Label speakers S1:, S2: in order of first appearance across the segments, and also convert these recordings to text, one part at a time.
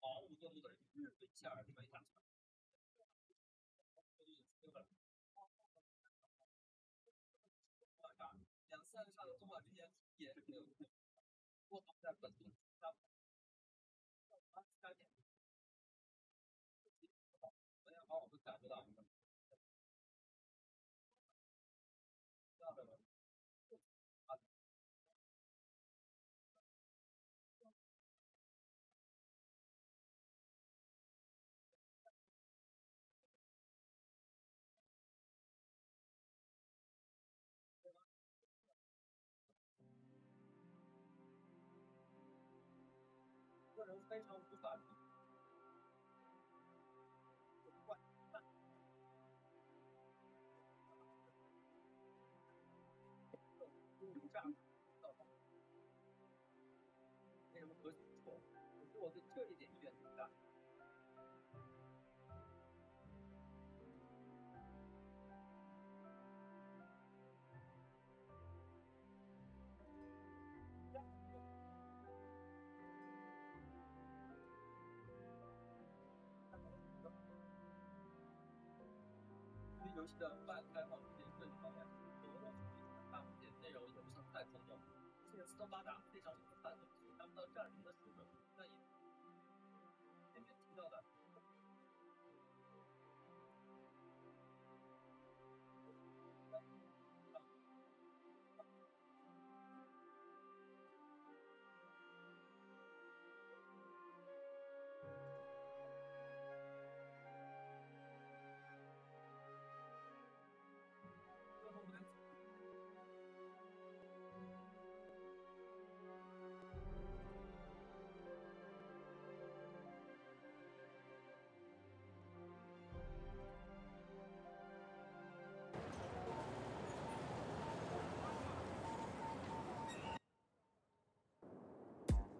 S1: 毫无作用的日对下而推下去。两三个上的动画之间也是没有不好在本地它点昨天好我们感觉到个人非常无法理解。为什么核心错？可是我对这一点怨很大。对游戏的半开放世界设计方面，有的大部分内容也不算太空洞，而且四通八达，非常适合探索看不到战争的时刻。那也前面提到的。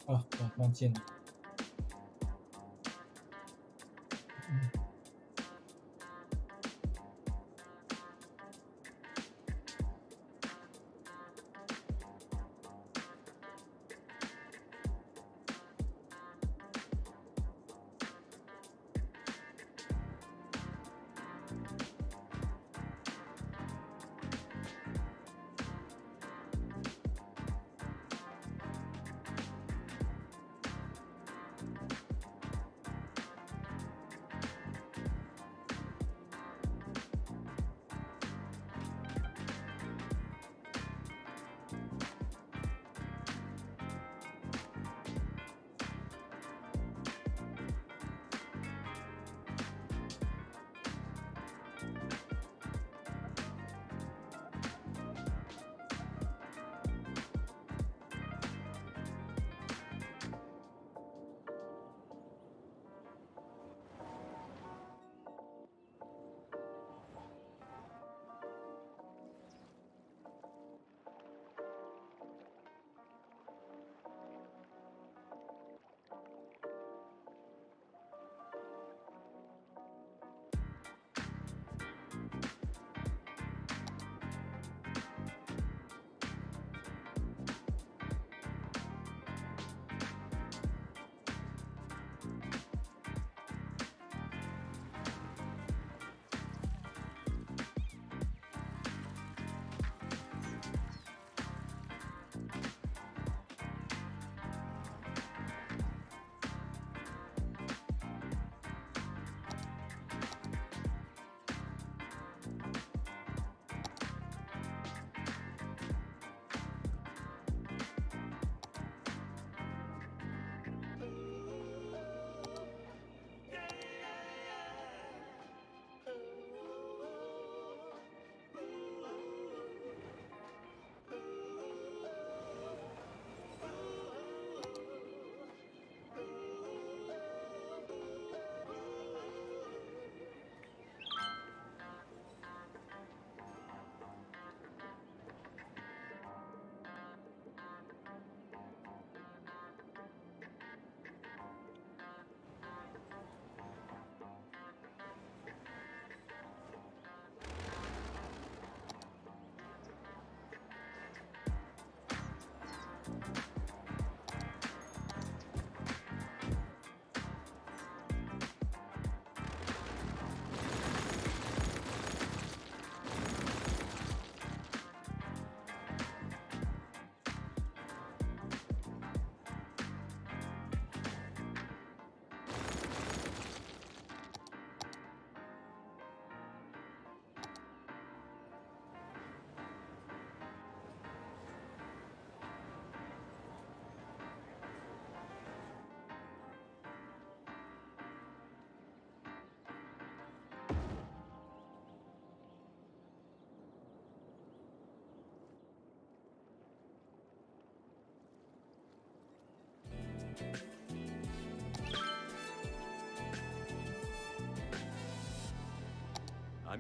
S2: 啊，忘记了。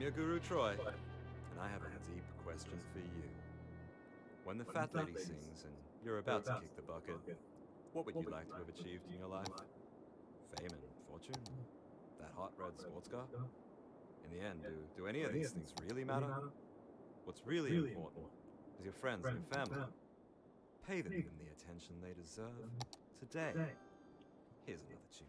S3: I'm your guru Troy, and I have a deep question for you. When the fat lady sings and you're about to kick the bucket, what would you like to have achieved in your life? Fame and fortune? That hot red sports car? In the end, do any of these things really matter? What's really important is your friends and your family. Pay them the attention they deserve today. Here's another tune.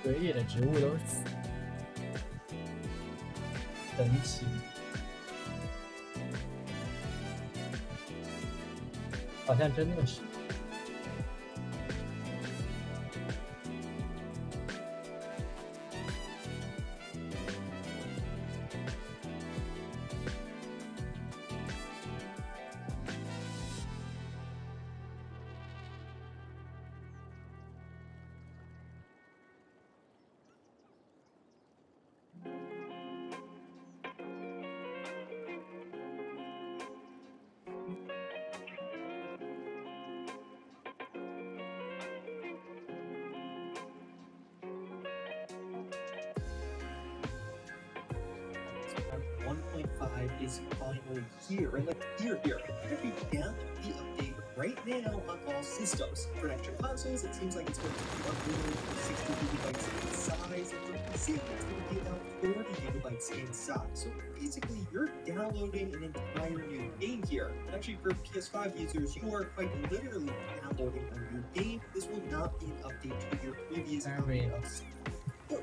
S2: 水里的植物都死，神奇，好像真的是。
S4: Is finally here, and like here, we can't be updated right now on all systems. For extra consoles, it seems like it's going to be updated to 60 gigabytes in size, and for PC, it's going to be about 40 gigabytes in size. So basically, you're downloading an entire new game here. And actually, for PS5 users, you are quite literally downloading a new game. This will not be an update to your previous copy of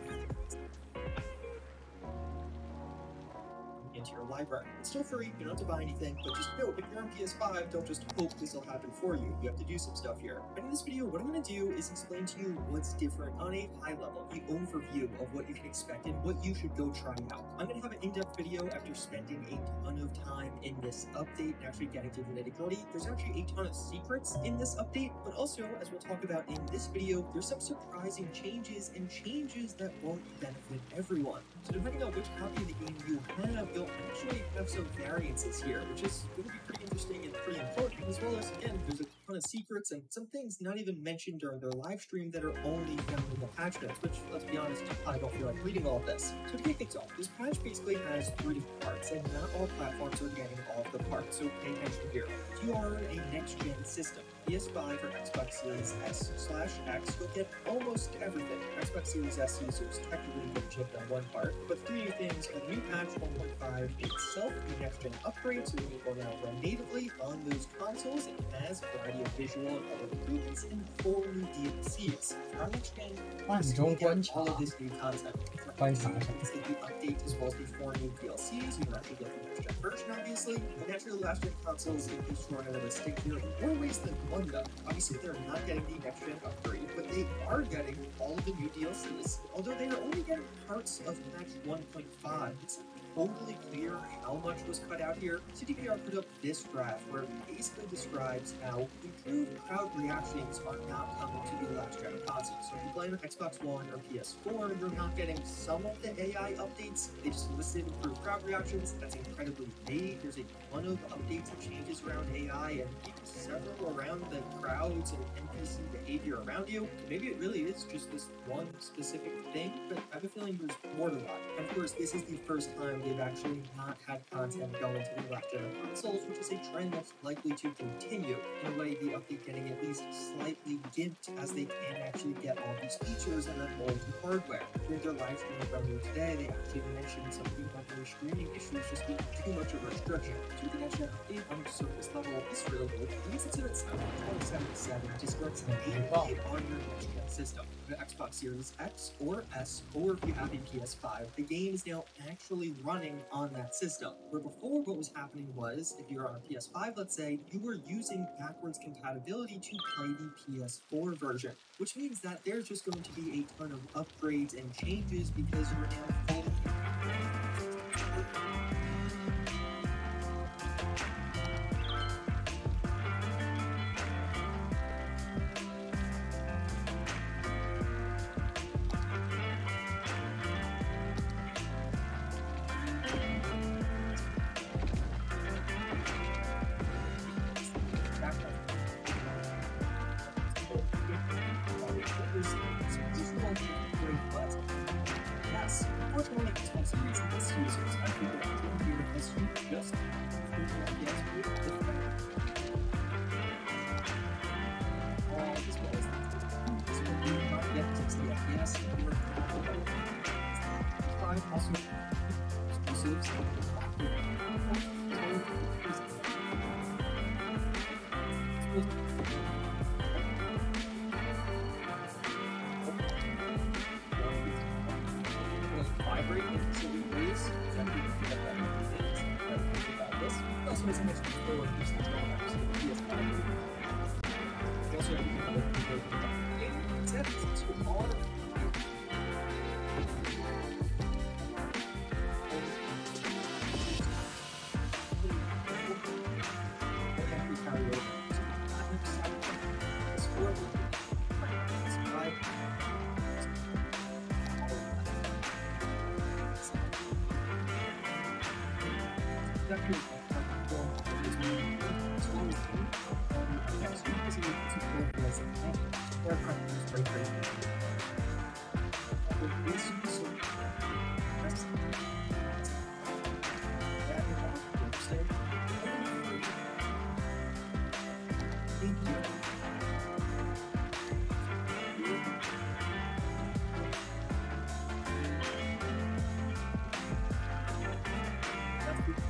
S4: into your library. It's still free, you don't have to buy anything, but just know if you're on PS5, don't just hope this will happen for you. You have to do some stuff here. And in this video, what I'm going to do is explain to you what's different on a high level, the overview of what you can expect and what you should go try out. I'm going to have an in-depth video after spending a ton of time in this update and actually getting to the nitty-gritty. There's actually a ton of secrets in this update, but also, as we'll talk about in this video, there's some surprising changes and changes that won't benefit everyone. So depending on which copy of the game you have, you'll actually have some variances here, which is going to be pretty interesting and pretty important, as well as, again, there's a ton of secrets and some things not even mentioned during their live stream that are only found in the patch notes, which, let's be honest, I don't feel like reading all of this. So to kick things off, this patch basically has 3 different parts, and not all platforms are getting all of the parts, so pay attention here. If you are a next-gen system, PS5 or Xbox Series S/X, you'll get almost everything. Xbox Series S users technically get chipped on one part, but 3 new things: a new patch 1.5 itself, a next-gen upgrade, so it will now run natively on those consoles, and has a variety of visual and other improvements, and 4 new DLCs. For our next-gen, all of this new content. It's the update as well as the 4 new DLCs. You can actually get the next-gen version, obviously. And naturally, last-gen consoles in this short end of the stick here in more ways than one, though. Obviously, they're not getting the next-gen upgrade, but they are getting all of the new DLCs, although they are only getting parts of patch 1.5. It's totally clear how much was cut out here. CDPR put up this graph where it basically describes how improved crowd reactions are not coming to the last gen consoles. So if you play on Xbox One or PS4, you're not getting some of the AI updates. They just listed improved crowd reactions. That's incredibly vague. There's a ton of updates and changes around AI and even several around the crowds and NPC behavior around you. Maybe it really is just this one specific thing, but I have a feeling there's more to that. And of course, this is the first time they've actually not had content go into the last gen consoles, which is a trend that's likely to continue. In a way, the update getting at least slightly gimped as they can actually get all these features and then mold the hardware. During their live stream earlier today, they actually mentioned some of the other streaming issues just being too much of a restriction. So with the next gen update on the surface level, it's really good. It means it's in its 2077 just works natively on your next gen system. The Xbox Series X or S, or if you have a PS5, the game is now actually running on that system. Where before what was happening was, if you're on a PS5, let's say, you were using backwards compatibility to play the PS4 version, which means that there's just going to be a ton of upgrades and changes because you're now fully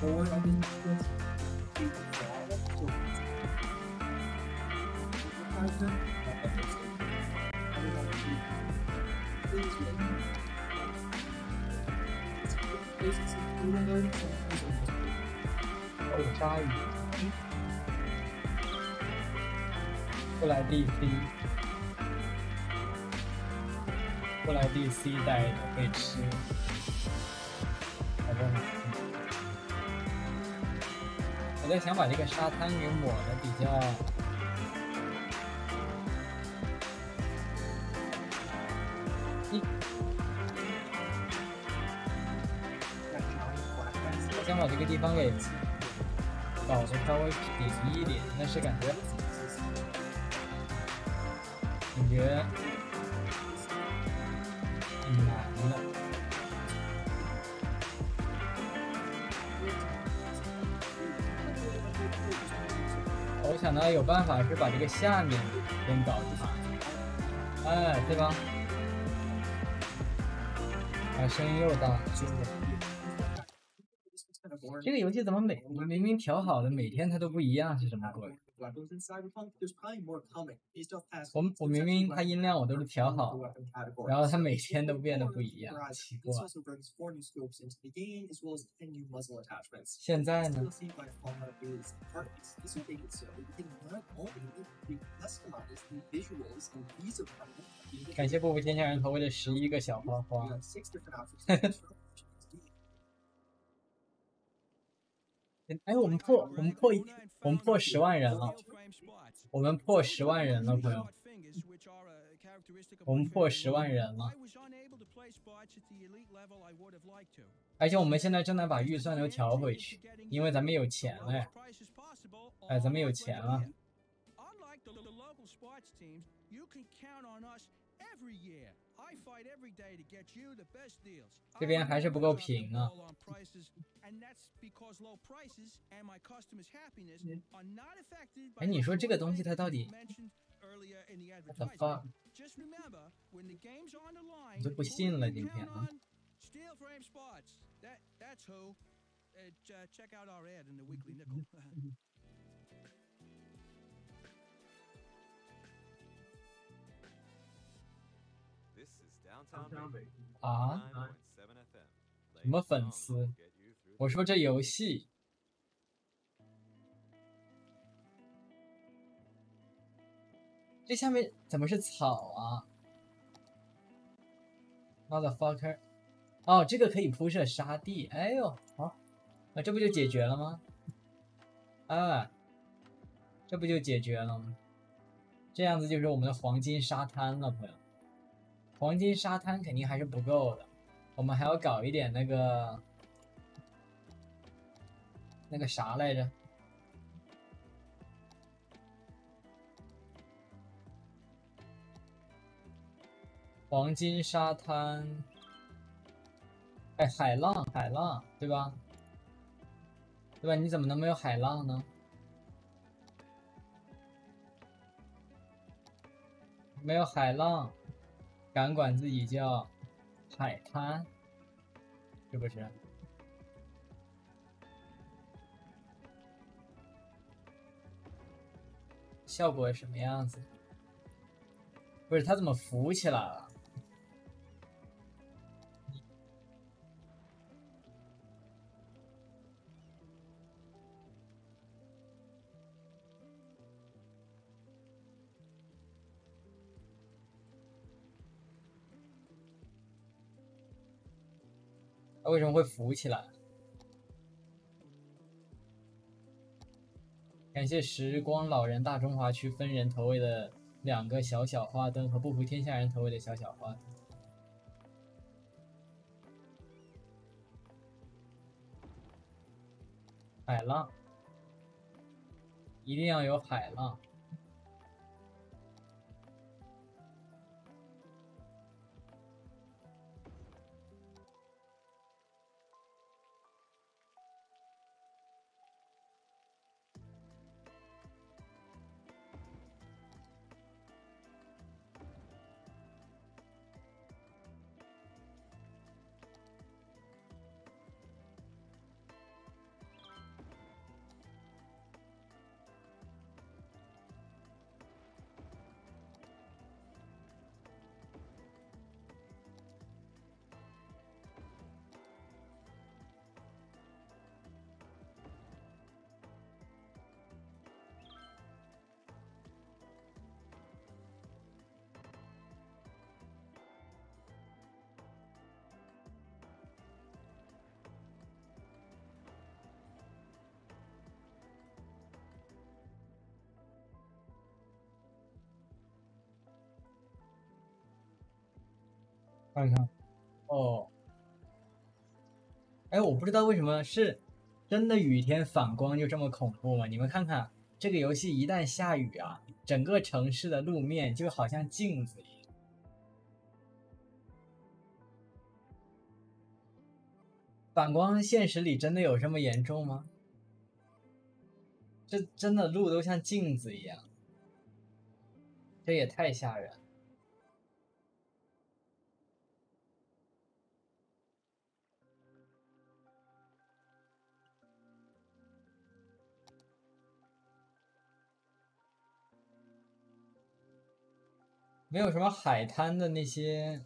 S4: or of the
S2: 有鲨鱼。不来 DC， 不来 DC 带的可以吃。好的，我在想把这个沙滩给抹的比较。想把这个地方给搞得稍微平一点，但是感觉挺难的。我想到有办法是把这个下面先搞一下，哎，对吧？啊，声音又大。这个游戏怎么明明调好的，每天它都不一样，是什么鬼？我明明它音量我都是调好了，然后它每天都变得不一样，奇怪。现在呢？感谢不服天下人投喂的11个小花花。哎，我们破10万人了，我们破10万人了，朋友，我们破10万人了，而且我们现在正在把预算都调回去，因为咱们有钱了呀，哎，咱们有钱了。这边还是不够平啊。哎，你说这个东西它到底 what the fuck？ 我就不信了，今天啊。啊？什么粉丝？我说这游戏，这下面怎么是草啊 ？Motherfucker！ 哦，这个可以铺设沙地。哎呦，好，啊，这不就解决了吗？啊，这不就解决了吗？这样子就是我们的黄金沙滩了，朋友。黄金沙滩肯定还是不够的，我们还要搞一点那个啥来着？黄金沙滩，哎，海浪，对吧？对吧？你怎么能没有海浪呢？没有海浪，敢管自己叫海滩，是不是？效果什么样子？不是，它怎么浮起来了？它为什么会浮起来？感谢时光老人大中华区分人投喂的2个小小花灯和不服天下人投喂的小小花灯。海浪，一定要有海浪。看看，哦，哎，我不知道为什么是真的雨天反光就这么恐怖吗？你们看看这个游戏一旦下雨啊，整个城市的路面就好像镜子一样。反光现实里真的有这么严重吗？这真的路都像镜子一样，这也太吓人了。没有什么海滩的那些，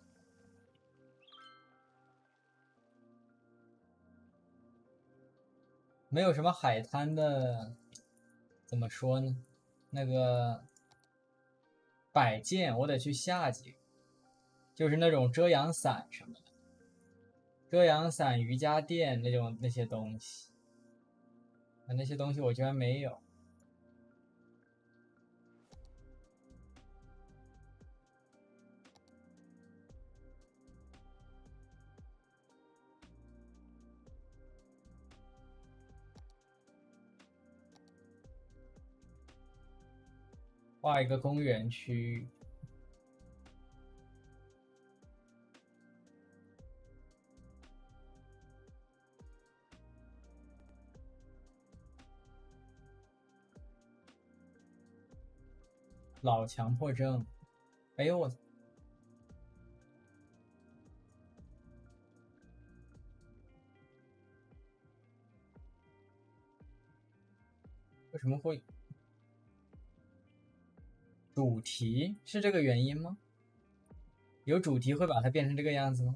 S2: 没有什么海滩的，怎么说呢？那个摆件我得去下几个，就是那种遮阳伞什么的，遮阳伞、瑜伽垫那些东西，那些东西我居然没有。画一个公园区，老强迫症。哎呦我操！为什么会？主题是这个原因吗？有主题会把它变成这个样子吗？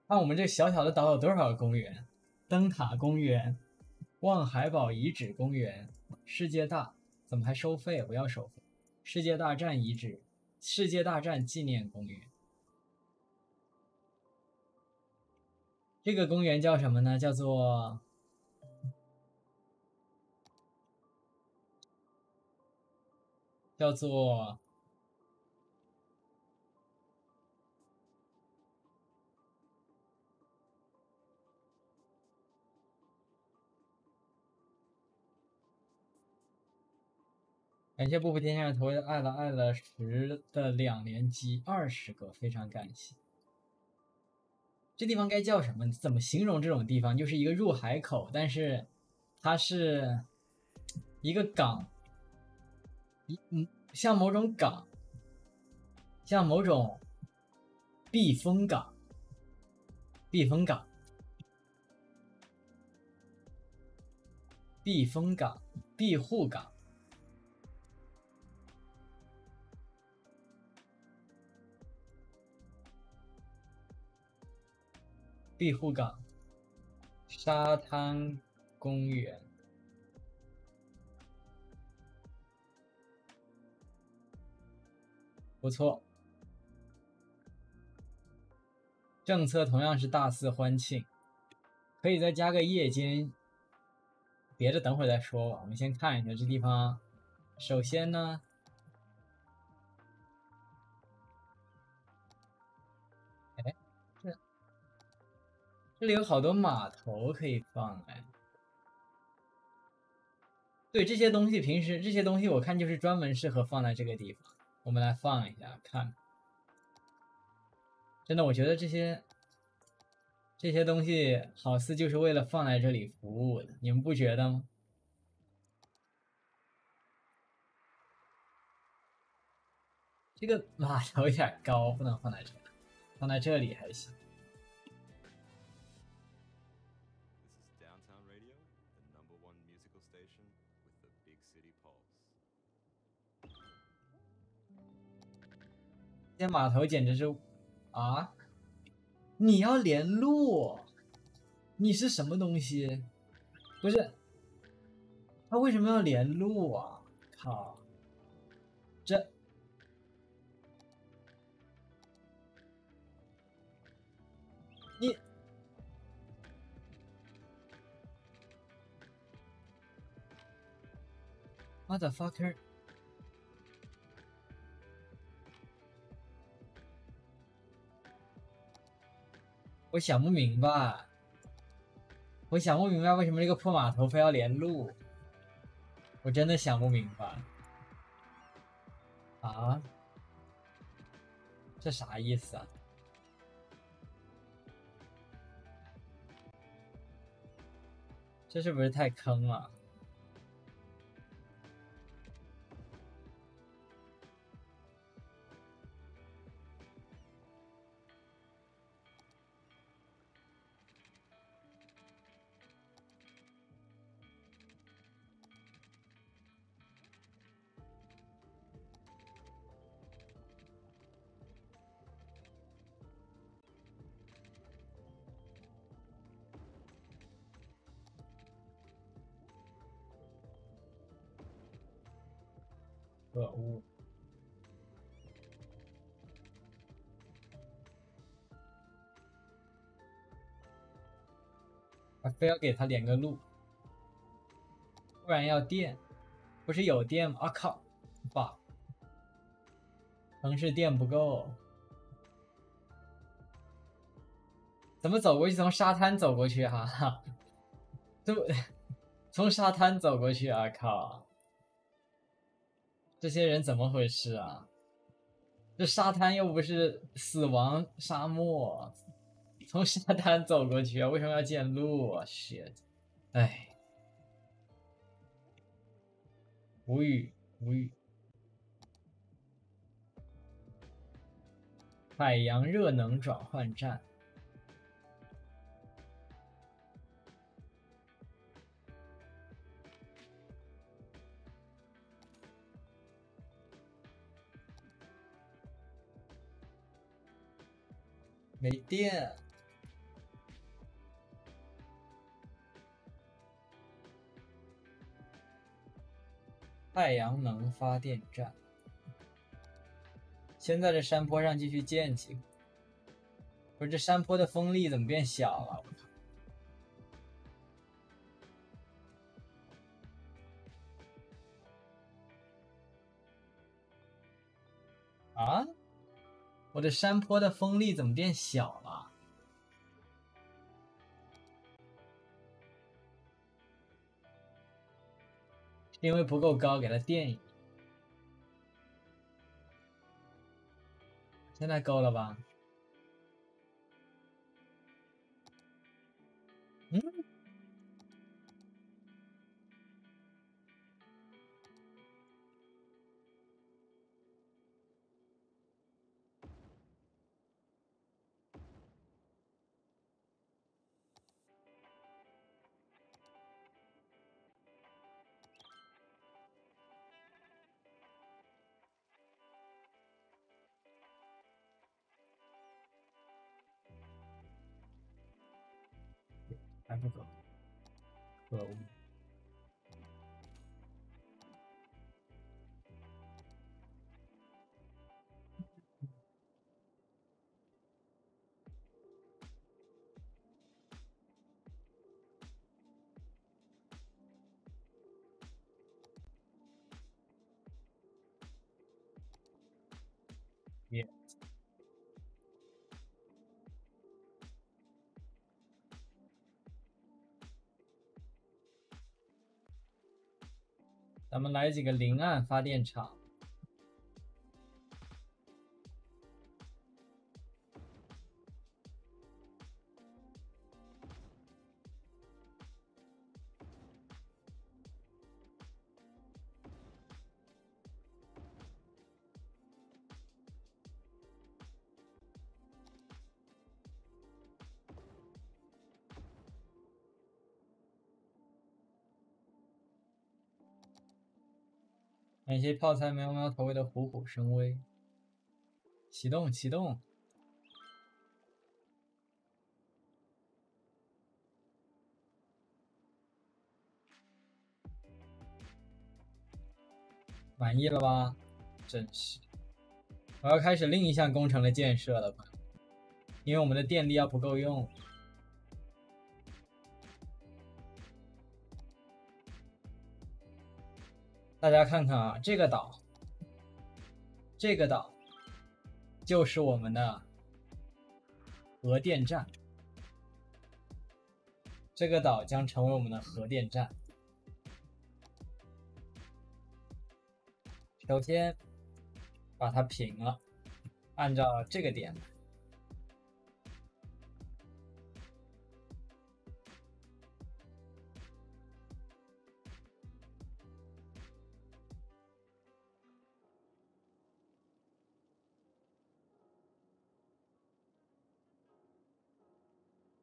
S2: 看我们这小小的岛有多少个公园？灯塔公园、望海堡遗址公园、世界大，怎么还收费？不要收费。世界大战遗址、世界大战纪念公园。这个公园叫什么呢？叫做感谢不服天下投的爱了10的2连击20个，非常感谢。这地方该叫什么？怎么形容这种地方？就是一个入海口，但是它是一个港，像某种港，像某种避风港，避风港，避风港，庇护港。庇护港，沙滩公园，不错。政策同样是大肆欢庆，可以再加个夜间，别的等会儿再说吧。我们先看一下这地方。首先呢，哎，这里有好多码头可以放哎。对，这些东西平时这些东西我看就是专门适合放在这个地方。我们来放一下看。真的，我觉得这些东西好似就是为了放在这里服务的，你们不觉得吗？这个码头有点高，不能放在这里，放在这里还行。这码头简直是啊！你要联络，你是什么东西？不是，他为什么要联络啊？靠，这 Motherfucker！ 我想不明白，为什么这个破码头非要连路，我真的想不明白。啊？这啥意思啊？这是不是太坑了？可恶！还非要给他连个路，不然要电，不是有电吗？啊靠！爸，城市电不够，怎么走过去？从沙滩走过去哈、哈，这不从沙滩走过去啊！靠！这些人怎么回事啊？这沙滩又不是死亡沙漠，从沙滩走过去啊？为什么要建路啊 ？shit！ 哎，无语无语。海洋热能转换站。没电。太阳能发电站。先在这山坡上继续建起。不是这山坡的风力怎么变小了？啊？我的山坡的风力怎么变小了？是因为不够高，给它垫一点。现在够了吧？嗯？还不够，可恶！耶！咱们来几个临岸发电厂。感谢泡菜喵喵投喂的虎虎生威。启动，启动。满意了吧？真是。我要开始另一项工程的建设了，因为我们的电力要不够用。大家看看啊，这个岛就是我们的核电站，这个岛将成为我们的核电站。首先把它平了，按照这个点。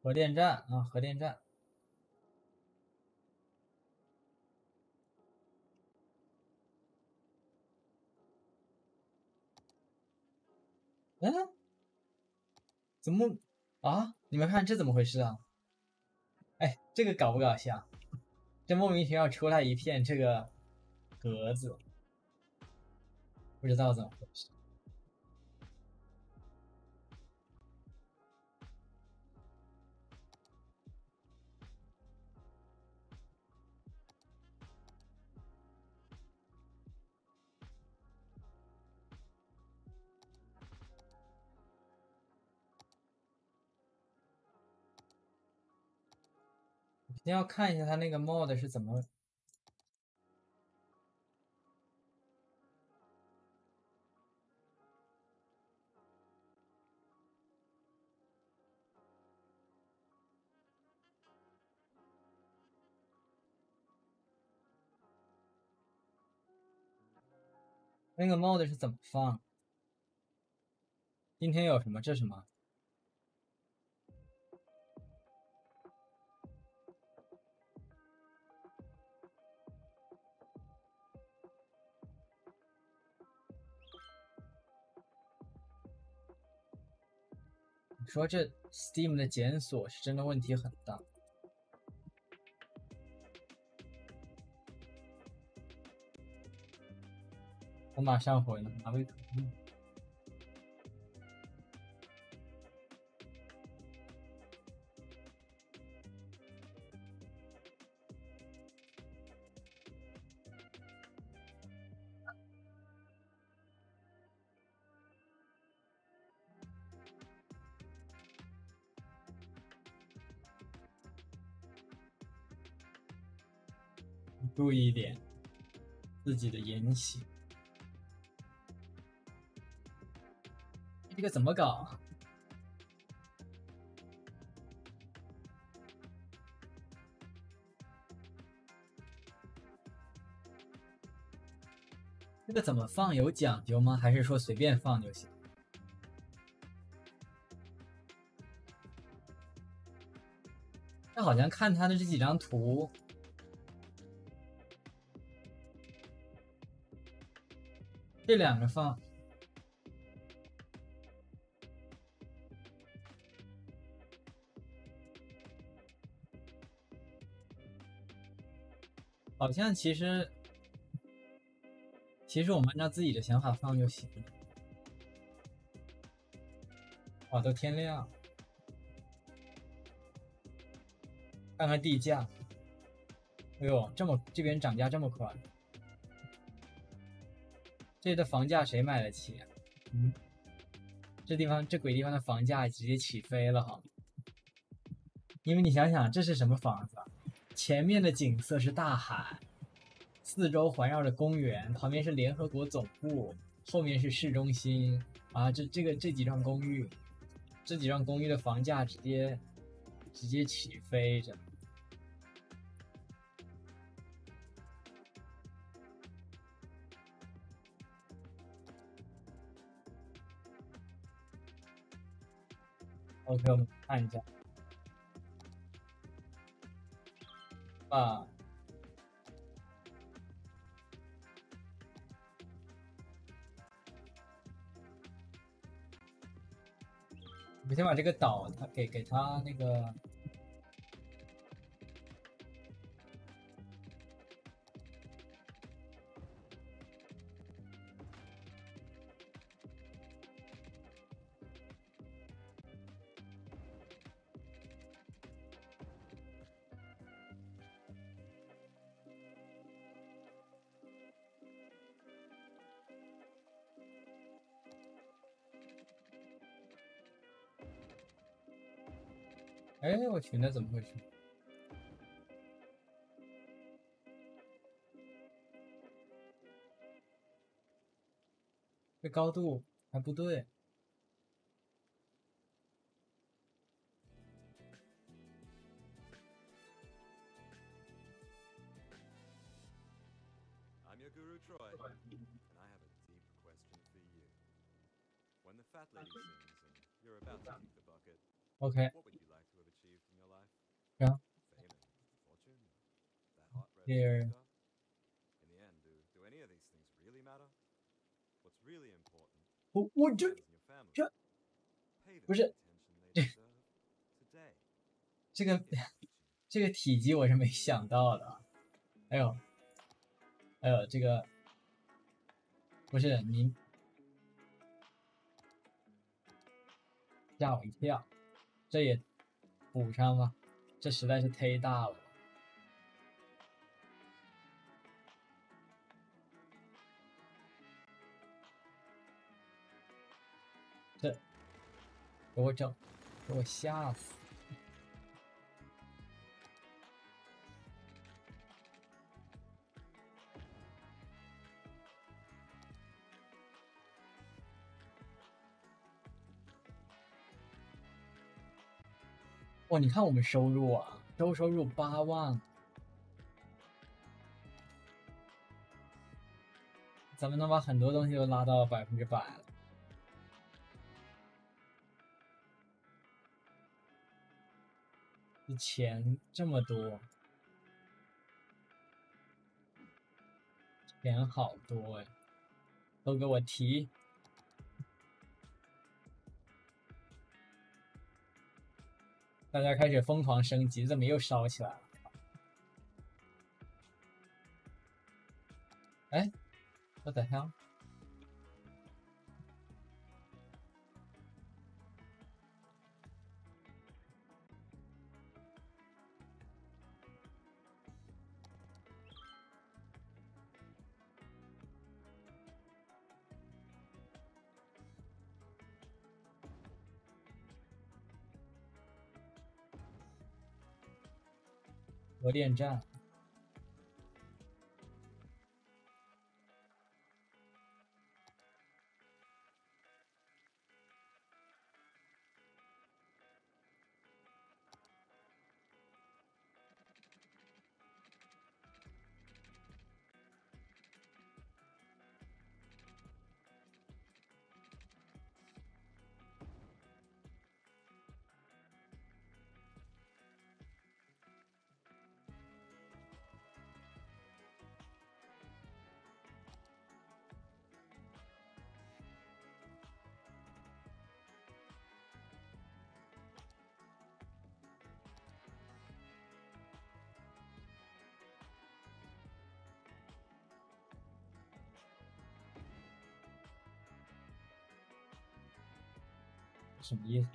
S2: 核电站啊，核电站。嗯，怎么啊？你们看这怎么回事啊？哎，这个搞不搞笑？这莫名其妙出来一片这个格子，不知道怎么回事。先要看一下它那个 mod 是怎么。那个 mod 是怎么放？今天有什么？这是什么？你说这 Steam 的检索是真的问题很大。我马上回了，拿杯可乐。注意一点自己的言行。这个怎么搞？这个怎么放有讲究吗？还是说随便放就行？那好像看他的这几张图，这两个放。好像其实我们按照自己的想法放就行了。哇，都天亮，看看地价。哎呦，这边涨价这么快，这里的房价谁买得起？嗯，这鬼地方的房价直接起飞了哈。因为你想想，这是什么房子啊？前面的景色是大海，四周环绕着公园，旁边是联合国总部，后面是市中心啊。这几幢公寓，的房价直接起飞着。OK， 我们看一下啊。我先把这个岛它给它那个。哎，我去，那怎么回事？这高度还不对。
S3: I'm your guru Troy, and I have a deep question for you. When the fat lady sings and you're about to kick the bucket,
S2: OK，
S3: what would you like to have achieved in your life?
S2: 然后
S3: Fame and fortune? That hot red
S2: Here.
S3: stuff? In the end, do any of these things really matter? What's really important
S2: 我
S3: is
S2: 这
S3: friends and your family.
S2: 这
S3: Pay them
S2: 不
S3: the
S2: 是
S3: attention they deserve today.
S2: 这个
S3: If you
S2: 这个体积我是没想到的。哎呦，哎呦，这个不是你吓我一跳，这也补上吧，这实在是忒大了。这给我整，给我吓死！哇，你看我们收入啊，收入8万，咱们能把很多东西都拉到100%了。这钱这么多，钱好多哎，都给我提！大家开始疯狂升级，怎么又烧起来了？哎，what the hell？核电站。什么意思？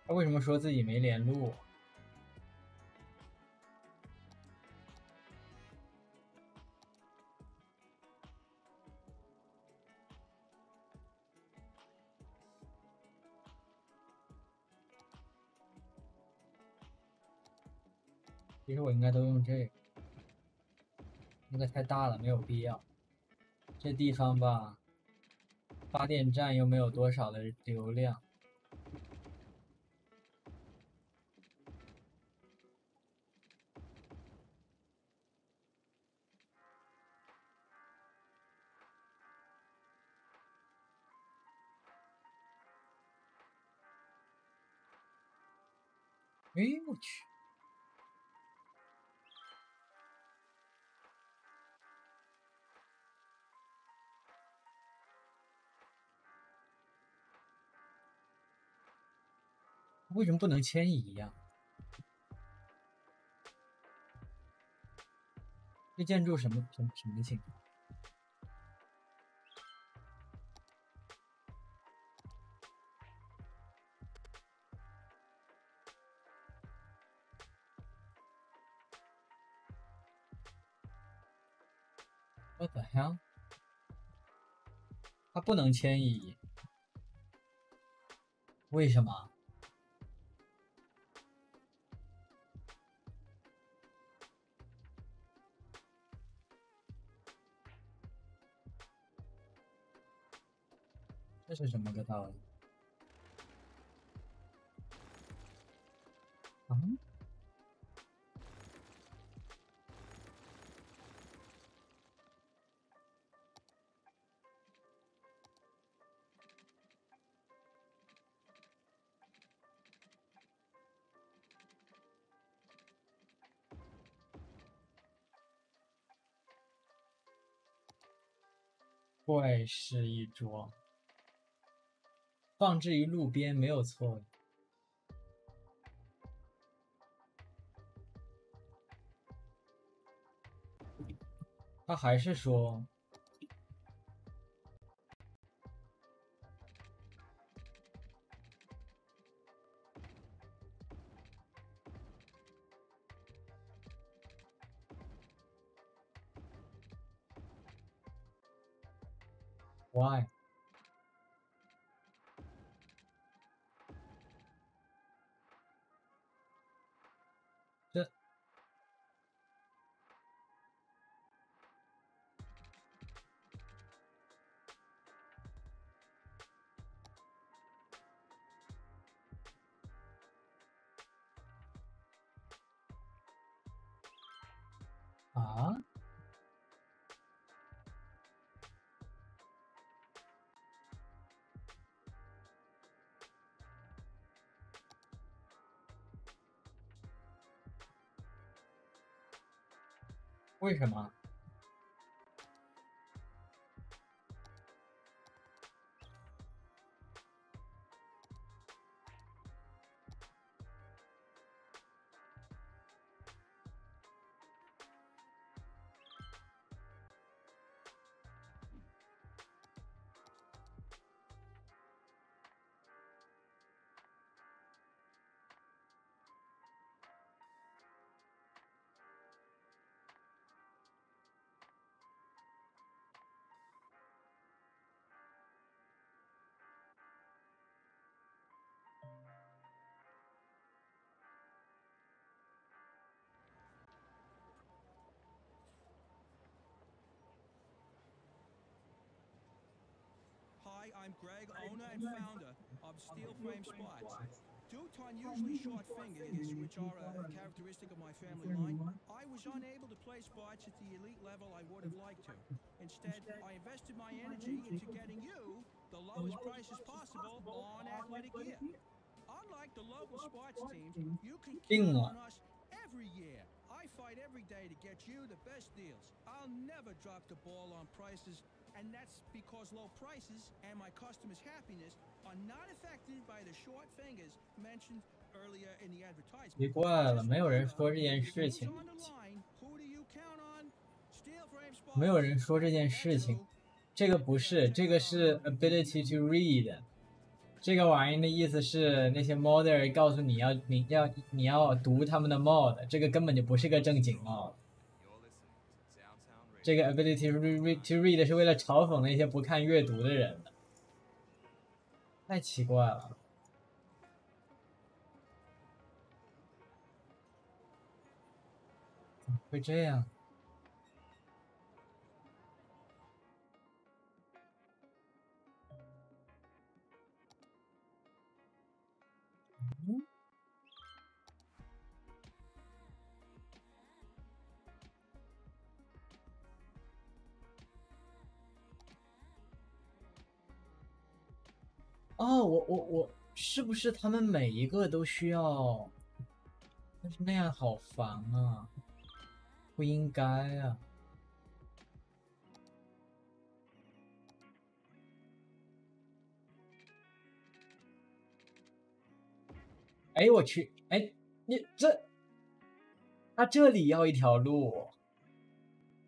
S2: 他为什么说自己没连路？其实我应该都用这个，那个太大了，没有必要。这地方吧，发电站又没有多少的流量。哎，我去！为什么不能迁移呀？这建筑什么情况？我 What the hell？ 它不能迁移，为什么？这是什么个道理？啊？怪事一桩，放置于路边没有错。他还是说，Why？ 这啊？为什么？Hi,
S5: I'm Greg, owner and founder of Steel Frame Spots. Due to unusually short fingers, which are a characteristic of my family line, I was unable to play spots at the elite level I would have liked to. Instead, I invested my energy into getting you the lowest prices possible on athletic gear. Unlike the local sports teams, you can count on us every year. I fight every day to get you the best deals. I'll never drop the ball on prices, and that's because low prices and my customers' happiness are not affected by the short fingers mentioned earlier in the advertisement.
S2: 奇怪了，没有人说这件事情，没有人说这件事情。这个不是，这个是 ability to read。这个玩意的意思是那些 modder 告诉你要读他们的 mod， 这个根本就不是个正经 mod。这个 ability to read 是为了嘲讽那些不看阅读的人的，太奇怪了。怎么会这样？哦，我是不是他们每一个都需要？但是那样好烦啊，不应该啊。哎，我去，哎，他这里要一条路，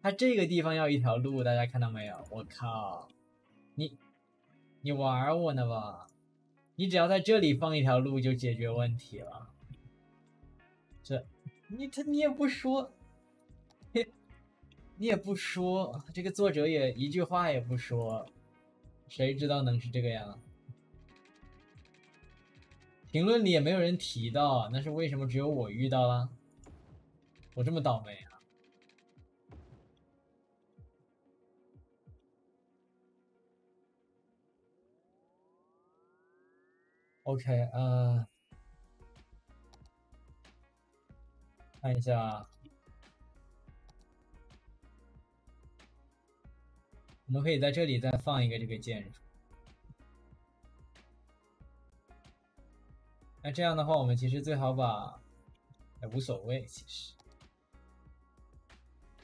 S2: 他这个地方要一条路，大家看到没有？我靠，你玩我呢吧？你只要在这里放一条路就解决问题了。你也不说，你也不说，这个作者也一句话也不说，谁知道能是这个样？评论里也没有人提到，那是为什么只有我遇到了？我这么倒霉啊？OK，看一下，我们可以在这里再放一个这个建筑。那这样的话，我们其实最好把，无所谓，其实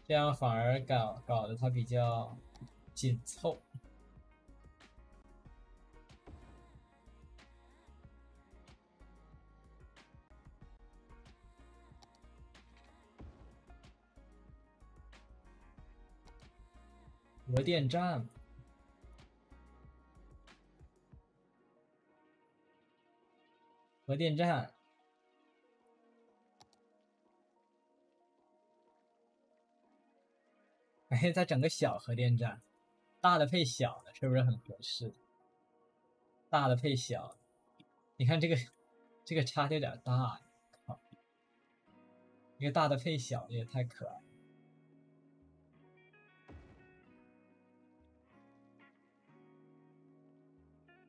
S2: 这样反而搞得它比较紧凑。核电站，核电站，哎，再整个小核电站，大的配小的，是不是很合适？大的配小的，你看这个差的有点大，靠，一个大的配小的也太可爱了。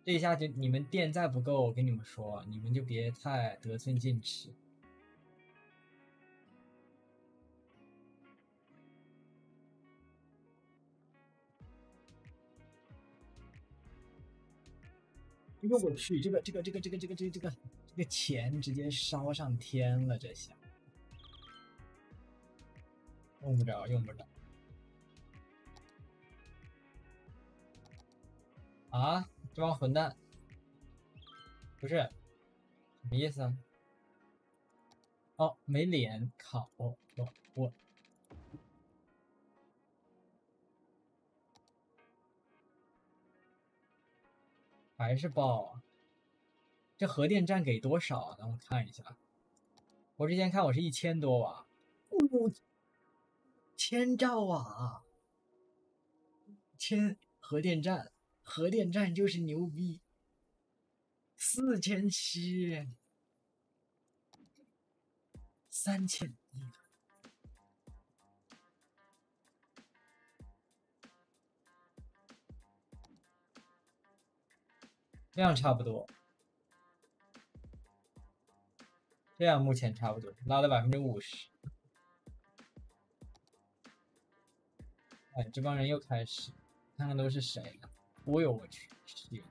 S2: 这一下就你们电再不够，我跟你们说，你们就别太得寸进尺。哎呦我去，这个钱直接烧上天了，这下用不着用不着。啊！这帮混蛋，不是什么意思啊？哦，没脸靠！我还是爆啊！这核电站给多少啊？让我看一下，我之前看我是1000多瓦，1000兆瓦，核电站就是牛逼，4700，3000亿。这样差不多，这样目前差不多，拉了50%。哎，这帮人又开始，看看都是谁了。哦呦我去，是。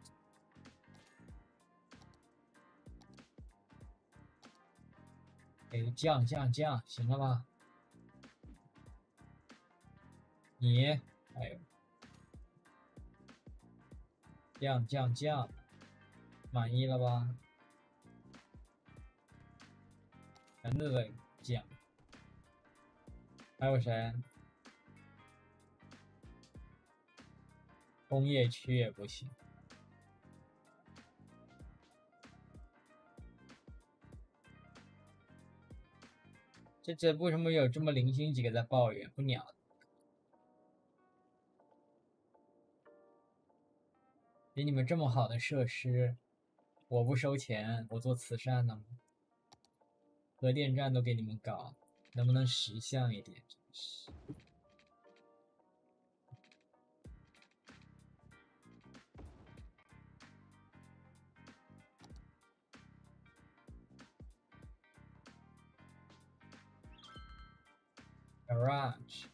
S2: 哎，降，行了吧？你，哎呦，降，满意了吧？全都在降。还有谁？工业区也不行。这为什么有这么零星几个在抱怨？不鸟。给你们这么好的设施，我不收钱，我做慈善呢吗？核电站都给你们搞，能不能实项一点？真是。Garage。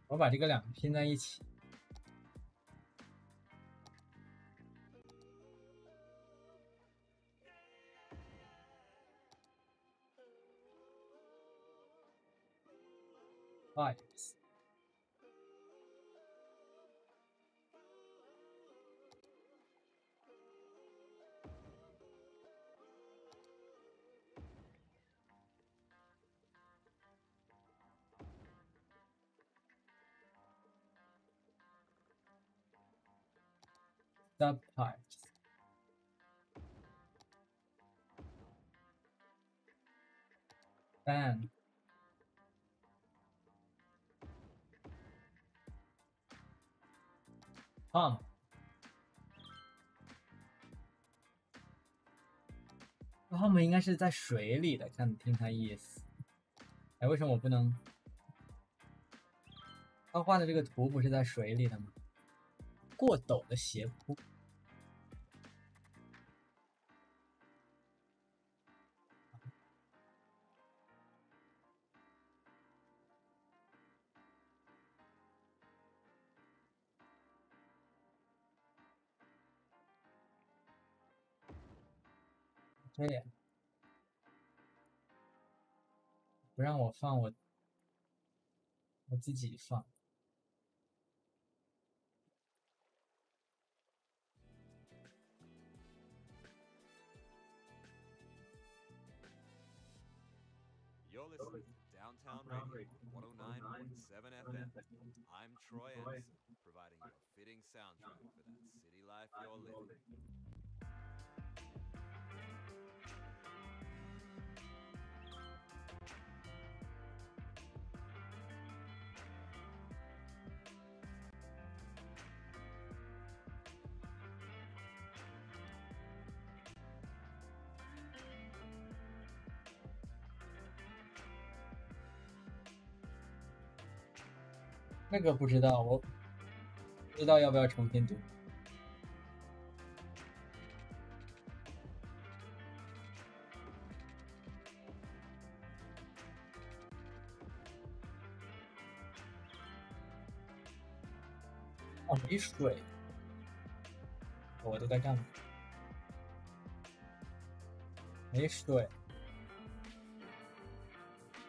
S2: 我把这个两个拼在一起。Vibes。subtypes。ban pump pump 应该是在水里的，听它意思。哎，为什么我不能？他画的这个图不是在水里的吗？过陡的斜坡。这样，不让我放我自己放。
S3: You're listening to Downtown Radio 109.7 FM. I'm Troy Anderson, providing you a fitting soundtrack for that city life you're living.
S2: 那个不知道，我不知道要不要重新读。哦，没水，我都在干嘛？没水，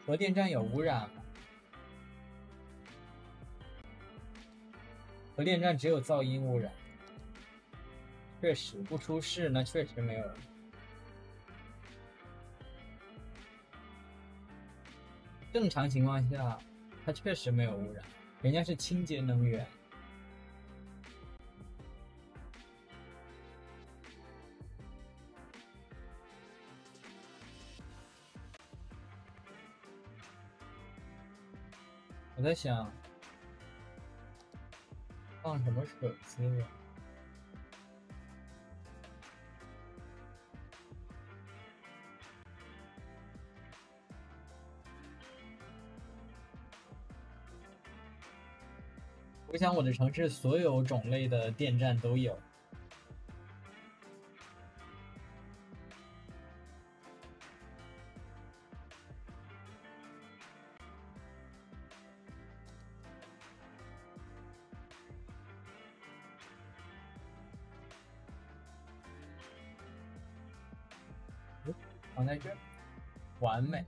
S2: 核电站有污染吗？核电站只有噪音污染，确实不出事，那确实没有。正常情况下，它确实没有污染，人家是清洁能源。我在想。放什么水资源？我想我的城市所有种类的电站都有。放在这儿，完美。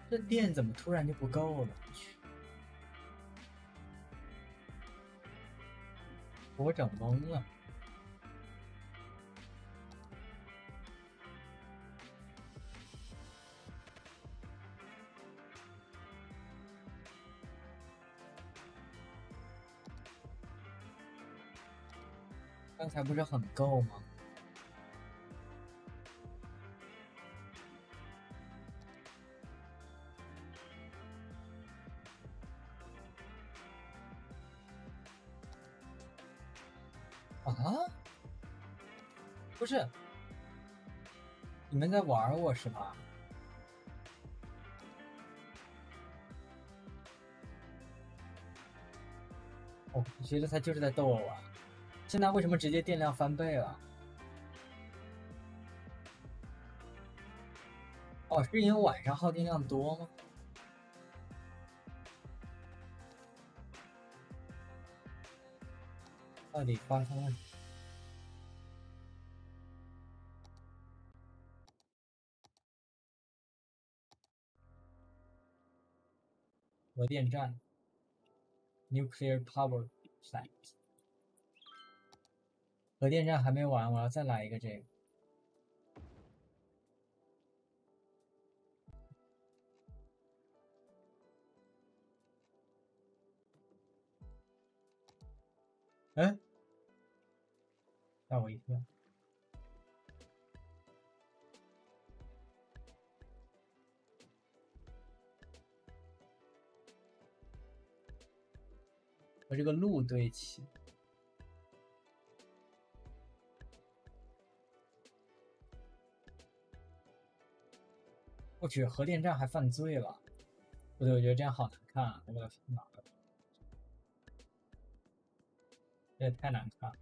S2: 这电怎么突然就不够了？我整懵了。刚才不是很够吗？啊？不是，你们在玩我是吧？哦，我觉得他就是在逗我玩。现在为什么直接电量翻倍了？哦，是因为晚上耗电量多吗？到底发生了？核电站 ，nuclear power plant。核电站还没完，我要再来一个这个。哎，吓我一跳！和这个路对齐。我去，核电站还犯罪了！不对，我觉得这样好难看啊！我的天哪，这也太难看了。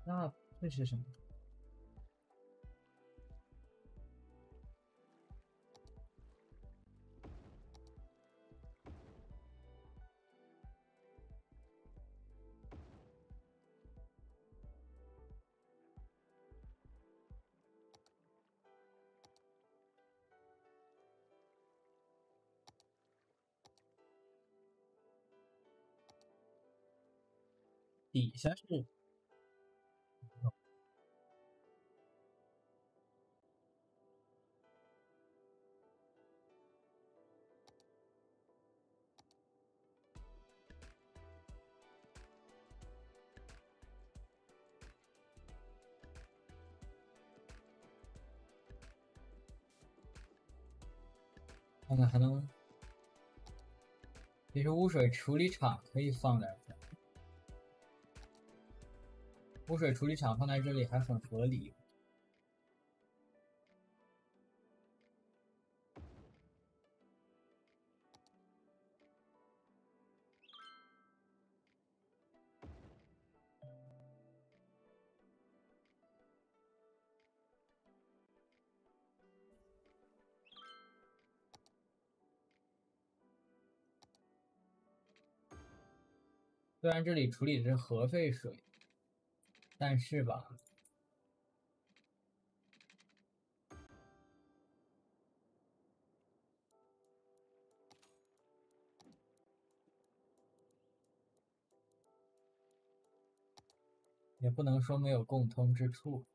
S2: 那这是什么？底下是看看还能，其实污水处理厂可以放在这儿，污水处理厂放在这里还很合理。虽然这里处理的是核废水，但是吧，也不能说没有共通之处。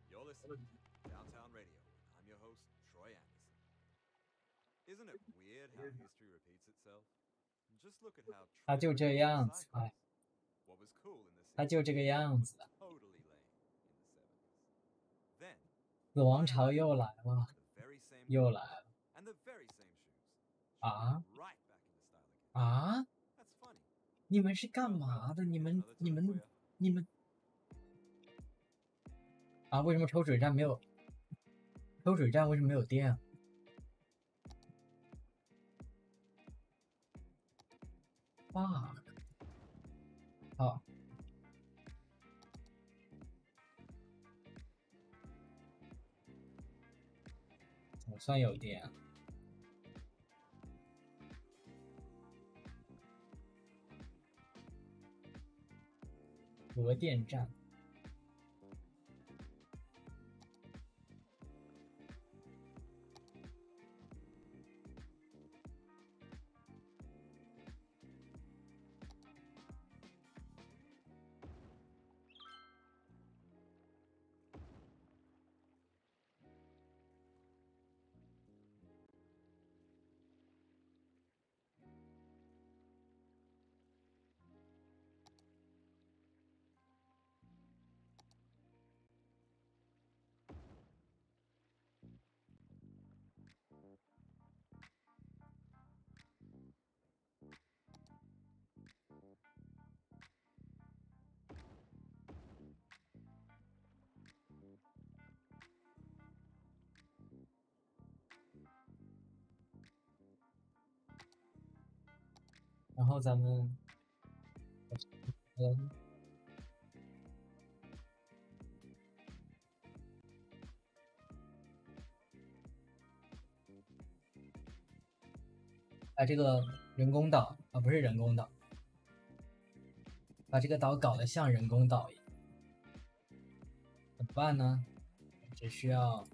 S3: You're listening to Downtown Radio. I'm your host, Troy Anderson. Isn't it weird how history repeats itself? Just look at how
S2: 他就这样子，哎，
S3: What was cool in the
S2: 他就这个样子。
S3: totally lame in the 70s. Then
S2: 死亡潮又来了，
S3: the very same
S2: 又来了
S3: and the very same shoes.
S2: 啊
S3: Right back into style again.
S2: 啊！
S3: That's funny.
S2: 你们是干嘛的？你们啊？为什么抽水站没有？抽水站为什么没有电啊？哇！好，总算有电。核电站。然后咱们，把这个人工岛啊，不是人工岛，把这个岛搞得像人工岛一样，怎么办呢？只需要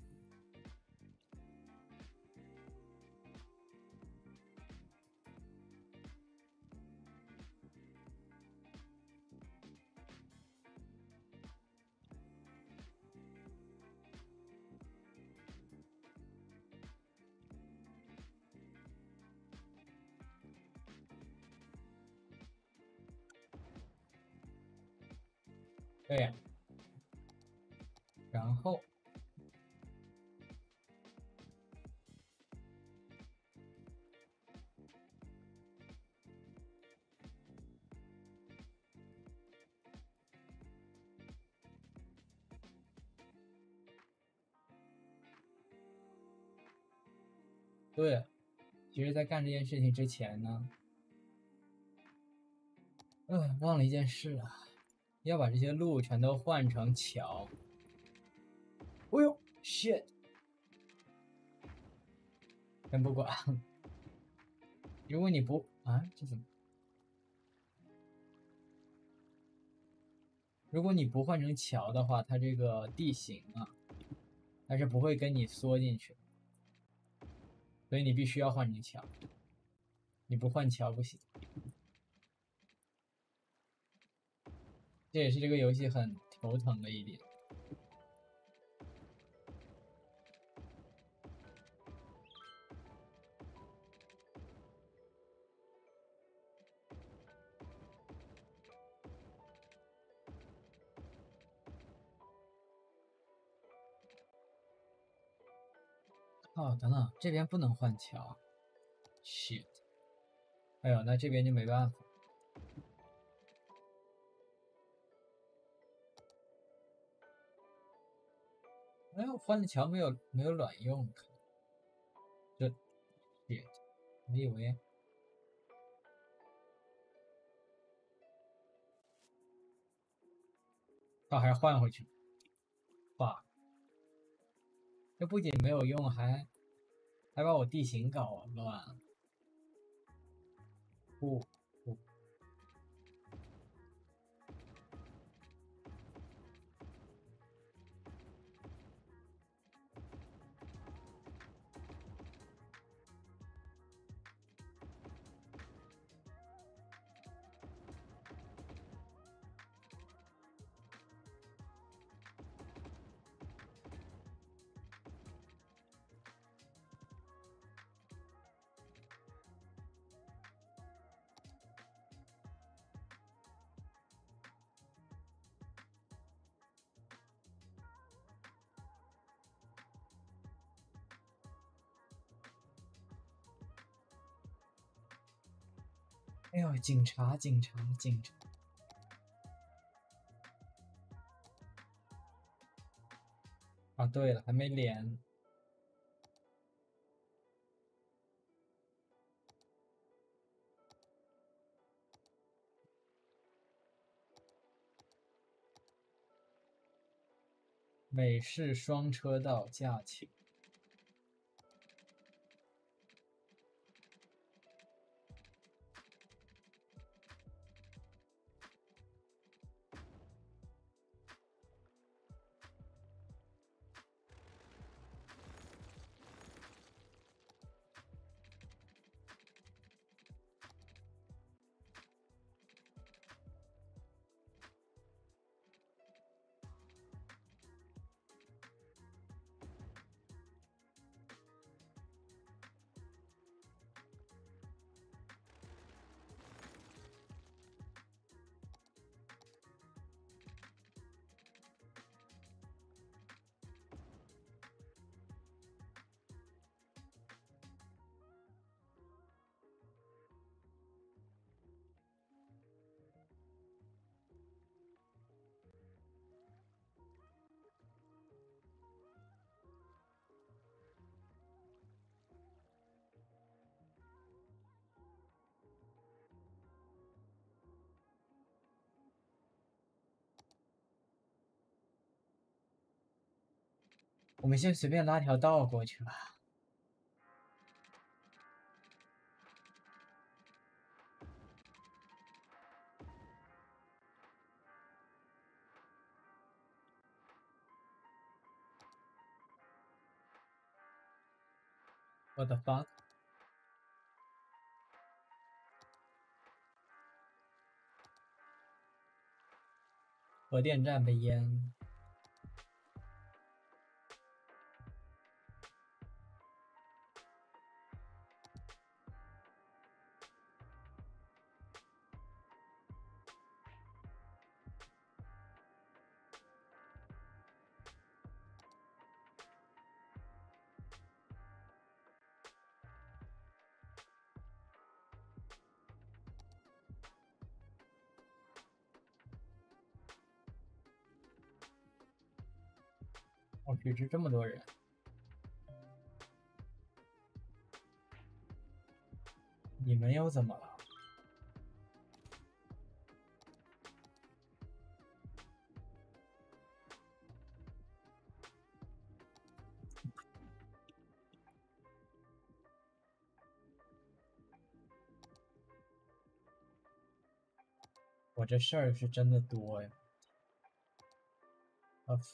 S2: 对呀，然后对，其实在干这件事情之前呢，忘了一件事啊，要把这些路全都换成桥。哎呦 ，shit！ 先不管，如果你不啊，这怎么？如果你不换成桥的话，它这个地形啊，它是不会跟你缩进去，所以你必须要换成桥，你不换桥不行。这也是这个游戏很头疼的一点。哦，等等，这边不能换桥 ，shit！ 哎呦，那这边就没办法。哎呦，换的桥没有卵用，这 shit！ 我以为他还换回去，哇！这不仅没有用，还把我地形搞乱了。不，哎呦，警察！啊，对了，还没连。美式双车道架桥。我们先随便拉条道过去吧。What the fuck？ 核电站被淹。我去，这么多人！你们又怎么了？我这事儿是真的多呀！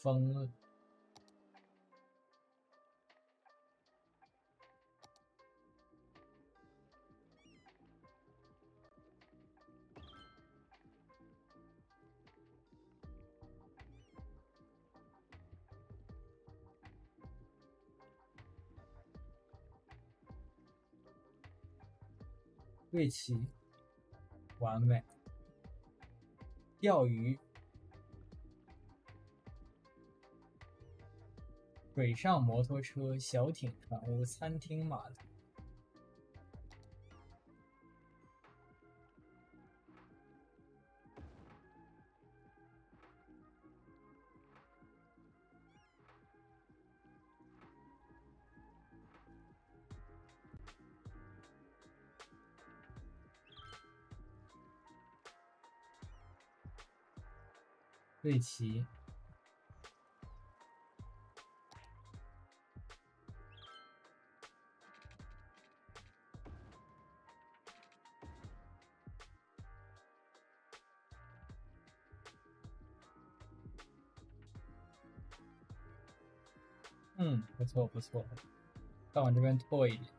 S2: 疯了！对齐，完美。钓鱼，水上摩托车、小艇船坞、餐厅码头。对齐，不错不错，再往这边拓一点。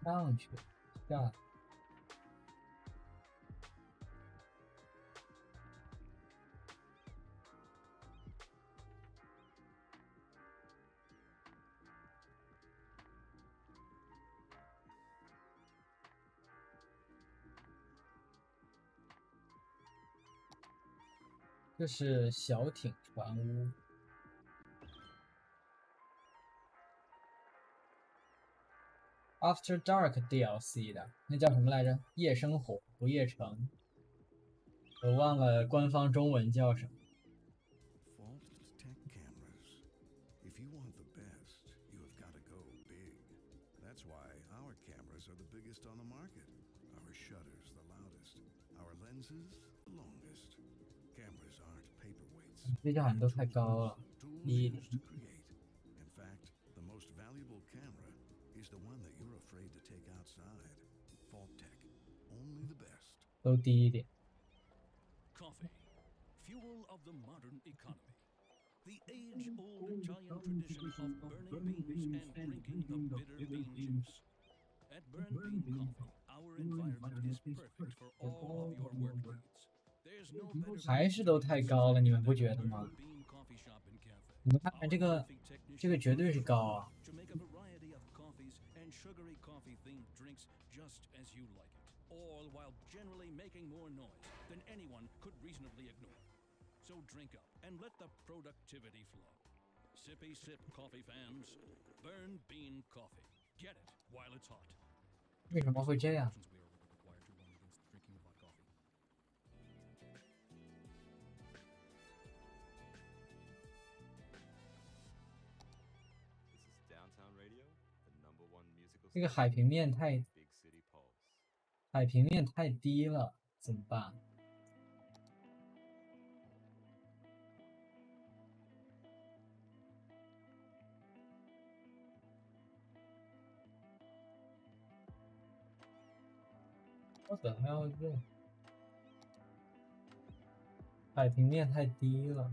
S2: 上去，下。这是小艇船坞。After Dark DLC 的那叫什么来着？夜生活不夜城，我忘了官方中文叫什么。
S6: Fault tech cameras. If you want the best, you have got to go big. That's why our cameras are the biggest on the market. Our shutters the loudest. Our lenses the longest. Cameras aren't paperweights.
S2: 这家好像都太高了，低一点。
S6: To create. In fact, the most valuable camera is the one that you're afraid to take outside. Fault tech, only the best.
S2: 都低一点。
S5: Coffee, fuel of the modern economy. The age-old Italian tradition of burning beans and drinking the bitter bean juice. At Burn Bean Coffee, our environment is perfect for all of your work needs. There's no better
S2: 还是都太高了，你们不觉得吗？
S5: bean coffee shop in cafe.
S2: 你们看看这个绝对是高啊！
S5: To make a variety of coffees and sugary coffee-themed drinks just as you like it, all while generally making more noise than anyone could reasonably ignore. So drink up and let the productivity flow. Sippy sip coffee fans, Burn Bean Coffee. Get it while it's hot.
S2: 为什么会这样？
S5: We are required to warn against drinking of hot coffee.
S3: This is Downtown Radio, the #1 musical
S2: 这个海平面太
S3: Big City Pulse.
S2: 海平面太低了，怎么办？我怎么要用？海平面太低了。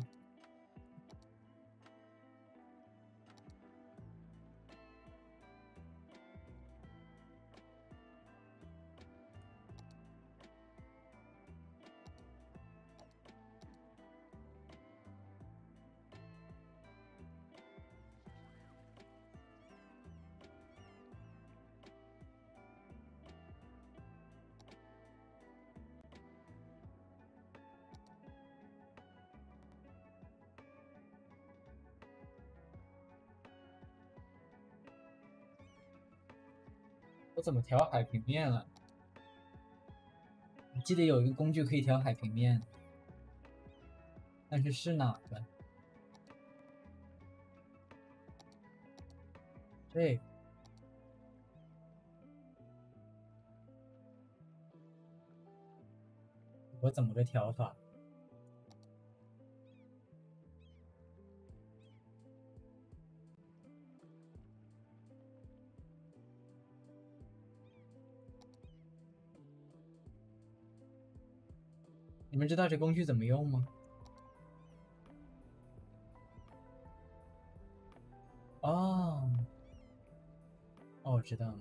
S2: 我怎么调海平面了？我记得有一个工具可以调海平面，但是是哪个？这个。我怎么个调法？你们知道这工具怎么用吗？哦，哦，我知道了。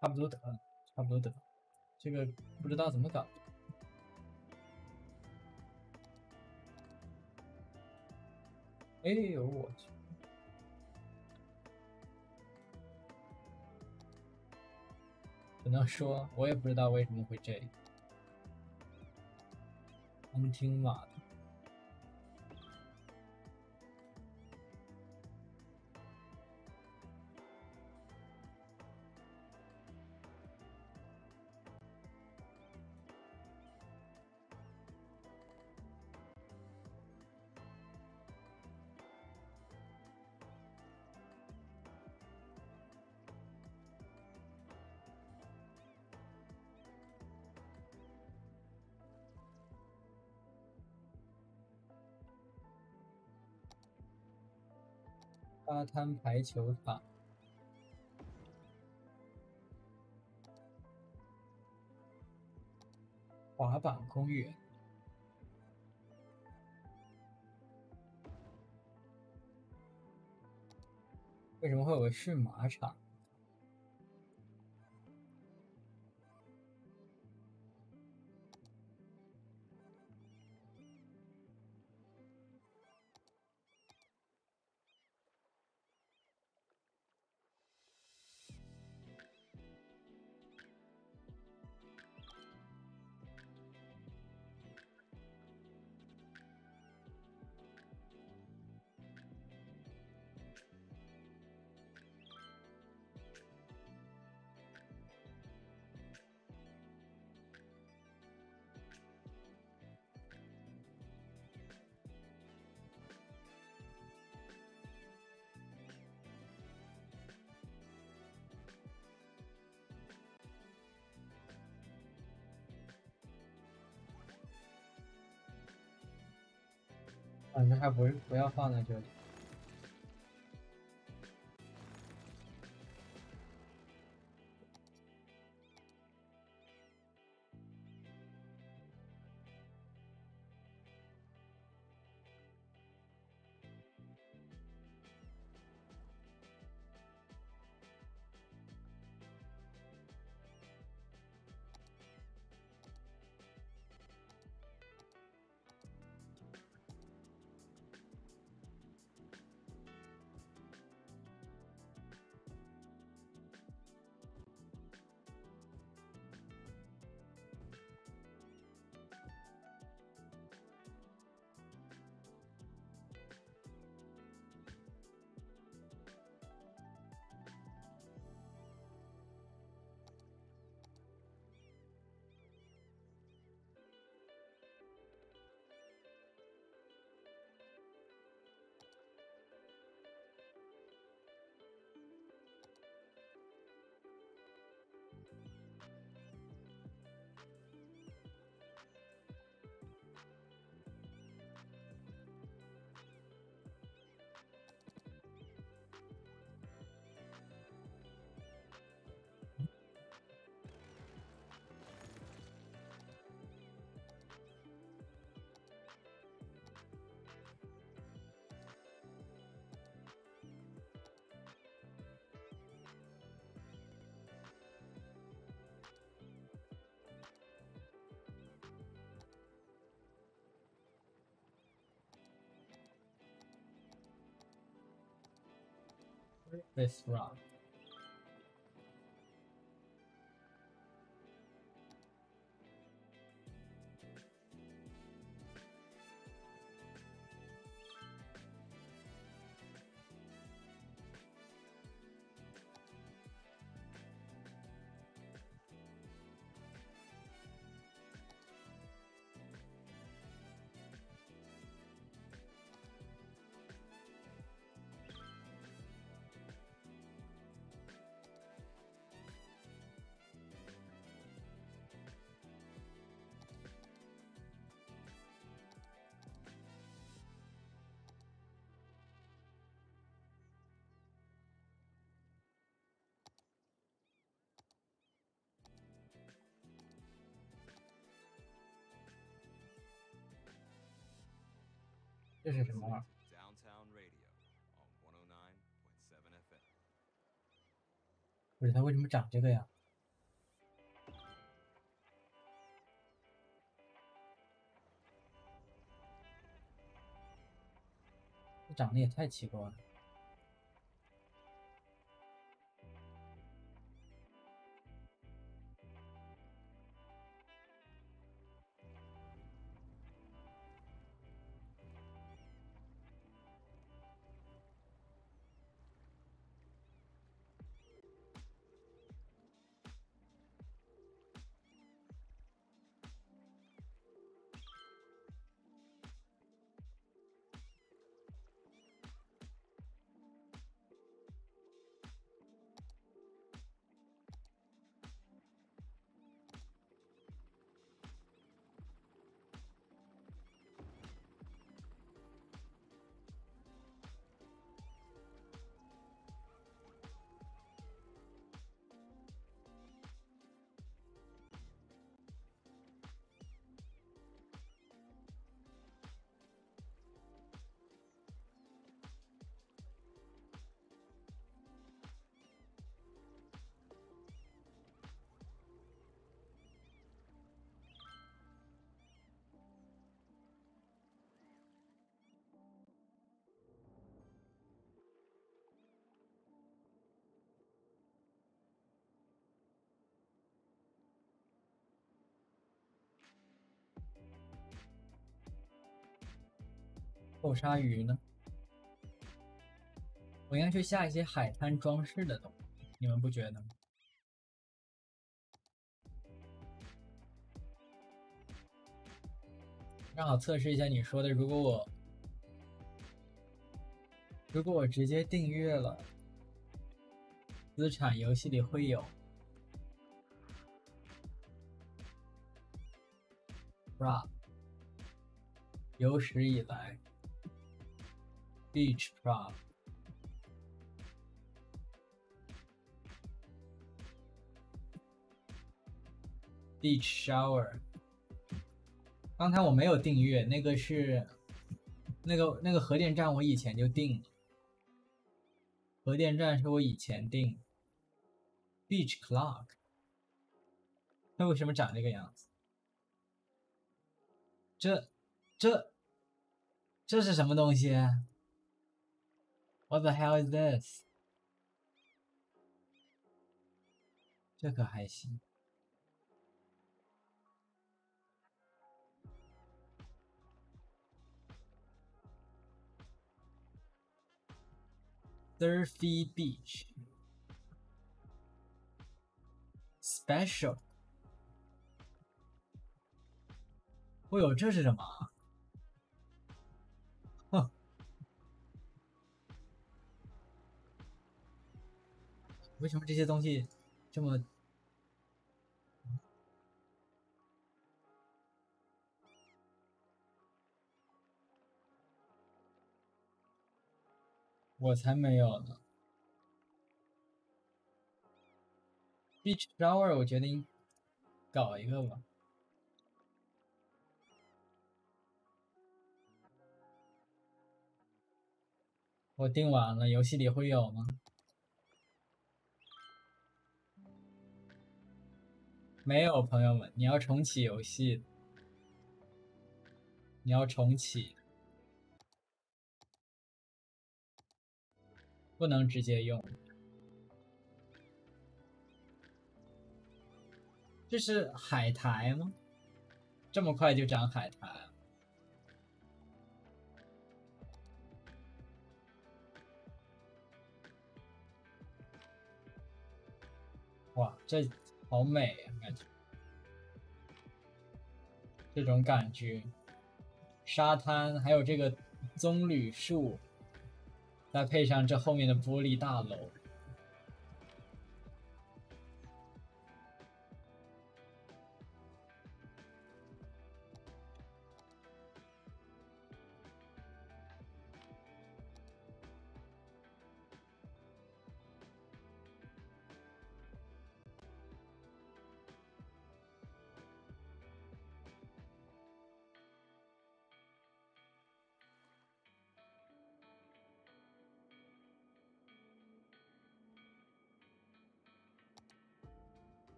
S2: 差不多得了，差不多得了。这个不知道怎么搞。哎呦我去！只能说我也不知道为什么会这样。安听码的。沙滩排球场，滑板公园。为什么会有个驯马场？反正还不要放在这里。This rock。这是什么啊？
S3: Downtown Radio on 109.7 FM.
S2: 不是它为什么长这个呀？这长得也太奇怪了。后鲨鱼呢？我应该去下一些海滩装饰的东西，你们不觉得吗？正好测试一下你说的，如果我直接订阅了资产，游戏里会有 Prop 有史以来 Beach Prop。 Beach Shower， 刚才我没有订阅，那个是那个核电站，我以前就订了。核电站是我以前订。Beach Clock， 它为什么长这个样子？这是什么东西 ？What the hell is this？ 这可还行。Surfy Beach Special。哦呦，这是什么？哼，为什么这些东西这么？我才没有呢。Beach Shower， 我决定搞一个吧。我订完了，游戏里会有吗？没有，朋友们，你要重启游戏，你要重启。不能直接用。这是海苔吗？这么快就长海苔了？哇，这好美啊，感觉这种感觉。沙滩还有这个棕榈树，再配上这后面的玻璃大楼。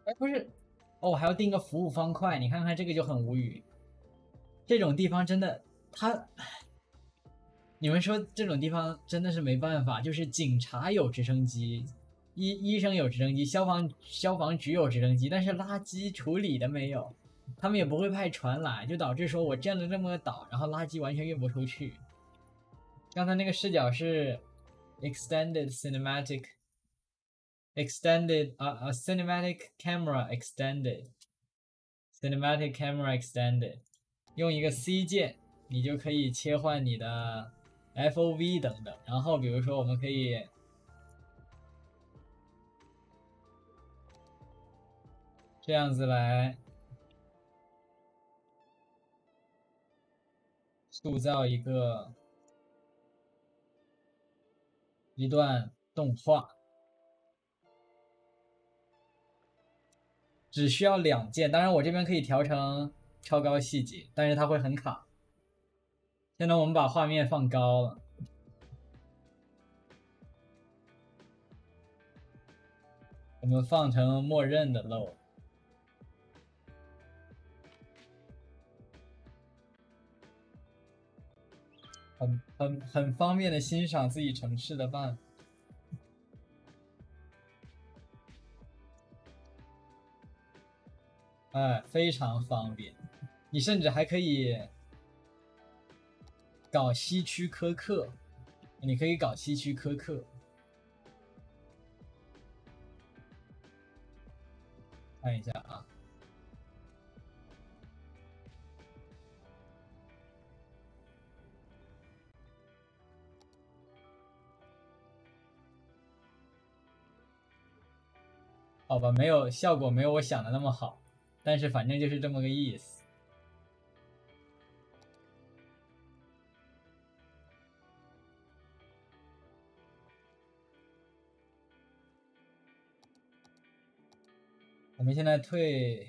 S2: 哎，不是，哦，还要定个服务方块，你看看这个就很无语。这种地方真的，你们说这种地方真的是没办法，就是警察有直升机，医生有直升机，消防局有直升机，但是垃圾处理的没有，他们也不会派船来，就导致说我建了这么个岛，然后垃圾完全运不出去。刚才那个视角是 extended cinematic camera extended， 用一个 C 键，你就可以切换你的 FOV 等等。然后比如说我们可以这样子来塑造一段动画。只需要2键，当然我这边可以调成超高细节，但是它会很卡。现在我们把画面放高了，我们放成默认的 low， 很方便的欣赏自己城市的办法。哎，非常方便。你甚至还可以搞希区柯克，看一下啊，好吧，效果没有我想的那么好，但是反正就是这么个意思。我们现在退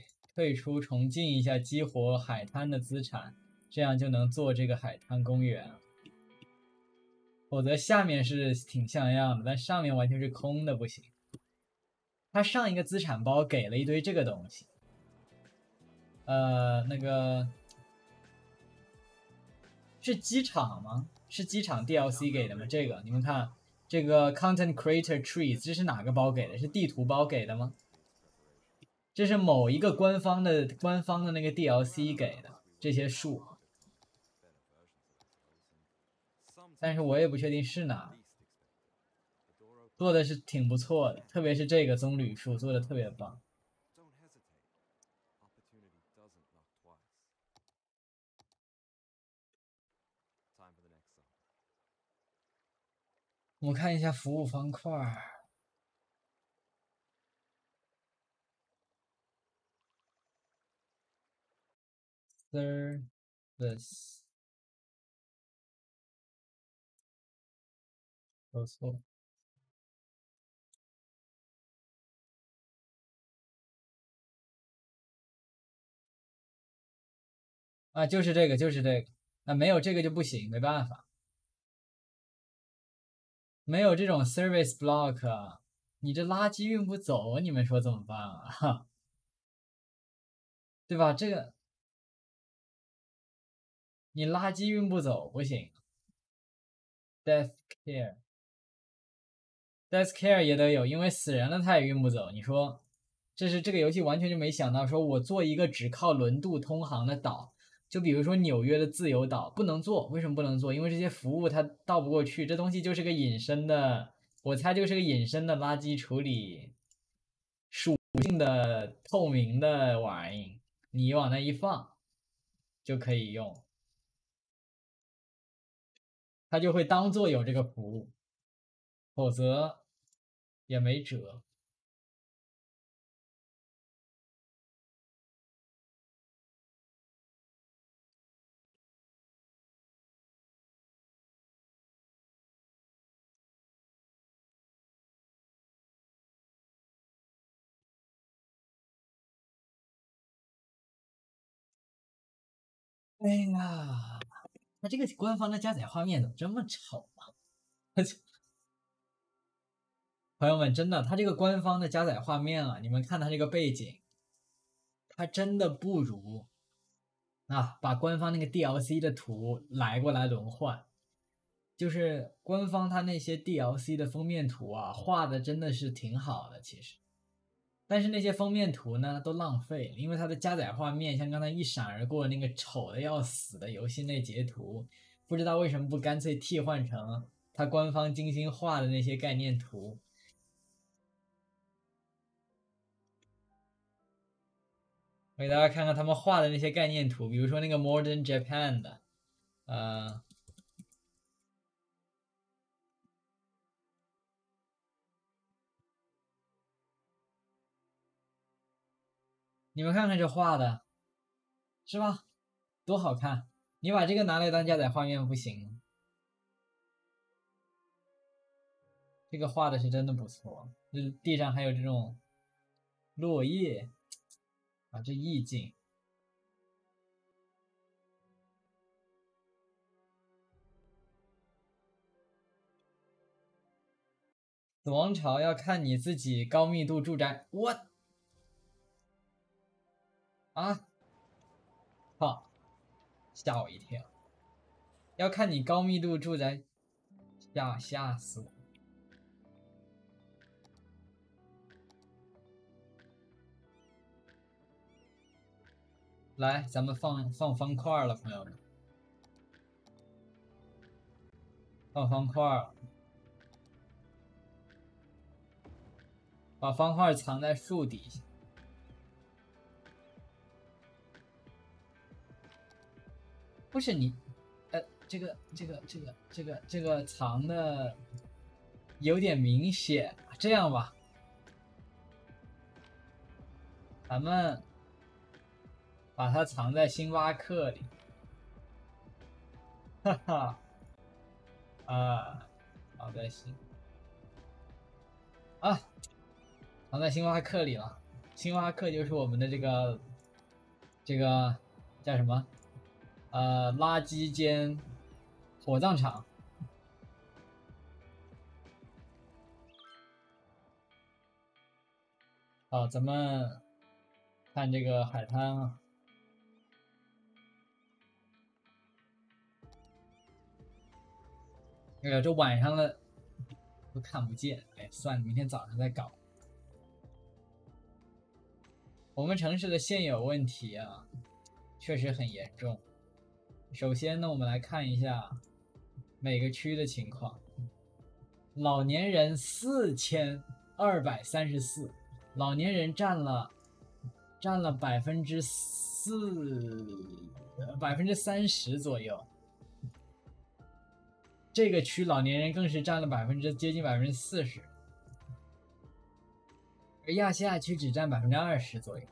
S2: 出，重进一下激活海滩的资产，这样就能做这个海滩公园了。否则下面是挺像样的，但上面完全是空的，不行。他上一个资产包给了一堆这个东西，那个是机场吗？是机场 DLC 给的吗？这个你们看，这个 Content Creator Trees 这是哪个包给的？是地图包给的吗？这是某一个官方的那个 DLC 给的这些树，但是我也不确定是哪。做的是挺不错的，特别是这个棕榈树做的特别棒。我们看一下服务方块。Service 有错。啊，就是这个，啊，没有这个就不行，没办法，没有这种 service block， 你这垃圾运不走，你们说怎么办啊？对吧？这个你垃圾运不走不行。death care，death care 也得有，因为死人了他也运不走。你说，这个游戏完全就没想到，说我做一个只靠轮渡通航的岛，就比如说纽约的自由岛，不能做。为什么不能做？因为这些服务它到不过去，这东西就是个隐身的，我猜就是个隐身的垃圾处理属性的透明的玩意，你往那一放就可以用，它就会当做有这个服务，否则也没辙。哎呀，那这个官方的加载画面怎么这么丑啊？朋友们，真的，它这个官方的加载画面啊，你们看它这个背景，它真的不如啊，把官方那个 DLC 的图来过来轮换。就是官方它那些 DLC 的封面图啊，画的真的是挺好的，其实。但是那些封面图呢，都浪费了，因为它的加载画面像刚才一闪而过那个丑的要死的游戏内截图，不知道为什么不干脆替换成它官方精心画的那些概念图。我给大家看看他们画的那些概念图，比如说那个 Modern Japan 的，你们看看这画的，是吧？多好看！你把这个拿来当加载画面不行吗？这个画的是真的不错，就是地上还有这种落叶啊，这意境。死亡潮要看你自己高密度住宅，我啊，靠，吓我一跳！要看你高密度住宅，吓死我！来，咱们放方块了，朋友们，放方块了，把方块藏在树底下。不是你，这个藏的有点明显。这样吧，咱们把它藏在星巴克里，哈哈，藏在藏在星巴克里了。星巴克就是我们的这个叫什么？垃圾间火葬场。好，咱们看这个海滩啊。哎呀，这晚上了都看不见，哎，算了，明天早上再搞。我们城市的现有问题啊，确实很严重。首先呢，我们来看一下每个区的情况。老年人4234，老年人占了30%左右。这个区老年人更是占了接近40%，而亚细亚区只占20%左右。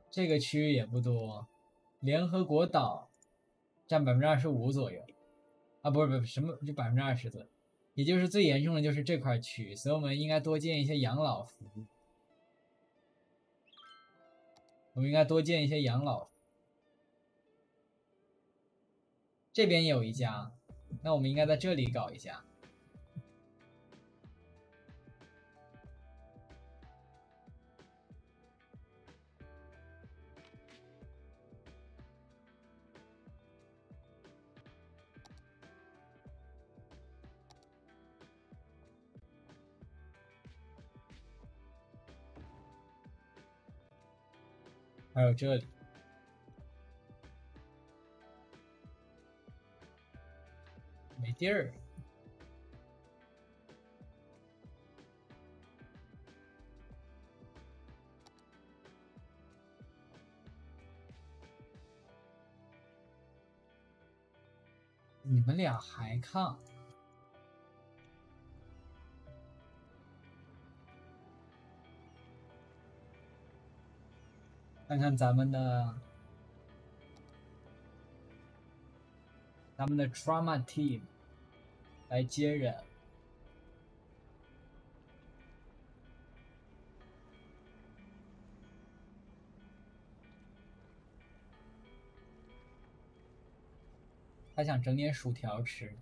S2: 这个区域也不多，联合国岛占25%左右，啊，不是什么，就20%左右，也就是最严重的就是这块区域，所以我们应该多建一些养老服务。这边有一家，那我们应该在这里搞一下。还有这里，没地儿。你们俩还看？看看咱们的 trauma team 来接人。他想整点薯条吃，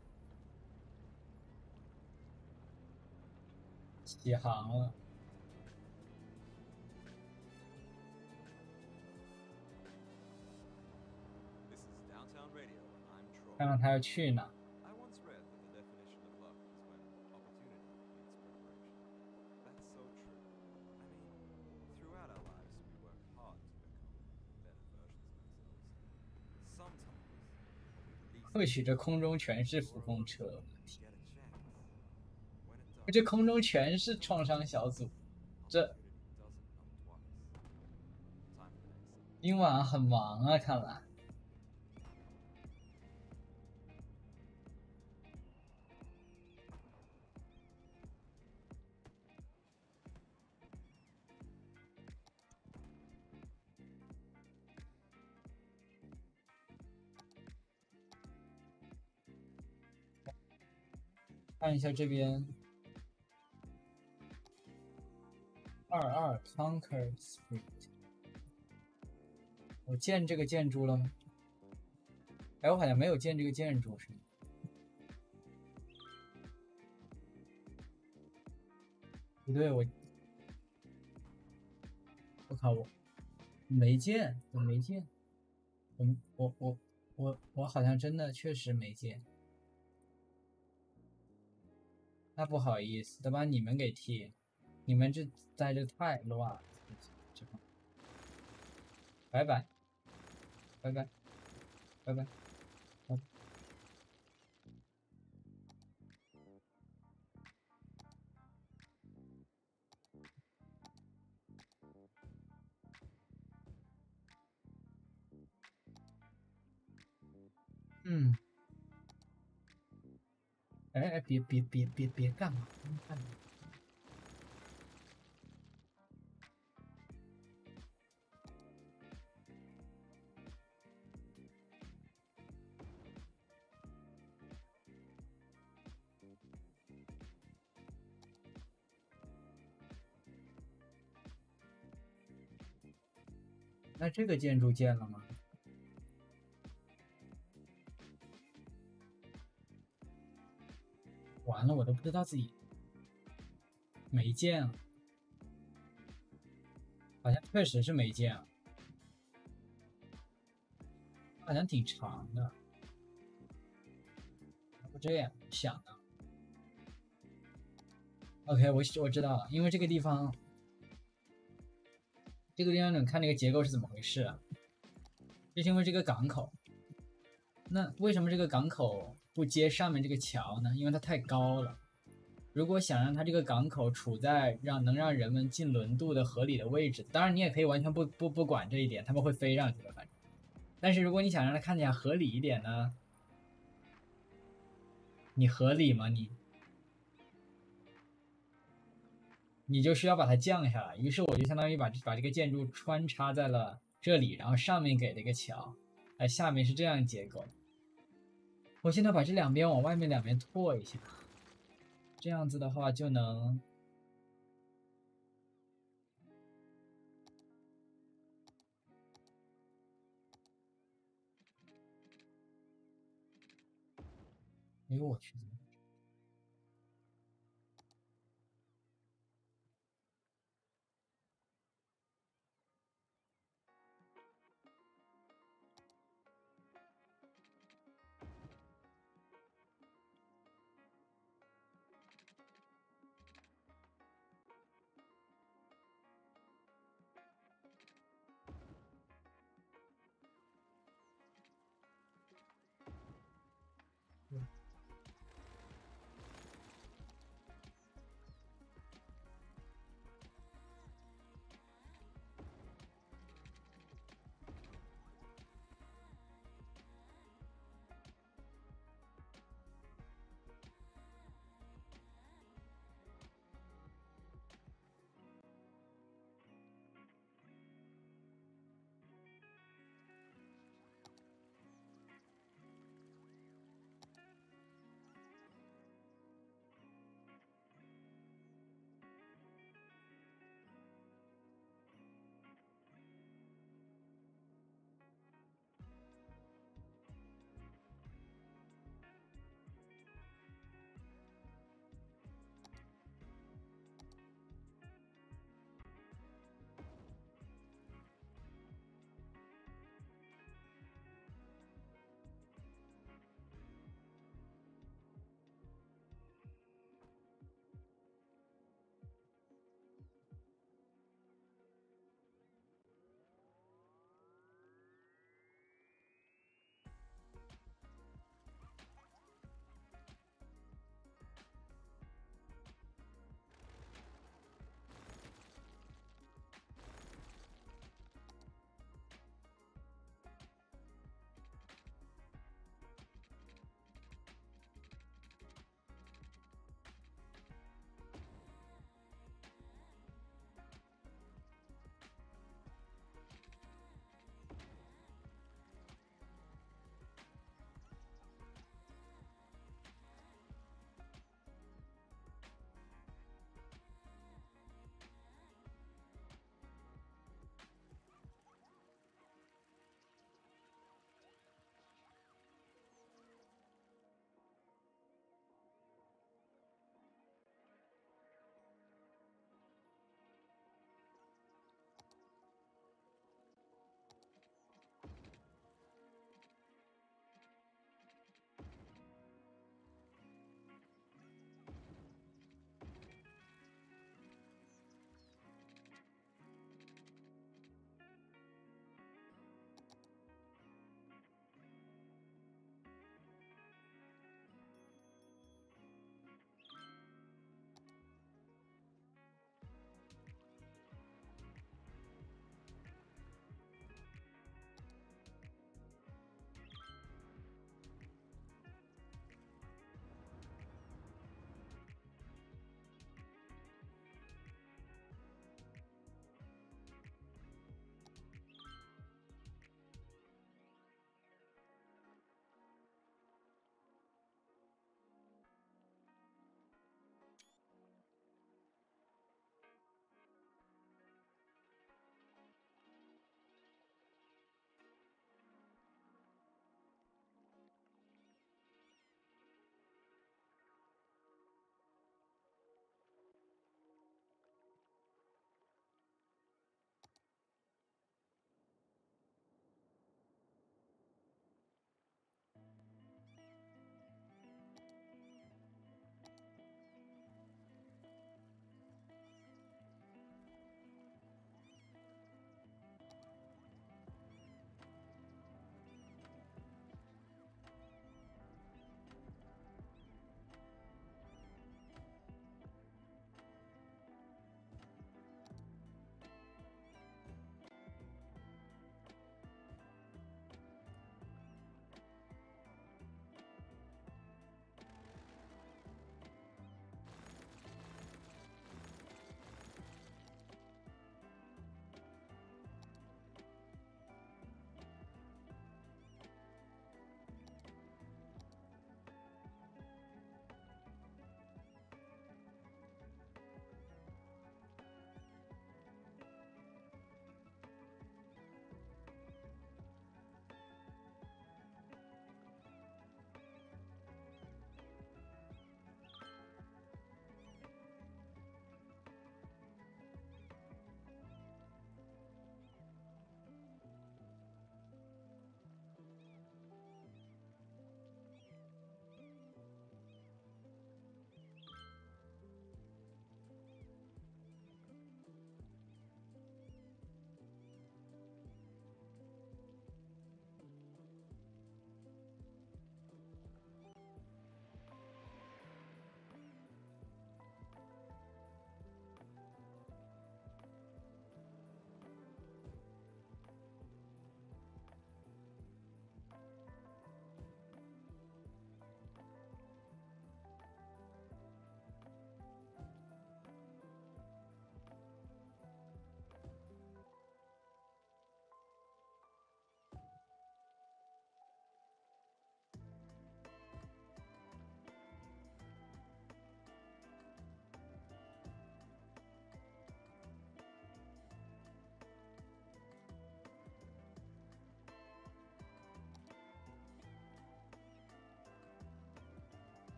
S2: 起航了。看看他要去哪。或许这空中全是浮风车，这空中全是创伤小组，这今晚很忙啊，看来。看一下这边22 Conquer Street， 我建这个建筑了吗？哎，我好像没有建这个建筑，是吗？不对，我靠，我没建，我没建，我好像真的确实没建。那不好意思，得把你们给替，你们这在这太乱了，拜拜，拜拜，拜拜。哎，别干嘛？干嘛？那这个建筑建了吗？完了，我都不知道自己没建了，好像确实是没建了，好像挺长的。不这样想的。OK， 我知道了，因为这个地方你看这个结构是怎么回事啊？就是因为这个港口。那为什么这个港口不接上面这个桥呢？因为它太高了。如果想让它这个港口处在能让人们进轮渡的合理的位置，当然你也可以完全不管这一点，他们会飞上去的，反正。但是如果你想让它看起来合理一点呢，你合理吗？你就需要把它降下来。于是我就相当于把这个建筑穿插在了这里，然后上面给了一个桥，下面是这样结构。我现在把这两边往外面两边拓一下，这样子的话就能。哎呦我去！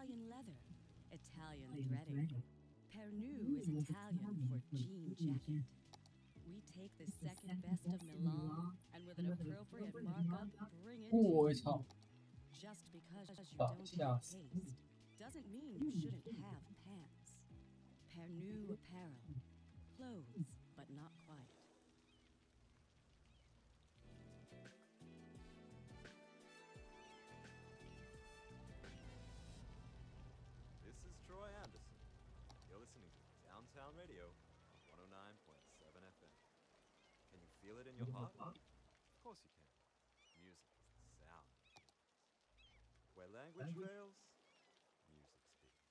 S7: Italian leather, Italian threading. Pernu is Italian for jean jacket. We take the second best of Milan and with an appropriate markup, bring it to
S2: 我
S7: you.
S2: 操！
S7: Just because you
S2: Oh,
S7: don't have
S2: yeah.
S7: taste doesn't mean you shouldn't have pants. Pernu apparel. Clothes, but not quite.
S3: This is Troy Anderson. You're listening to Downtown Radio on 109.7 FM. Can you feel it in your heart? Of course you can. Music is the sound. Where language fails, music speaks.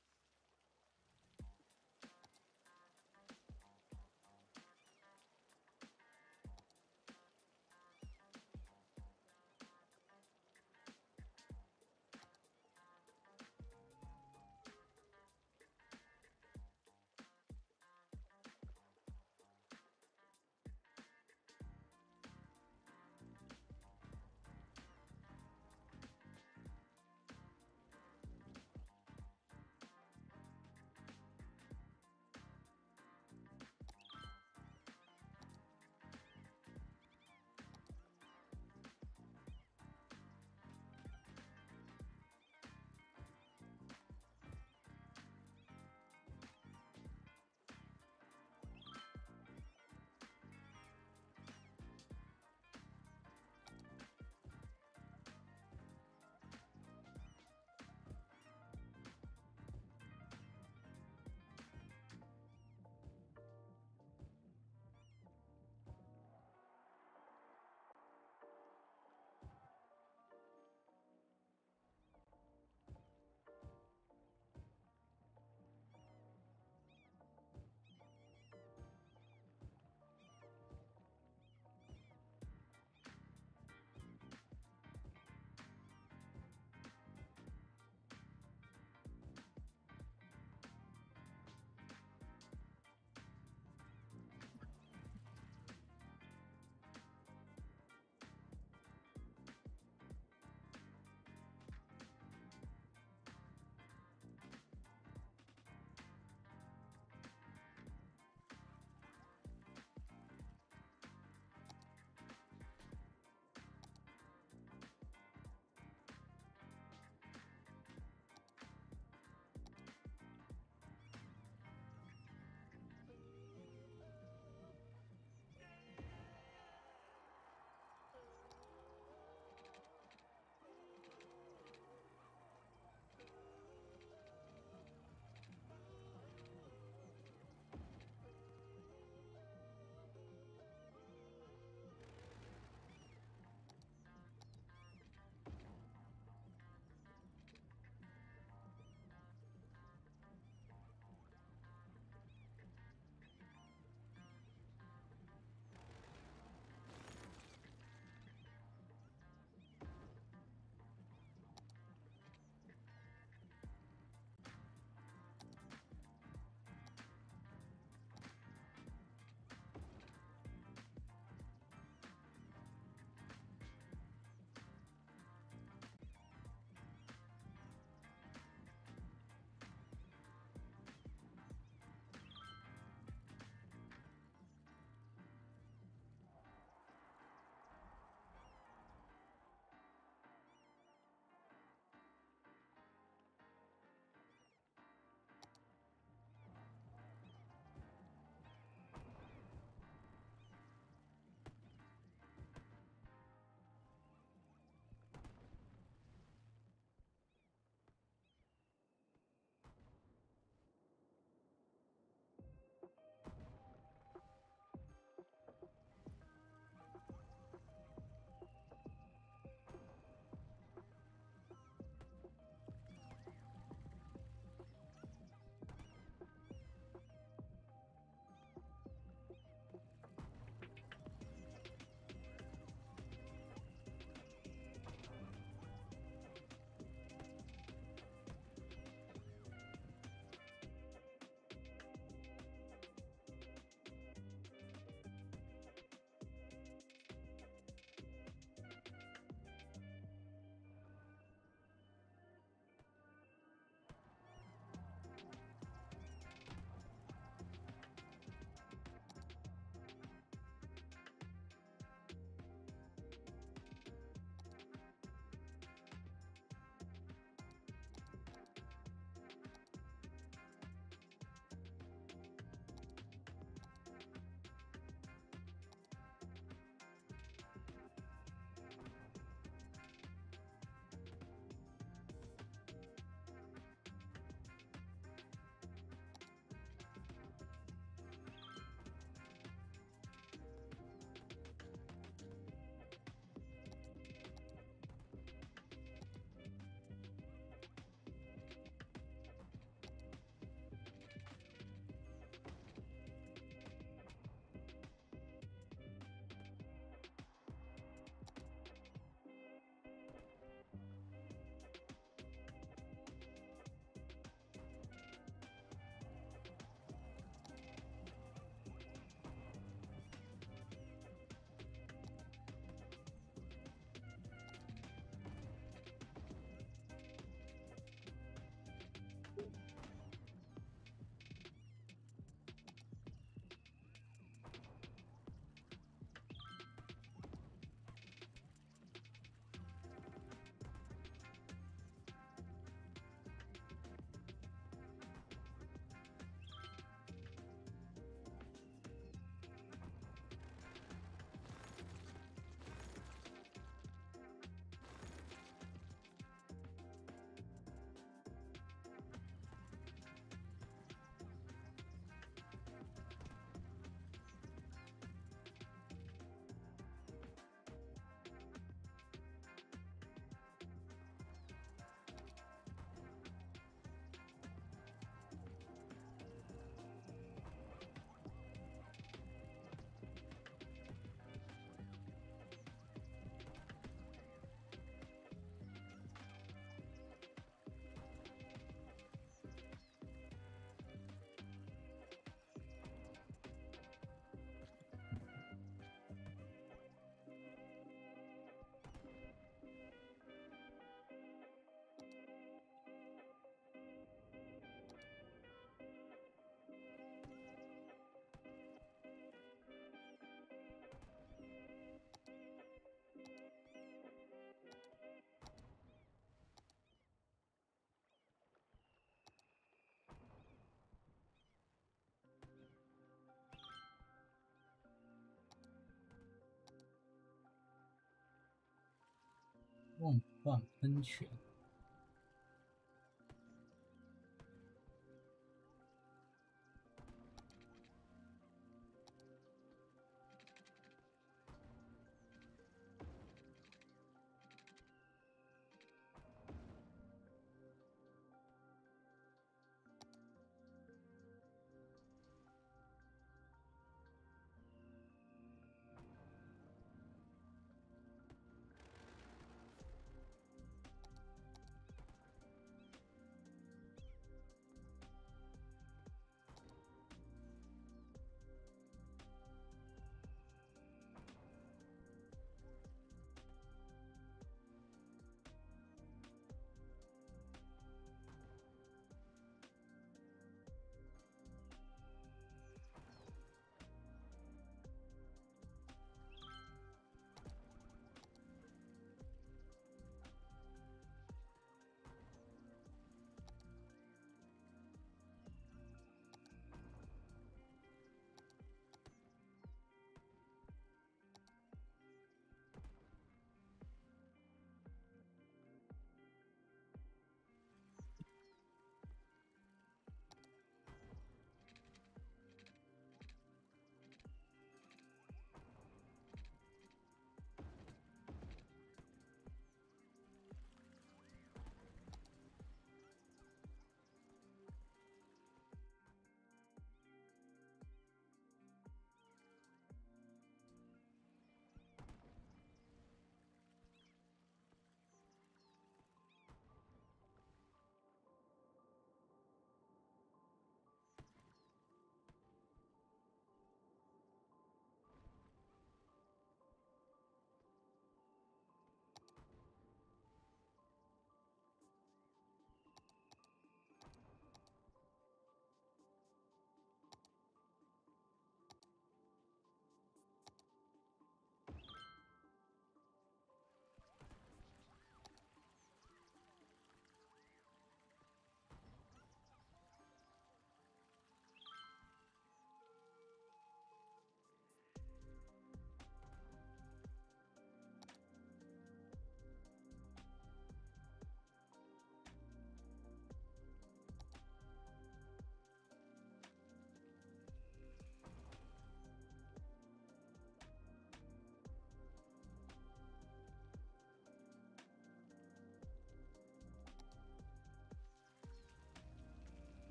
S2: 换喷泉。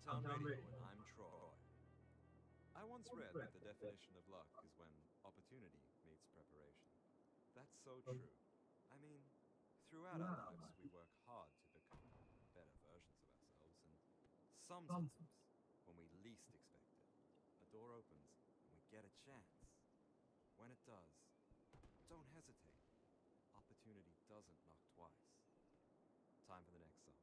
S3: Downtown Radio, and I'm Troy. I once read that the definition of luck is when opportunity meets preparation. That's so true. I mean, throughout our lives, we work hard to become better versions of ourselves, and sometimes, when we least expect it, a door opens and we get a chance. When it does, don't hesitate. Opportunity doesn't knock twice. Time for the next song.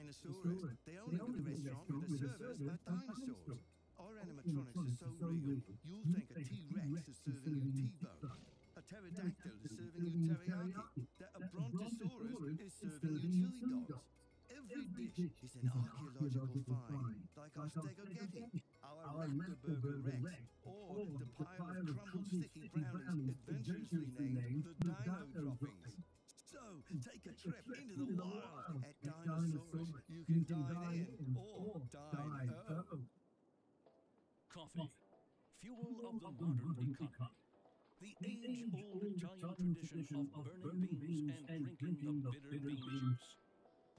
S6: dinosaurs. They only do the restaurant with the servers are dinosaurs. Our animatronics are so real, you'll think a T-Rex is serving you T-bone. A pterodactyl is serving you teriyaki. That a brontosaurus is serving you chili dogs. Every dish is an archaeological find, like our stegogetti, our raptor burger Rex, or the pile of crumbled sticky brownies adventurously named the Dino Droppings. So, take a trip into the wild at Dinosaurus. You can dine in or dine out.
S8: Coffee, fuel of the modern economy. The age-old Italian tradition of burning beans and drinking the bitter bean juice.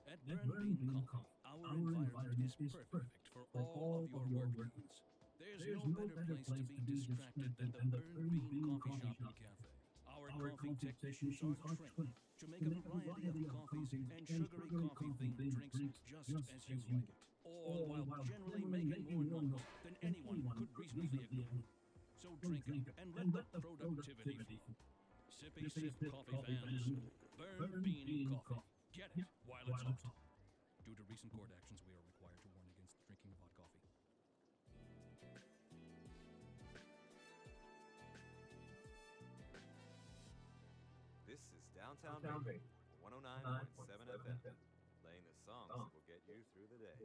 S8: At Burn Bean Coffee, our environment is perfect for all of your work needs. There's no better place to be distracted than the Burn Bean Coffee Shop and Cafe. Our coffee technicians are trained to make a variety of coffees and sugary coffee-themed drinks just as you like it, all while generally making more noise than anyone could reasonably ignore. So drink up and let the productivity flow. Sippy sip coffee fans, Burn Bean Coffee. Get it while it's hot. Due to recent court actions, we are required to warn against the drinking of hot coffee.
S3: This is Downtown Bay, 109.7 FM, playing the songs that will get you through the day.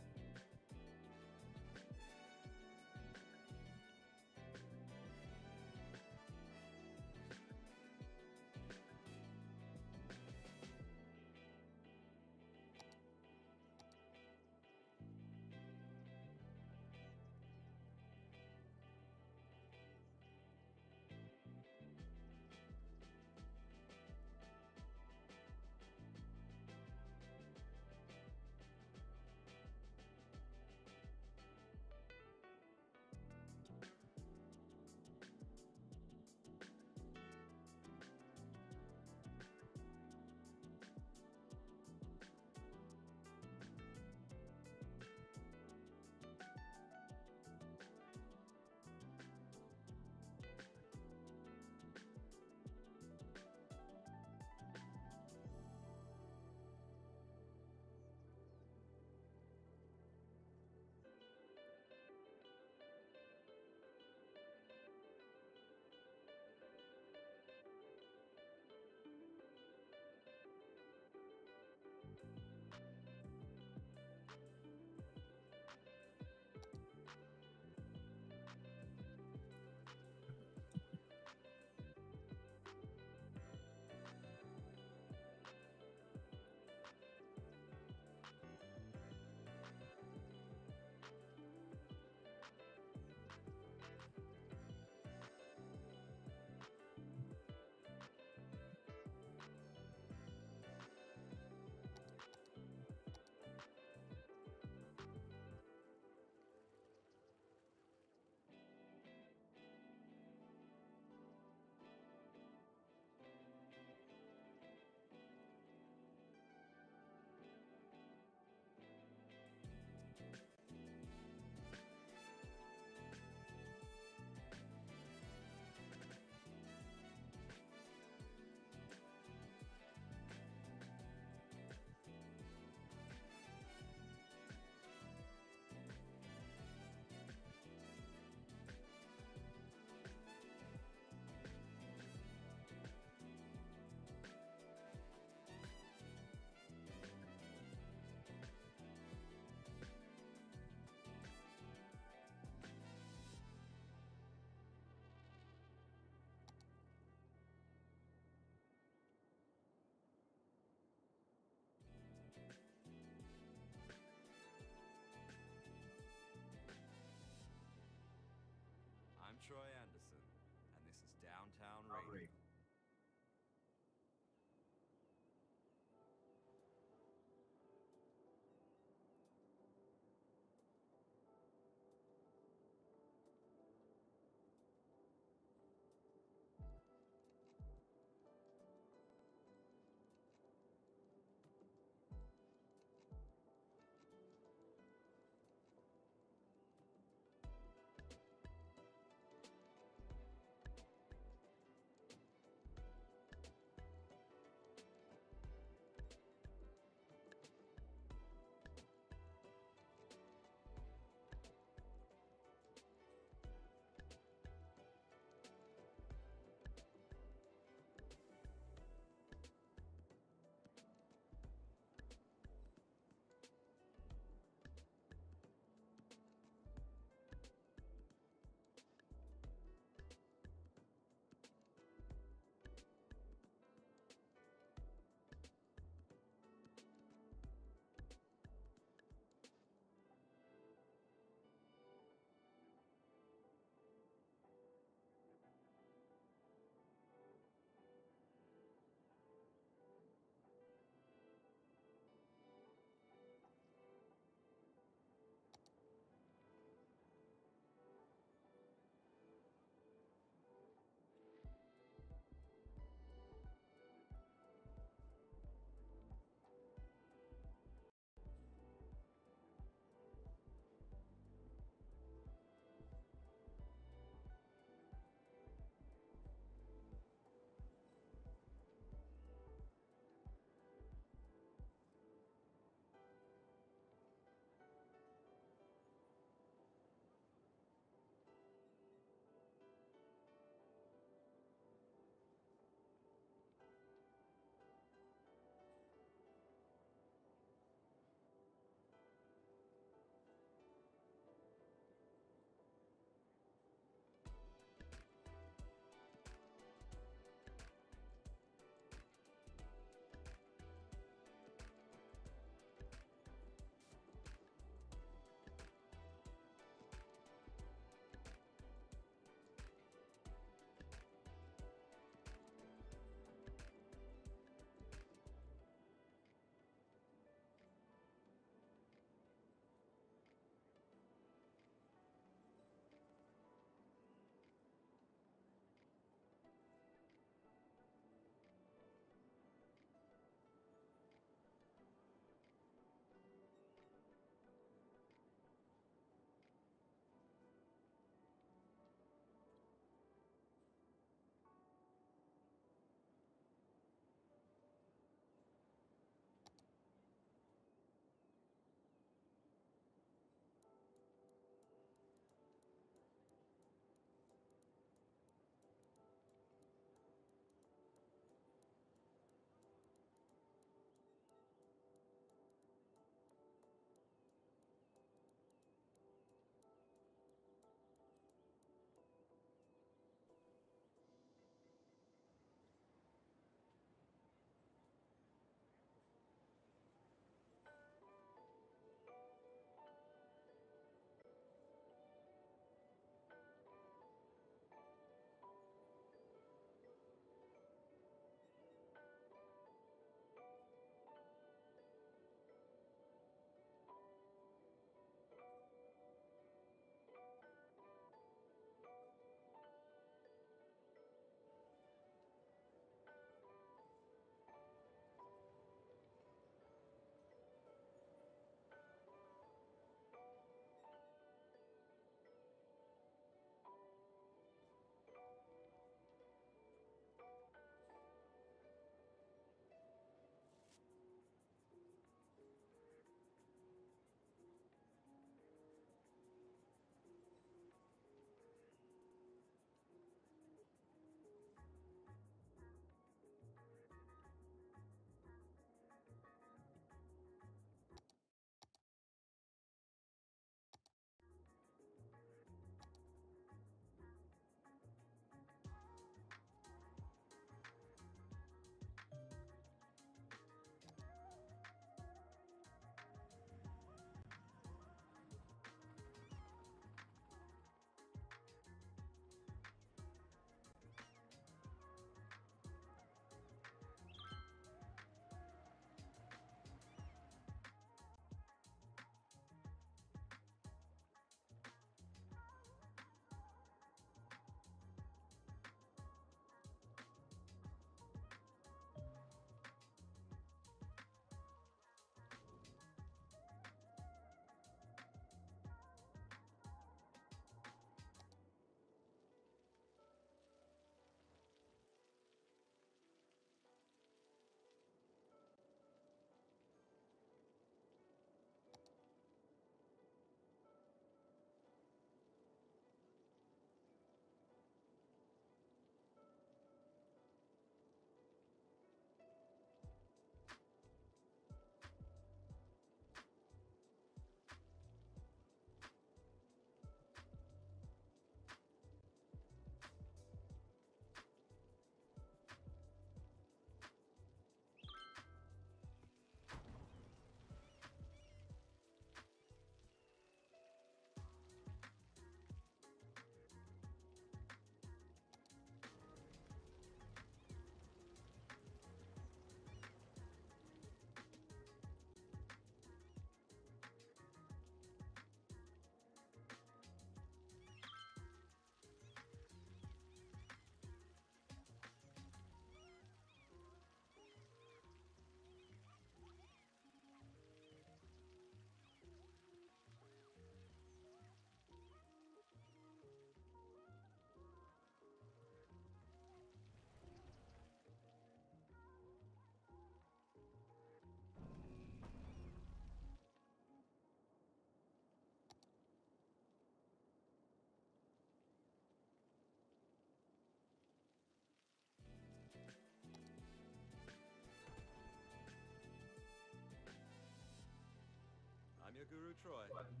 S3: Mayor Guru Troy, and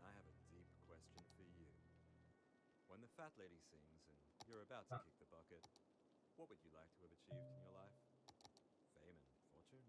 S3: I have a deep question for you. When the fat lady sings and you're about to kick the bucket, what would you like to have achieved in your life? Fame and fortune?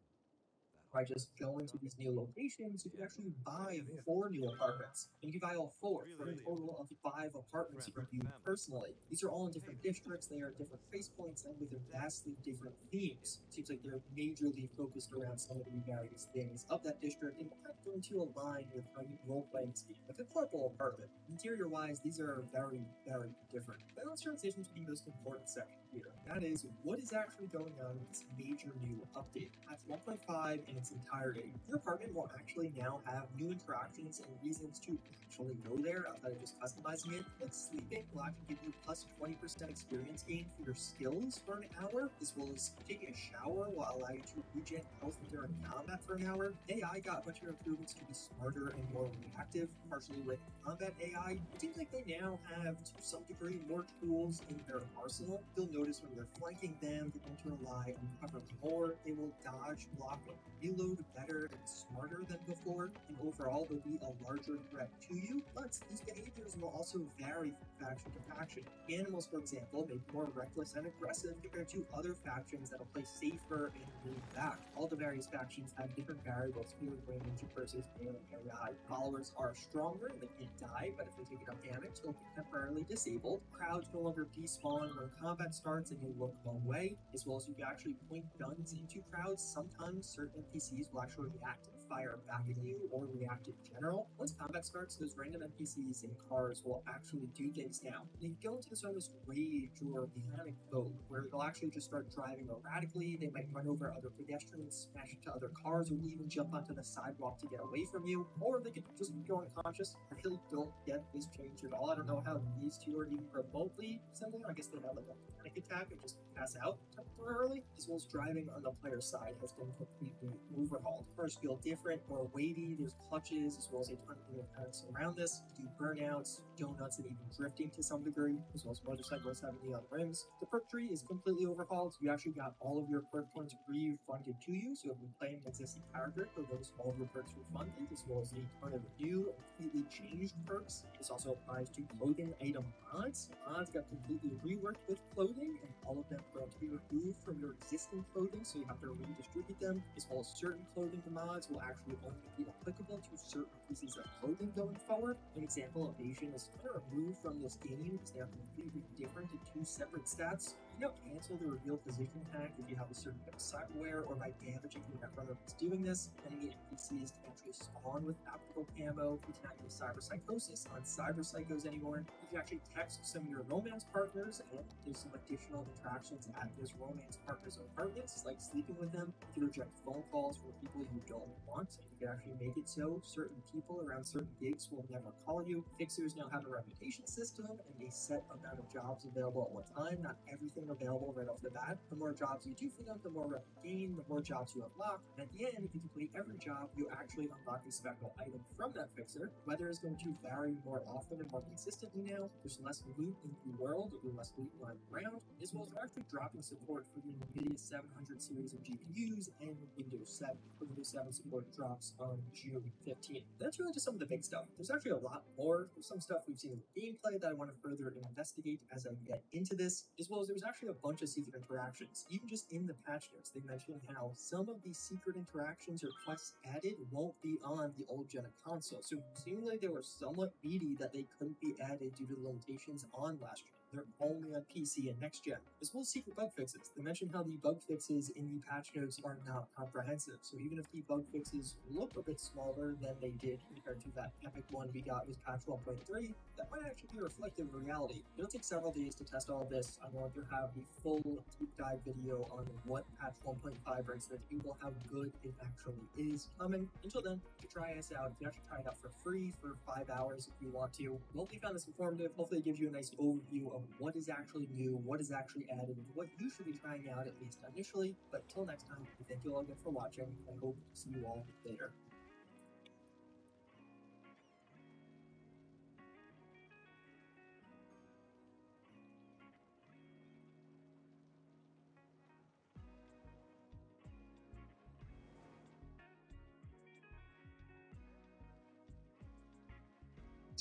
S4: By just going to these new locations, you can actually buy 4 new apartments. And you can buy all 4 for a total of 5 apartments for you personally. These are all in different districts, they are different price points, and with vastly different themes. Seems like they're majorly focused around some of the various things of that district and kind of going to align with how you role-play and speak with a corporal apartment. Interior-wise, these are very, very different. But let's transition to the most important section here. That is, what is actually going on with this major new update? That's 1.5 and its entirety. Your apartment will actually now have new interactions and reasons to actually go there outside of just customizing it. Like sleeping will actually give you plus 20% experience gain for your skills for an hour, as well as taking a shower will allow you to regen health during combat for an hour. AI got a bunch of improvements to be smarter and more reactive, partially with combat AI. It seems like they now have, to some degree, more tools in their arsenal. You'll notice when you're flanking them, they're going to rely on cover more. They will dodge, block, and reload better and smarter than before, and overall they'll be a larger threat to you, but these behaviors will also vary from faction to faction. Animals, for example, may be more reckless and aggressive compared to other factions that'll play safer and laid back. All the various factions have different variables for range versus melee AI. Followers are stronger, they can't die, but if they take enough damage, they'll be temporarily disabled. Crowds no longer despawn when combat starts and you look away, as well as you can actually point guns into crowds. Sometimes certain NPCs will actually react and fire back at you or react in general. Once combat starts, those random NPCs in cars will actually do things now. They go into this almost rage or panic mode where they'll actually just start driving erratically. They might run over other pedestrians, smash into other cars, or even jump onto the sidewalk to get away from you. Or they could just go unconscious. I really don't get this change at all. I don't know how these two are even remotely similar. I guess they have like a panic attack and just pass out temporarily. As well as driving on the player side has been completely overhauled. Cars feel different, more weighty, there's clutches, as well as a ton of mechanics around this. You do burnouts, donuts, and even drifting to some degree, as well as motorcycles having neon rims. The perk tree is completely overhauled. You actually got all of your perk points refunded to you, so if you're playing an existing character, you'll notice all of your perks refunded, as well as a ton of new and completely changed perks. This also applies to clothing item mods. Mods got completely reworked with clothing, and all of them are going to be removed from your existing clothing, so you have to redistribute them, as well as certain clothing mods will actually only be applicable to certain pieces of clothing going forward. An example, evasion is kind of removed from this game because they are completely different in 2 separate stats. You now cancel the reveal position hack if you have a certain bit of cyberware or by damaging who that runner is doing this. Enemy NPCs can actually spawn with applicable camo. You cannot use cyber psychosis on cyber psychos anymore. You can actually text some of your romance partners, and there's some additional interactions at those romance partners' apartments, like sleeping with them. You can reject phone calls from people you don't want, and you can actually make it so certain people around certain gigs will never call you. Fixers now have a reputation system and a set amount of jobs available at one time, not everything available right off the bat. The more jobs you do for them, the more rep you gain, the more jobs you unlock, and at the end, if you complete every job, you actually unlock a special item from that fixer. Weather is going to vary more often and more consistently now. There's less loot in the world, there's less loot lying around, as well as they're actually dropping support for the NVIDIA 700 series of GPUs and Windows 7. Windows 7 support drops on June 15th. That's really just some of the big stuff. There's actually a lot more. There's some stuff we've seen in the gameplay that I want to further investigate as I get into this, as well as there's actually a bunch of secret interactions. Even just in the patch notes, they mentioned how some of these secret interactions or quests added won't be on the old gen console. So seemingly they were somewhat meaty that they couldn't be added due to the limitations on last gen. They're only on PC and next gen, as well as secret bug fixes. They mentioned how the bug fixes in the patch notes are not comprehensive, so even if the bug fixes look a bit smaller than they did compared to that epic one we got with patch 1.3, that might actually be reflective of reality. It'll take several days to test all of this. I'm going to have the full deep dive video on what patch 1.5 brings so that you will how good it actually is coming. Until then, to try us out, you can actually try it out for free for 5 hours if you want to. Hopefully you found this informative. Hopefully it gives you a nice overview of what is actually new, what is actually added, and what you should be trying out at least initially. But until next time, thank you all again for watching. I hope to see you all later.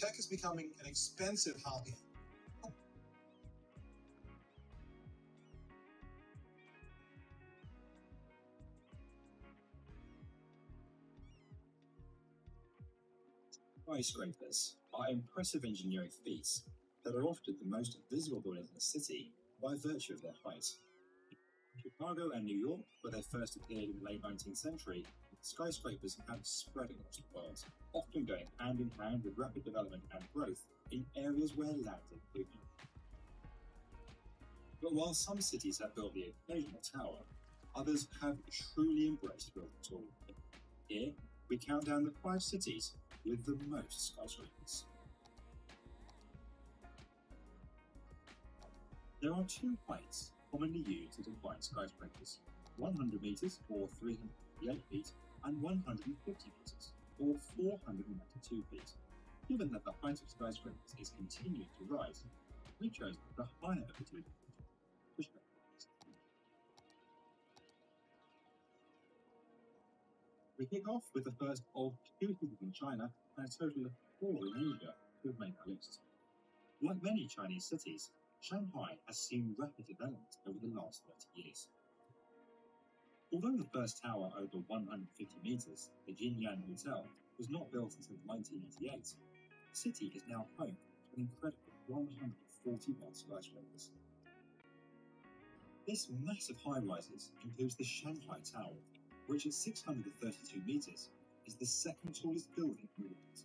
S9: Tech is becoming an expensive hobby.
S10: Skyscrapers are impressive engineering feats that are often the most visible buildings in the city by virtue of their height. Chicago and New York, where they first appeared in the late 19th century, skyscrapers have spread across the world, often going hand in hand with rapid development and growth in areas where land is limited. But while some cities have built the occasional tower, others have truly embraced building tall. Here, we count down the 5 cities with the most skyscrapers. There are 2 heights commonly used to define skyscrapers: 100 meters or 358 feet and 150 meters or 492 feet. Given that the height of skyscrapers is continuing to rise, we chose the higher of the 2. We kick off with the first of 2 cities in China and a total of 4 in Asia who have made our list. Like many Chinese cities, Shanghai has seen rapid development over the last 30 years. Although the first tower over 150 meters, the Jinyan Hotel, was not built until 1988, the city is now home to an incredible 141 skyscrapers. This massive high-rises includes the Shanghai Tower, which at 632 meters is the second tallest building in the world.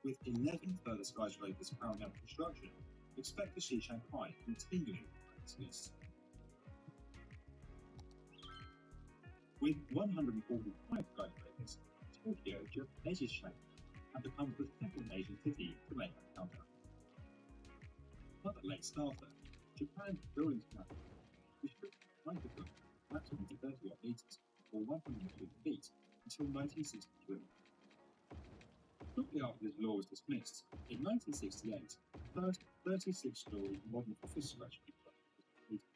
S10: With 11 further skyscrapers currently under construction, we expect to see Shanghai continuing on this list. With 145 skyscrapers, Tokyo just edges Shanghai and becomes the second Asian city to make that countdown. Another late starter, Japan's building capacity restricted height of buildings maximum to 31 meters or 150 feet until 1963. Shortly after this law was dismissed, in 1968, the first 36-story modern office skyscraper was completed.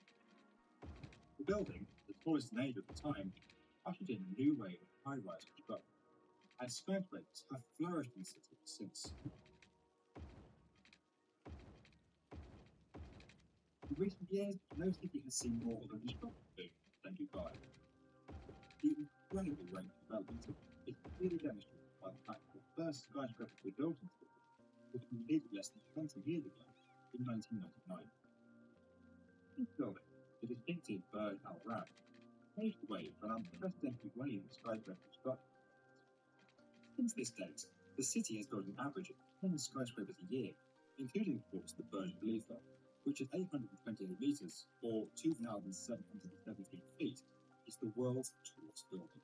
S10: The building, the tallest in Asia at the time, ushered in a new wave of high-rise construction, and skyscrapers have flourished in the city since. In recent years, no city has seen more of a construction boom than Dubai. The incredible rate of development is clearly demonstrated by the fact that the first skyscraper to be built in the city was completed less than 20 years ago, in 1999. This building, the distinctive Burj Al Arab, paved the way for an unprecedented wave of skyscraper construction. Since this date, the city has built an average of 10 skyscrapers a year, including, of course, the Burj Khalifa, which at 828 meters, or 2,717 feet, is the world's tallest building.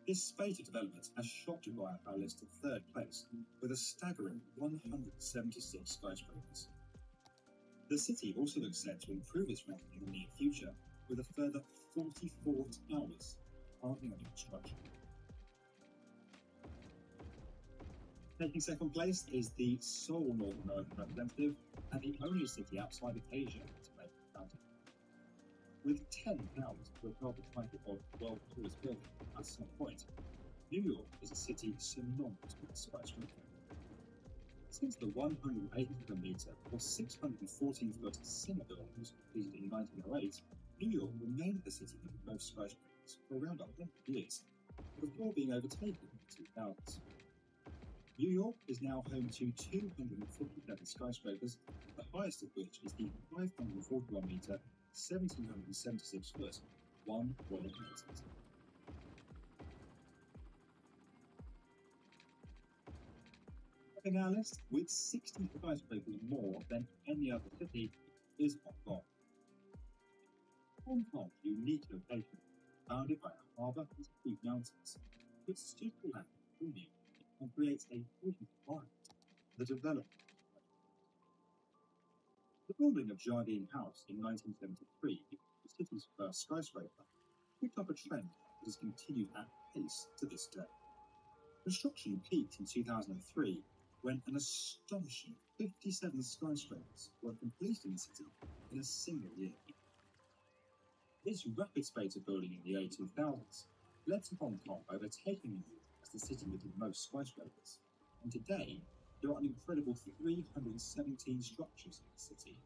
S10: This spate of development has shot Dubai up our list to 3rd place, with a staggering 176 skyscrapers. The city also looks set to improve its ranking in the near future, with a further 44 towers currently under construction. Taking 2nd place is the sole North American representative and the only city outside of Asia to make the countdown. With 10 towers to record the title of world's tallest building at some point, New York is a city synonymous with skyscraper. Since the 187-meter or 614-foot Singer building was completed in 1908, New York remained the city with the most skyscrapers for around 100 years, before being overtaken in the 2000s. New York is now home to 257 skyscrapers, the highest of which is the 541-meter, 1,776-foot One World Trade Center. Topping our list with 60 skyscrapers more than any other city is Hong Kong. Hong Kong's unique location, bounded by a harbour and steep mountains, puts suitable land premium and creates a potent environment for the development. The building of Jardine House in 1973, the city's first skyscraper, picked up a trend that has continued at pace to this day. Construction peaked in 2003 when an astonishing 57 skyscrapers were completed in the city in a single year. This rapid spate of building in the early 2000s led to Hong Kong overtaking New York as the city with the most skyscrapers. and today there are an incredible 317 structures in the city.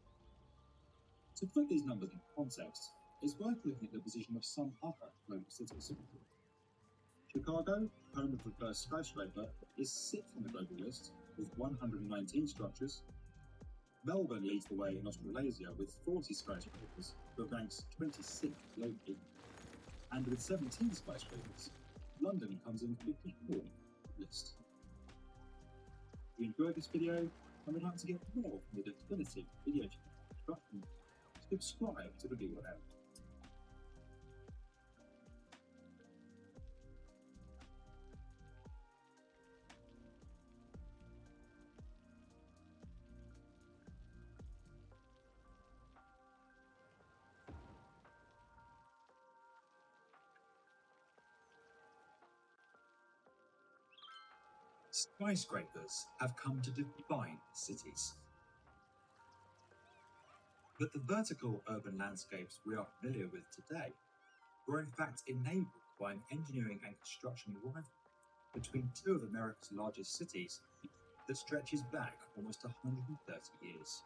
S10: To put these numbers in context, it's worth looking at the position of some other global cities. Chicago, home of the first skyscraper, is 6th on the global list with 119 structures. Melbourne leads the way in Australasia with 40 skyscrapers, but ranks 26th globally. And with 17 skyscrapers, London comes in 54th on the list. If you enjoyed this video and would like to get more from the definitive video construction, subscribe to the video now. Skyscrapers have come to define cities. But the vertical urban landscapes we are familiar with today were in fact enabled by an engineering and construction rivalry between two of America's largest cities that stretches back almost 130 years.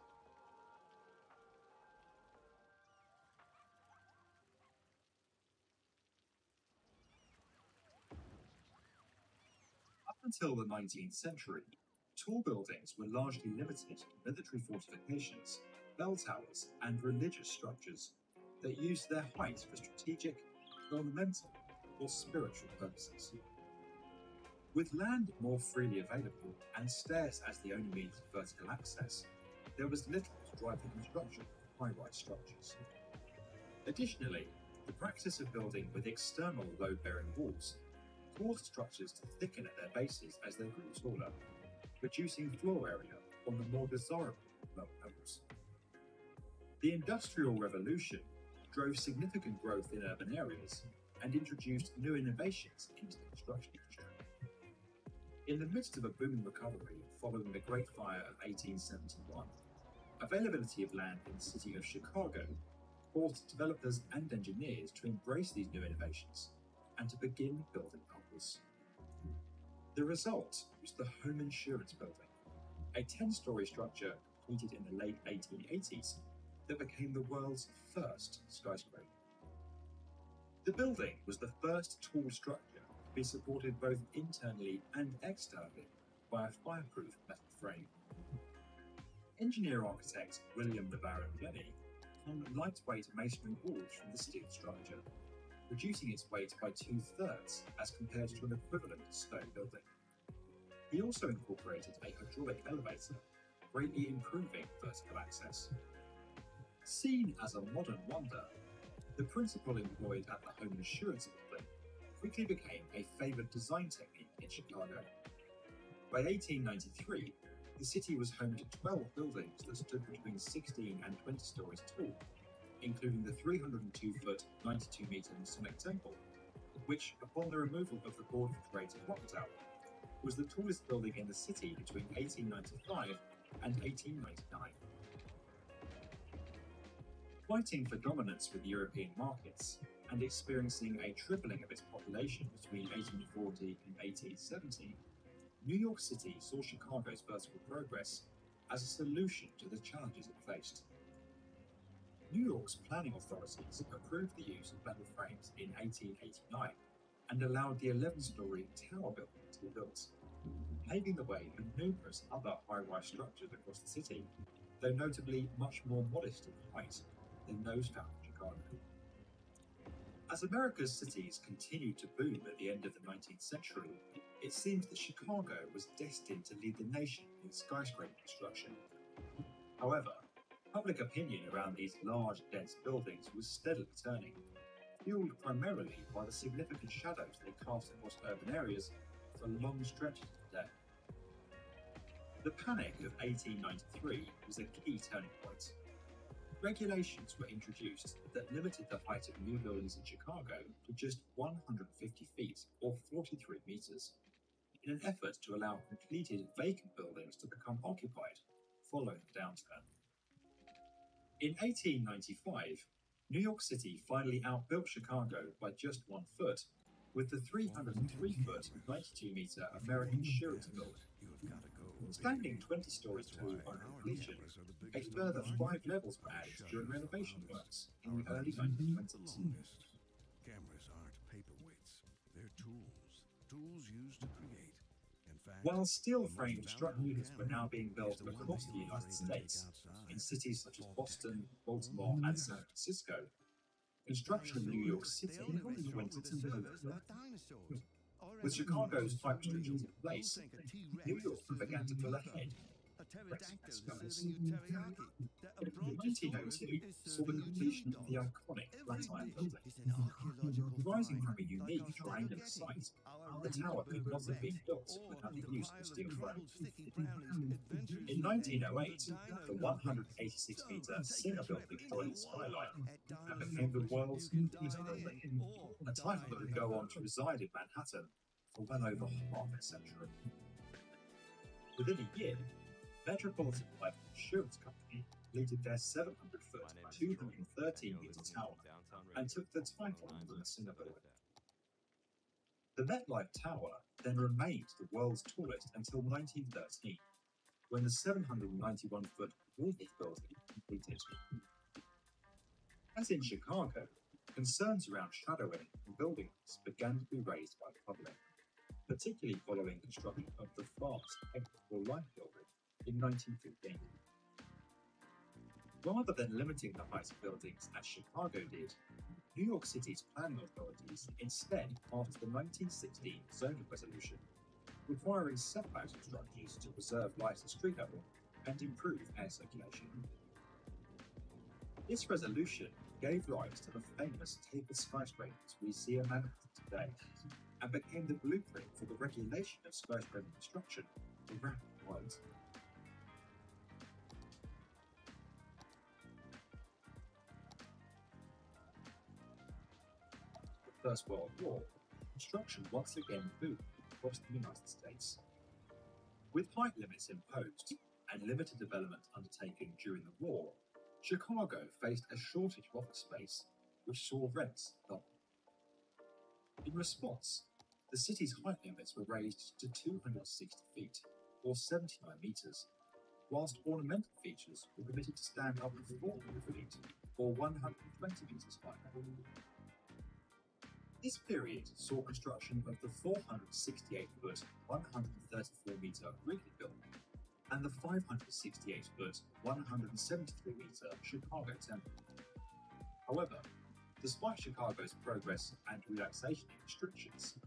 S10: Up until the 19th century, tall buildings were largely limited to military fortifications, bell towers, and religious structures that used their height for strategic, ornamental, or spiritual purposes. With land more freely available and stairs as the only means of vertical access, there was little to drive the construction of high-rise structures. Additionally, the practice of building with external load-bearing walls caused structures to thicken at their bases as they grew taller, reducing floor area on the more desirable lower levels. The Industrial Revolution drove significant growth in urban areas and introduced new innovations into the construction industry. In the midst of a booming recovery following the Great Fire of 1871, availability of land in the city of Chicago forced developers and engineers to embrace these new innovations and to begin building upwards. The result was the Home Insurance Building, a 10-story structure completed in the late 1880s that became the world's first skyscraper. The building was the first tall structure to be supported both internally and externally by a fireproof metal frame. Engineer-architect William the Baron Denny hung lightweight masonry walls from the steel structure, reducing its weight by 2/3 as compared to an equivalent stone building. He also incorporated a hydraulic elevator, greatly improving vertical access. Seen as a modern wonder, the principle employed at the Home Insurance Building quickly became a favoured design technique in Chicago. By 1893, the city was home to 12 buildings that stood between 16 and 20 stories tall, including the 302-foot, 92-metre Masonic Temple, which, upon the removal of the Board of Trade Clock Tower, was the tallest building in the city between 1895 and 1899. Fighting for dominance with European markets and experiencing a tripling of its population between 1840 and 1870, New York City saw Chicago's vertical progress as a solution to the challenges it faced. New York's planning authorities approved the use of metal frames in 1889 and allowed the 11-story tower building to be built, paving the way for numerous other high-rise structures across the city, though notably much more modest in height than those found in Chicago. As America's cities continued to boom at the end of the 19th century, it seems that Chicago was destined to lead the nation in skyscraper construction. However, public opinion around these large, dense buildings was steadily turning, fueled primarily by the significant shadows they cast across urban areas for long stretches of the day. The Panic of 1893 was a key turning point. Regulations were introduced that limited the height of new buildings in Chicago to just 150 feet or 43 meters, in an effort to allow completed vacant buildings to become occupied following the downturn. In 1895, New York City finally outbuilt Chicago by just 1 foot, with the 303-foot, 92-meter American Surety Building,
S6: You've got to go
S10: Expanding
S6: big.
S10: 20 stories
S6: That's
S10: to
S6: why
S10: on
S6: our
S10: completion,
S6: cameras are the
S10: a
S6: biggest
S10: further
S6: on the
S10: 5
S6: market.
S10: levels were
S6: Our
S10: added
S6: shutters
S10: during
S6: are the
S10: renovation
S6: loudest.
S10: works in
S6: Our
S10: the early
S6: lights the
S10: 1920s.
S6: longest. Cameras aren't paperweights. They're tools. Tools used to create. In fact,
S10: While steel
S6: the most
S10: frame truck
S6: valuable
S10: units were now
S6: camera
S10: being
S6: is
S10: built
S6: the one
S10: across
S6: that
S10: the
S6: you're
S10: United
S6: afraid to take
S10: States,
S6: outside.
S10: in cities such as
S6: Called
S10: Boston,
S6: tech.
S10: Baltimore, and San Francisco, construction in New York City went into mode. With Chicago's type restrictions in place, New York began to pull ahead.
S5: A pterodactyl is serving you teriyaki. The brontosaurus
S10: 1902
S5: is
S10: saw the
S5: serving you
S10: completion
S5: chili
S10: of the
S5: dogs.
S10: iconic
S5: Every
S10: Flatiron
S5: dish
S10: Building.
S5: is an archaeological
S10: Rising
S5: find,
S10: from a
S5: like
S10: unique
S5: our
S10: triangular
S5: spaghetti,
S10: site,
S5: our
S10: the tower could
S5: Rinkenberger
S10: not have been
S5: Rex,
S10: built
S5: or
S10: without
S5: the
S10: the use of
S5: pile of
S10: steel frame.
S5: crumbled sticky brownies, adventures
S10: In
S5: in
S10: 1908, the
S5: Dino
S10: 186-meter Singer building joined the skyline and became the world's
S5: you can
S10: tallest
S5: dine
S10: building,
S5: in or
S10: a title that would
S5: dine
S10: go on to reside in Manhattan for well over half a century. Within a year, Metropolitan Life Insurance Company completed their 700-foot, 213-meter tower and took the title from the Singer building. The MetLife Tower then remained the world's tallest until 1913, when the 791-foot Woolworth building completed. As in Chicago, concerns around shadowing and buildings began to be raised by the public, particularly following construction of the fast Equitable Life building in 1915. Rather than limiting the height of buildings as Chicago did, New York City's planning authorities instead passed the 1916 zoning resolution, requiring setbacks of structures to preserve light at street level and improve air circulation. This resolution gave rise to the famous tapered skyscrapers we see in Manhattan today, and became the blueprint for the regulation of skyscraper construction around the world. The First World War, construction once again boomed across the United States. With height limits imposed and limited development undertaken during the war, Chicago faced a shortage of office space, which saw rents double. In response, the city's height limits were raised to 260 feet, or 79 meters, whilst ornamental features were permitted to stand up to 400 feet, or 120 meters high. This period saw construction of the 468-foot, 134-meter Wrigley building and the 568-foot, 173-meter Chicago Temple. However, despite Chicago's progress and relaxation in restrictions,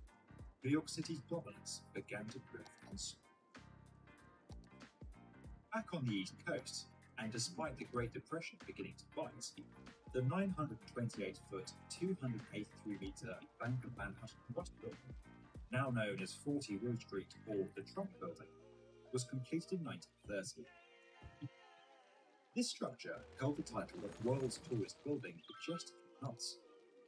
S10: New York City's dominance began to prove concern. Back on the East Coast, and despite the Great Depression beginning to bite, the 928-foot, 283-meter Bank of Manhattan Hospital, now known as 40 Wall Street or the Trump Building, was completed in 1930. This structure held the title of world's tallest building for just a few months,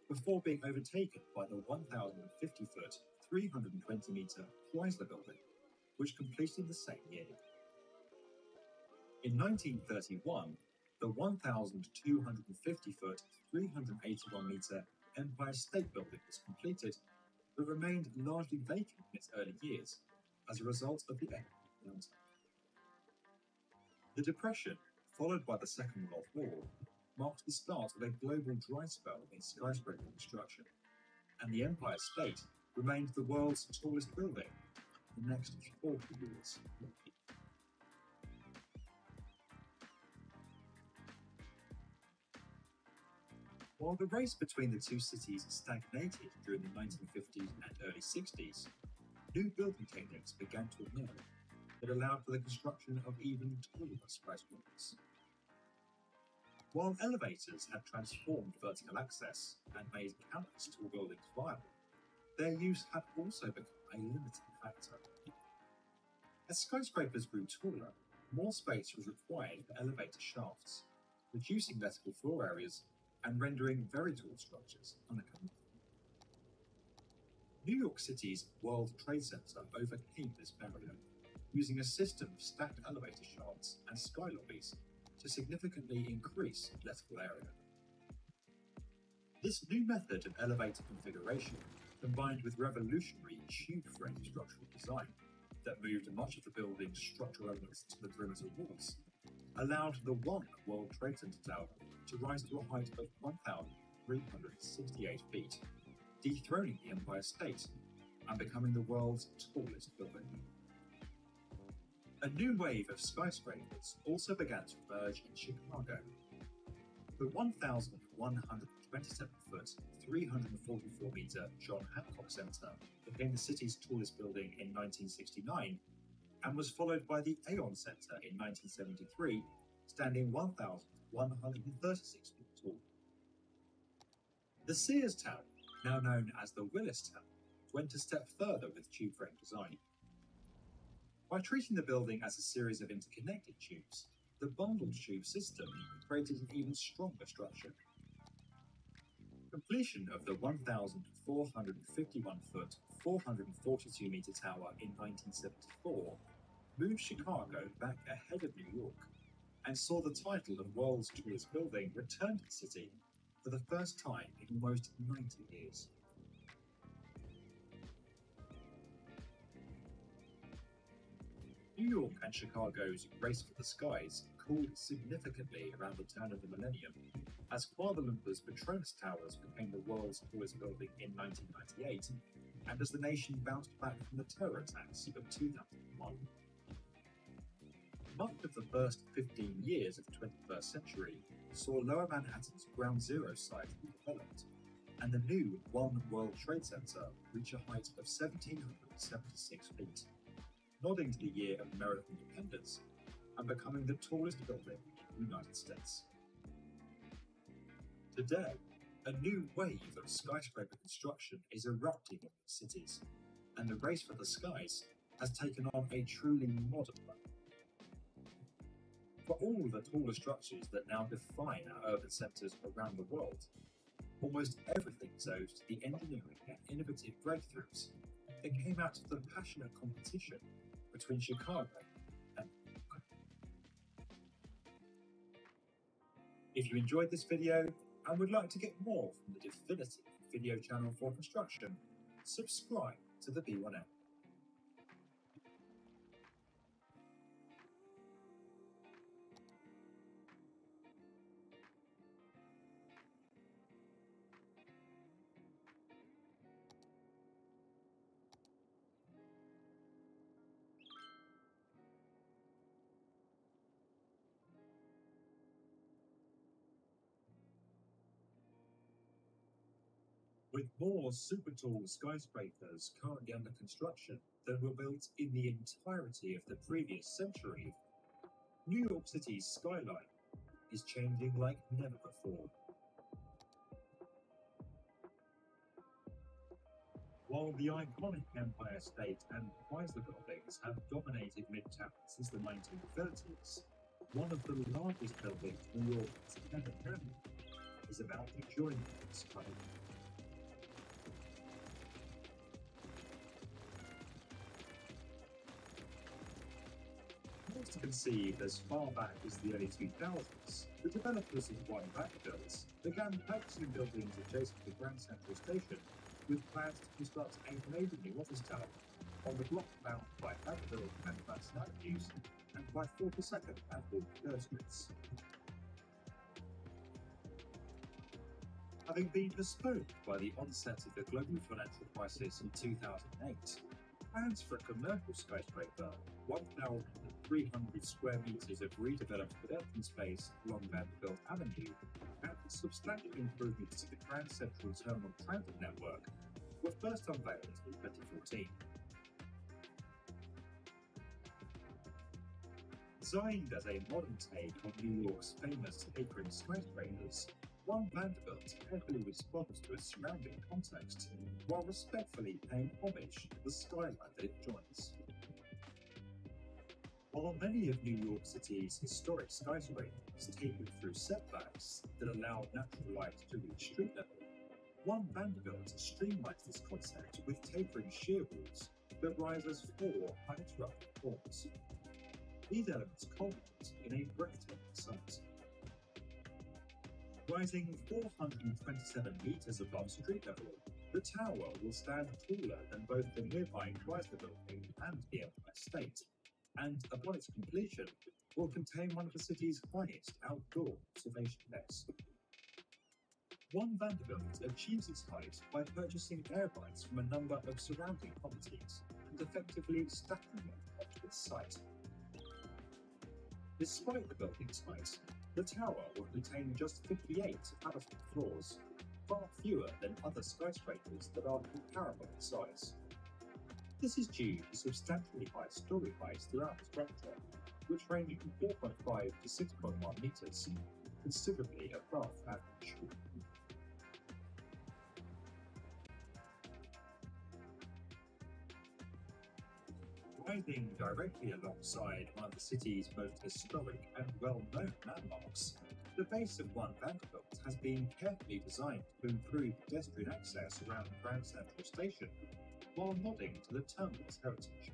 S10: before being overtaken by the 1,050-foot, 320-meter Chrysler Building, which completed the same year. In 1931, the 1,250-foot, 381-meter Empire State Building was completed, but remained largely vacant in its early years as a result of the economic downturn. The Depression, followed by the Second World War, marked the start of a global dry spell in skyscraper construction, and the Empire State remained the world's tallest building for the next 40 years. While the race between the two cities stagnated during the 1950s and early 60s, new building techniques began to emerge that allowed for the construction of even taller skyscrapers. While elevators had transformed vertical access and made countless tall buildings viable, their use had also become a limiting factor. As skyscrapers grew taller, more space was required for elevator shafts, reducing vertical floor areas and rendering very tall structures uneconomical. New York City's World Trade Center overcame this barrier, using a system of stacked elevator shafts and sky lobbies to significantly increase lettable area. This new method of elevator configuration, combined with revolutionary tube frame structural design, that moved much of the building's structural elements to the perimeter walls, allowed the One World Trade Center tower to rise to a height of 1,368 feet, dethroning the Empire State and becoming the world's tallest building. A new wave of skyscrapers also began to emerge in Chicago. The 1,127-foot, 344-meter John Hancock Center became the city's tallest building in 1969 and was followed by the Aon Center in 1973, standing 1,136 feet tall. The Sears Tower, now known as the Willis Tower, went a step further with tube frame design. By treating the building as a series of interconnected tubes, the bundled tube system created an even stronger structure. Completion of the 1,451-foot, 442-meter tower in 1974 moved Chicago back ahead of New York and saw the title of world's tallest building return to the city for the first time in almost 90 years. New York and Chicago's race for the skies cooled significantly around the turn of the millennium, as Kuala Lumpur's Petronas Towers became the world's tallest building in 1998, and as the nation bounced back from the terror attacks of 2001. Much of the first 15 years of the 21st century saw Lower Manhattan's Ground Zero site be developed, and the new One World Trade Center reach a height of 1,776 feet, nodding to the year of American independence and becoming the tallest building in the United States. Today, a new wave of skyscraper construction is erupting in these cities, and the race for the skies has taken on a truly modern one. For all the taller structures that now define our urban centres around the world, almost everything is owed to the engineering and innovative breakthroughs that came out of the passionate competition between Chicago and New York. If you enjoyed this video and would like to get more from the definitive video channel for construction, subscribe to the B1M. With more super tall skyscrapers currently under construction than were built in the entirety of the previous century, New York City's skyline is changing like never before. While the iconic Empire State and Chrysler buildings have dominated Midtown since the 1930s, one of the largest buildings New York has ever known is about to join this skyline. Conceived as far back as the early 2000s, the developers of One Vanderbilt began purchasing buildings adjacent to Grand Central Station with plans to construct a major new office tower on the block bound by Vanderbilt and Madison Avenues and by 42nd and 43rd Streets. Having been postponed by the onset of the global financial crisis in 2008, plans for a commercial skyscraper, 1,300 square meters of redeveloped pedestrian space along Vanderbilt Avenue, and substantial improvements to the Grand Central Terminal Transit Network were first unveiled in 2014. Designed as a modern take on New York's famous tapering skyscrapers, One Vanderbilt carefully responds to its surrounding context, while respectfully paying homage to the skyline that it joins. While many of New York City's historic skyscrapers tapered through setbacks that allow natural light to reach street level, One Vanderbilt streamlines this concept with tapering shear walls that rise as four uninterrupted forms. These elements culminate in a breathtaking sight. Rising 427 meters above street level, The tower will stand taller than both the nearby Chrysler Building and the Empire State, and upon its completion, will contain one of the city's highest outdoor observation decks. One Vanderbilt achieves its height by purchasing air rights from a number of surrounding properties and effectively stacking them onto its site. Despite the building's height, the tower will contain just 58 habitable floors, far fewer than other skyscrapers that are comparable in size. This is due to substantially high story heights throughout the structure, which range from 4.5 to 6.1 meters, considerably above average. Rising directly alongside one of the city's most historic and well-known landmarks, the base of One Vanderbilt has been carefully designed to improve pedestrian access around Grand Central Station, while nodding to the terminal's heritage.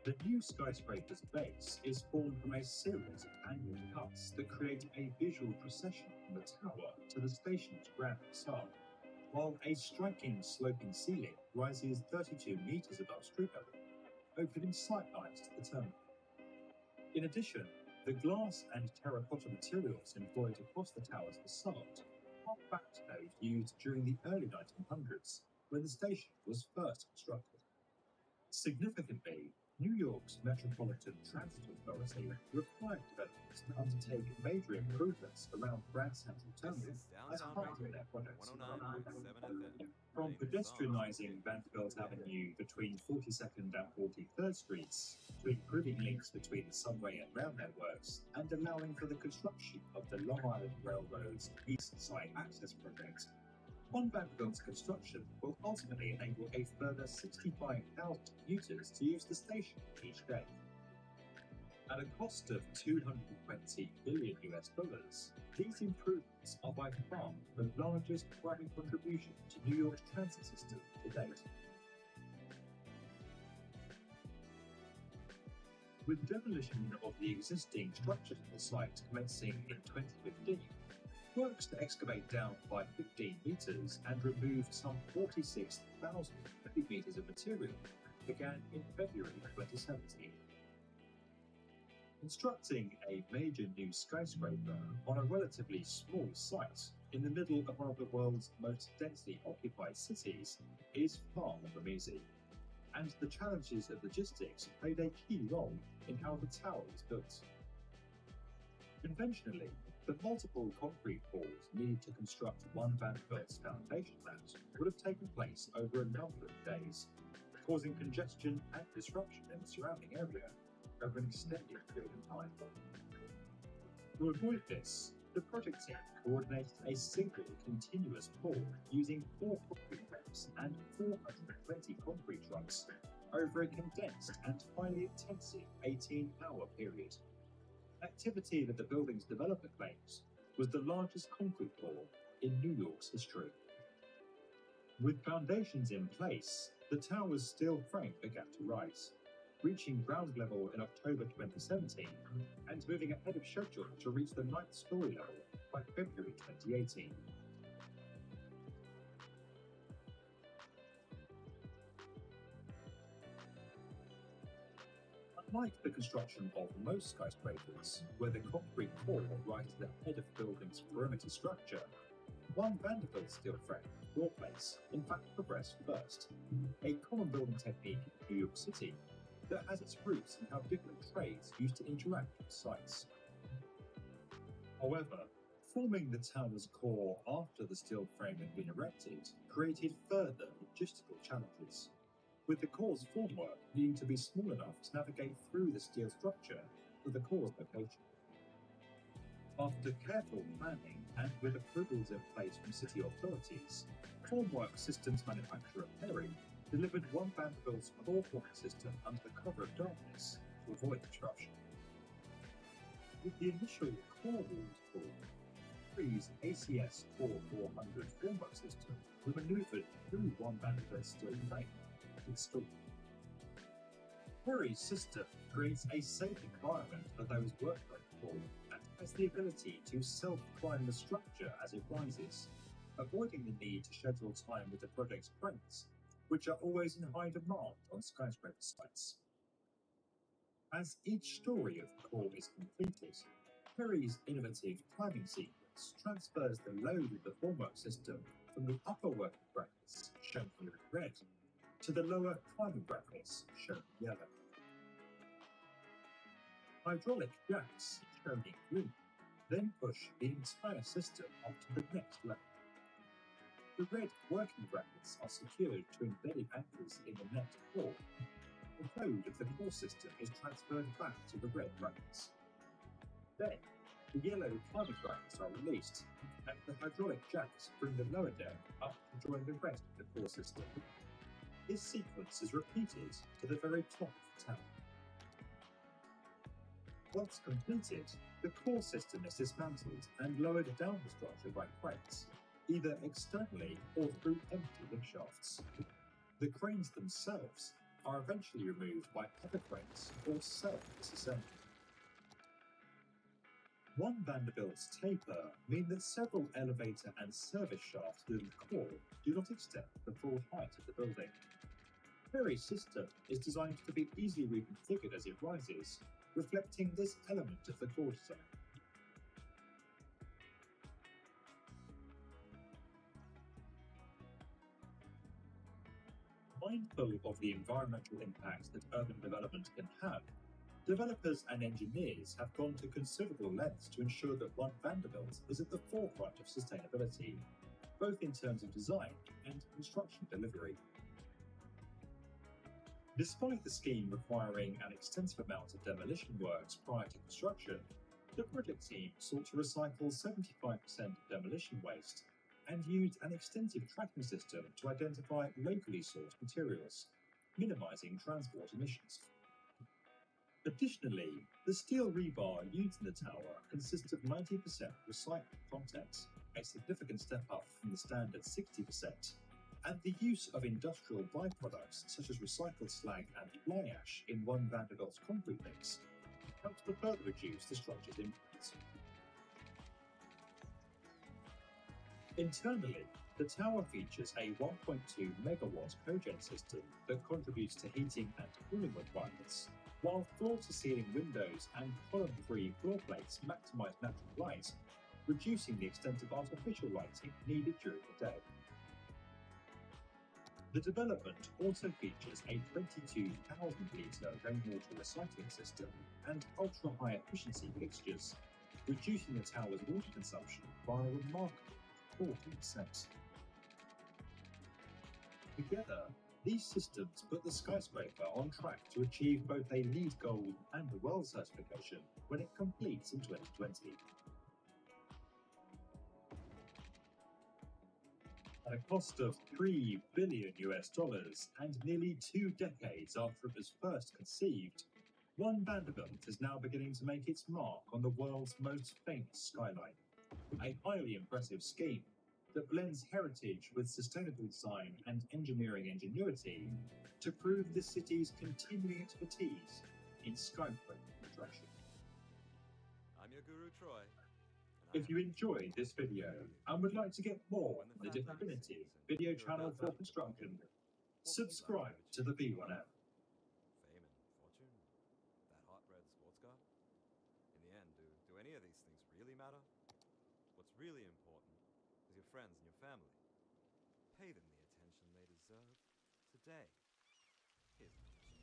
S10: The new skyscraper's base is formed from a series of angled cuts that create a visual procession from the tower to the station's grand facade, while a striking sloping ceiling rises 32 meters above street level, opening sightlines to the terminal. In addition, the glass and terracotta materials employed across the tower's facade are back to those used during the early 1900s, when the station was first constructed. Significantly, New York's Metropolitan Transit Authority required developers to undertake major improvements around Grand Central Terminal as part of their projects. From pedestrianising Vanderbilt Avenue between 42nd and 43rd Streets, to improving links between the subway and rail networks, and allowing for the construction of the Long Island Railroad's East Side Access Project, One Vanderbilt's construction will ultimately enable a further 65,000 commuters to use the station each day. At a cost of $220 billion, these improvements are by far the largest private contribution to New York's transit system to date. With demolition of the existing structures of the site commencing in 2015, works to excavate down by 15 meters and remove some 46,000 cubic meters of material began in February 2017. Constructing a major new skyscraper on a relatively small site in the middle of one of the world's most densely occupied cities is far from easy, and the challenges of logistics played a key role in how the tower was built. Conventionally, the multiple concrete pours needed to construct One Vanderbilt's foundation mat would have taken place over a number of days, causing congestion and disruption in the surrounding area over an extended period of time. To avoid this, the project team coordinated a single continuous pour using 4 concrete reps and 420 concrete trucks over a condensed and highly intensive 18-hour period. Activity that the building's developer claims was the largest concrete pour in New York's history. With foundations in place, the tower's steel frame began to rise, reaching ground level in October 2017 and moving ahead of schedule to reach the 9th story level by February 2018. Unlike the construction of most skyscrapers, where the concrete core rises at the head of the building's perimeter structure, One Vanderbilt steel frame, floor place, in fact progressed first, a common building technique in New York City that has its roots in how different trades used to interact with sites. However, forming the tower's core after the steel frame had been erected created further logistical challenges, with the core's formwork needing to be small enough to navigate through the steel structure to the core's location. After careful planning and with approvals in place from city authorities, formwork systems manufacturer Perry delivered One Vanderbilt's core forming system under the cover of darkness to avoid disruption. With the initial core walls pulled, Perry's ACS Core 400 formwork system was maneuvered through One Vanderbilt's steel frame. Perry's system creates a safe environment for those working on the floor and has the ability to self-climb the structure as it rises, avoiding the need to schedule time with the project's cranes, which are always in high demand on skyscraper sites. As each story of the core is completed, Perry's innovative climbing sequence transfers the load of the formwork system from the upper working brackets, shown here in red, to the lower climbing brackets, shown in yellow. Hydraulic jacks, shown in green, then push the entire system up to the next level. The red working brackets are secured to embedded anchors in the net core. The load of the core system is transferred back to the red brackets. Then, the yellow climbing brackets are released, and the hydraulic jacks bring the lower deck up to join the rest of the core system. This sequence is repeated to the very top of the tower. Once completed, the core system is dismantled and lowered down the structure by cranes, either externally or through empty lift shafts. The cranes themselves are eventually removed by other cranes or self-disassembled. One Vanderbilt's taper mean that several elevator and service shafts within the core do not extend the full height of the building. Perry's system is designed to be easily reconfigured as it rises, reflecting this element of the core design. Mindful of the environmental impacts that urban development can have, developers and engineers have gone to considerable lengths to ensure that One Vanderbilt is at the forefront of sustainability, both in terms of design and construction delivery. Despite the scheme requiring an extensive amount of demolition works prior to construction, the project team sought to recycle 75% of demolition waste and used an extensive tracking system to identify locally sourced materials, minimizing transport emissions. Additionally, the steel rebar used in the tower consists of 90% recycled content, a significant step up from the standard 60%, and the use of industrial byproducts such as recycled slag and fly ash in One Vanderbilt's concrete mix helps to further reduce the structure's impact. Internally, the tower features a 1.2 megawatt cogen system that contributes to heating and cooling requirements, while floor-to-ceiling windows and column-free floor plates maximize natural light, reducing the extent of artificial lighting needed during the day. The development also features a 22,000-litre rainwater recycling system and ultra-high efficiency fixtures, reducing the tower's water consumption by a remarkable 40%. Together, these systems put the skyscraper on track to achieve both a LEED Gold and a WELL certification when it completes in 2020. At a cost of $3 billion and nearly 2 decades after it was first conceived, One Vanderbilt is now beginning to make its mark on the world's most famous skyline. A highly impressive scheme that blends heritage with sustainable design and engineering ingenuity to prove the city's continuing expertise in skyscraper construction.
S3: I'm your guru, Troy.
S10: If you enjoyed this video and would like to get more on the Definitive video channel for construction, subscribe to the V1M.
S3: Fame and fortune? That hot red sports car? In the end, do any of these things really matter? What's really important is your friends and your family. Pay them the attention they deserve today. Here's the question.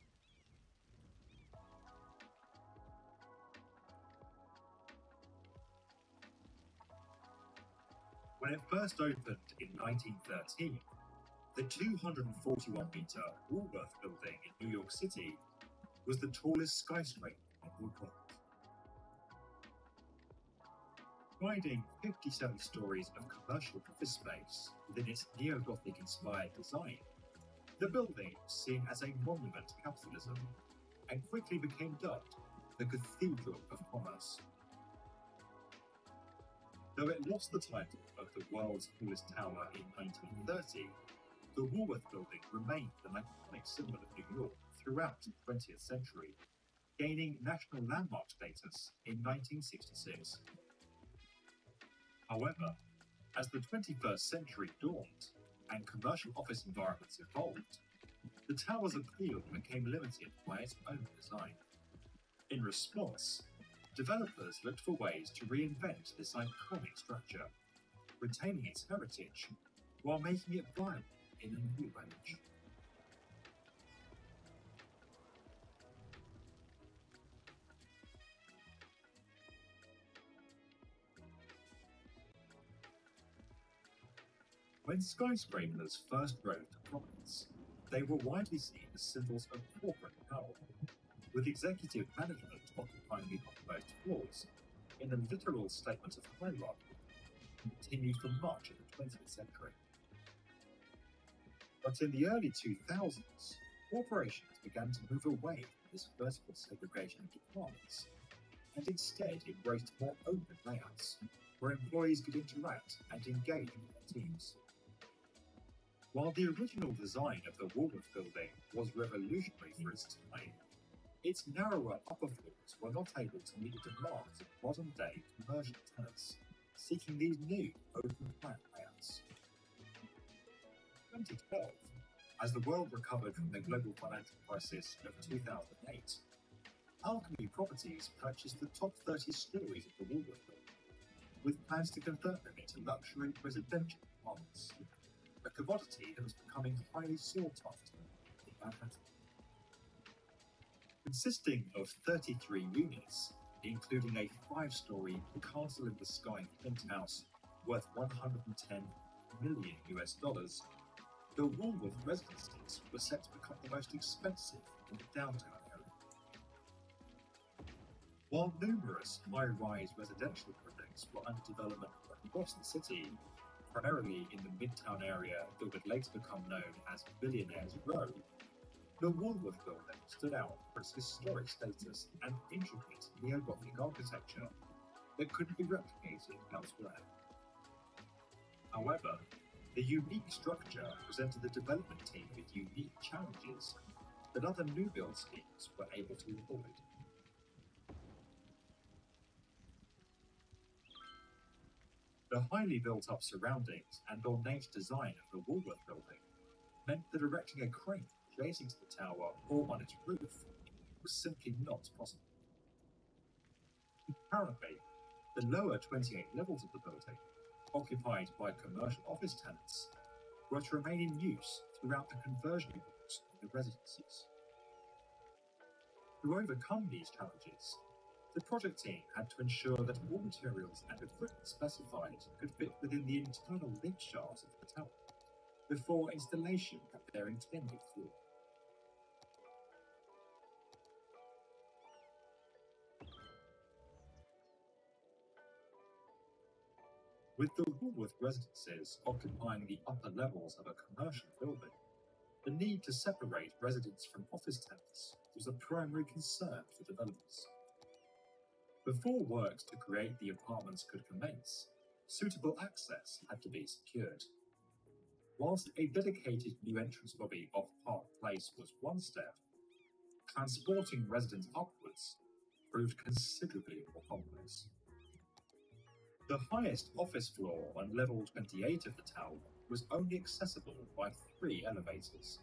S10: When it first opened in 1913, the 241-meter Woolworth building in New York City was the tallest skyscraper in the world. Providing 57 stories of commercial office space within its neo-Gothic-inspired design, the building was seen as a monument to capitalism and quickly became dubbed the Cathedral of Commerce. Though it lost the title of the world's tallest tower in 1930, the Woolworth building remained an iconic symbol of New York throughout the 20th century, gaining national landmark status in 1966. However, As the 21st century dawned and commercial office environments evolved, the tower's appeal became limited by its own design. In response, developers looked for ways to reinvent this iconic structure, retaining its heritage while making it viable in a new age. When skyscrapers first rose to prominence, they were widely seen as symbols of corporate power, with executive management occupying the uppermost floors in a literal statement of hierarchy, continued for much of the 20th century. But in the early 2000s, corporations began to move away from this vertical segregation of departments, and instead embraced more open layouts, where employees could interact and engage with their teams. While the original design of the Woolworth building was revolutionary for its time, its narrower upper floors were not able to meet the demands of modern-day commercial tenants seeking these new open-plan layouts. In 2012, as the world recovered from the global financial crisis of 2008, Alchemy Properties purchased the top 30 stories of the Woolworth building, with plans to convert them into luxury residential apartments, a commodity that was becoming highly sought after in Manhattan. Consisting of 33 units, including a 5-story castle-in-the-sky penthouse worth $110 million, the Woolworth residences were set to become the most expensive in the downtown area. While numerous high-rise residential projects were under development across the city, primarily in the Midtown area that would later become known as Billionaires Row, the Woolworth building stood out for its historic status and intricate neo-Gothic architecture that couldn't be replicated elsewhere. However, the unique structure presented the development team with unique challenges that other new build schemes were able to avoid. The highly built-up surroundings and ornate design of the Woolworth building meant that erecting a crane adjacent to the tower or on its roof was simply not possible. Apparently, the lower 28 levels of the building, occupied by commercial office tenants, were to remain in use throughout the conversion years of the residences. To overcome these challenges, the project team had to ensure that all materials and equipment specified could fit within the internal link shafts of the tower before installation of their intended floor. With the Woolworth residences occupying the upper levels of a commercial building, the need to separate residents from office tenants was a primary concern for developers. Before works to create the apartments could commence, suitable access had to be secured. Whilst a dedicated new entrance lobby off Park Place was one step, transporting residents upwards proved considerably more complex. The highest office floor on level 28 of the tower was only accessible by 3 elevators,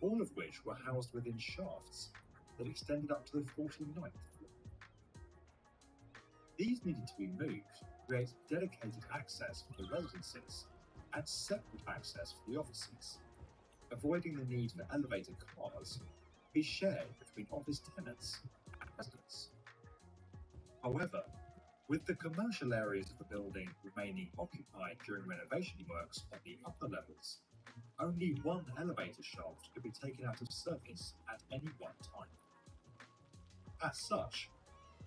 S10: all of which were housed within shafts that extended up to the 49th floor. These needed to be moved to create dedicated access for the residences and separate access for the offices, avoiding the need for elevator cars to be shared between office tenants and residents. However, with the commercial areas of the building remaining occupied during renovation works on the upper levels, only one elevator shaft could be taken out of service at any one time. As such,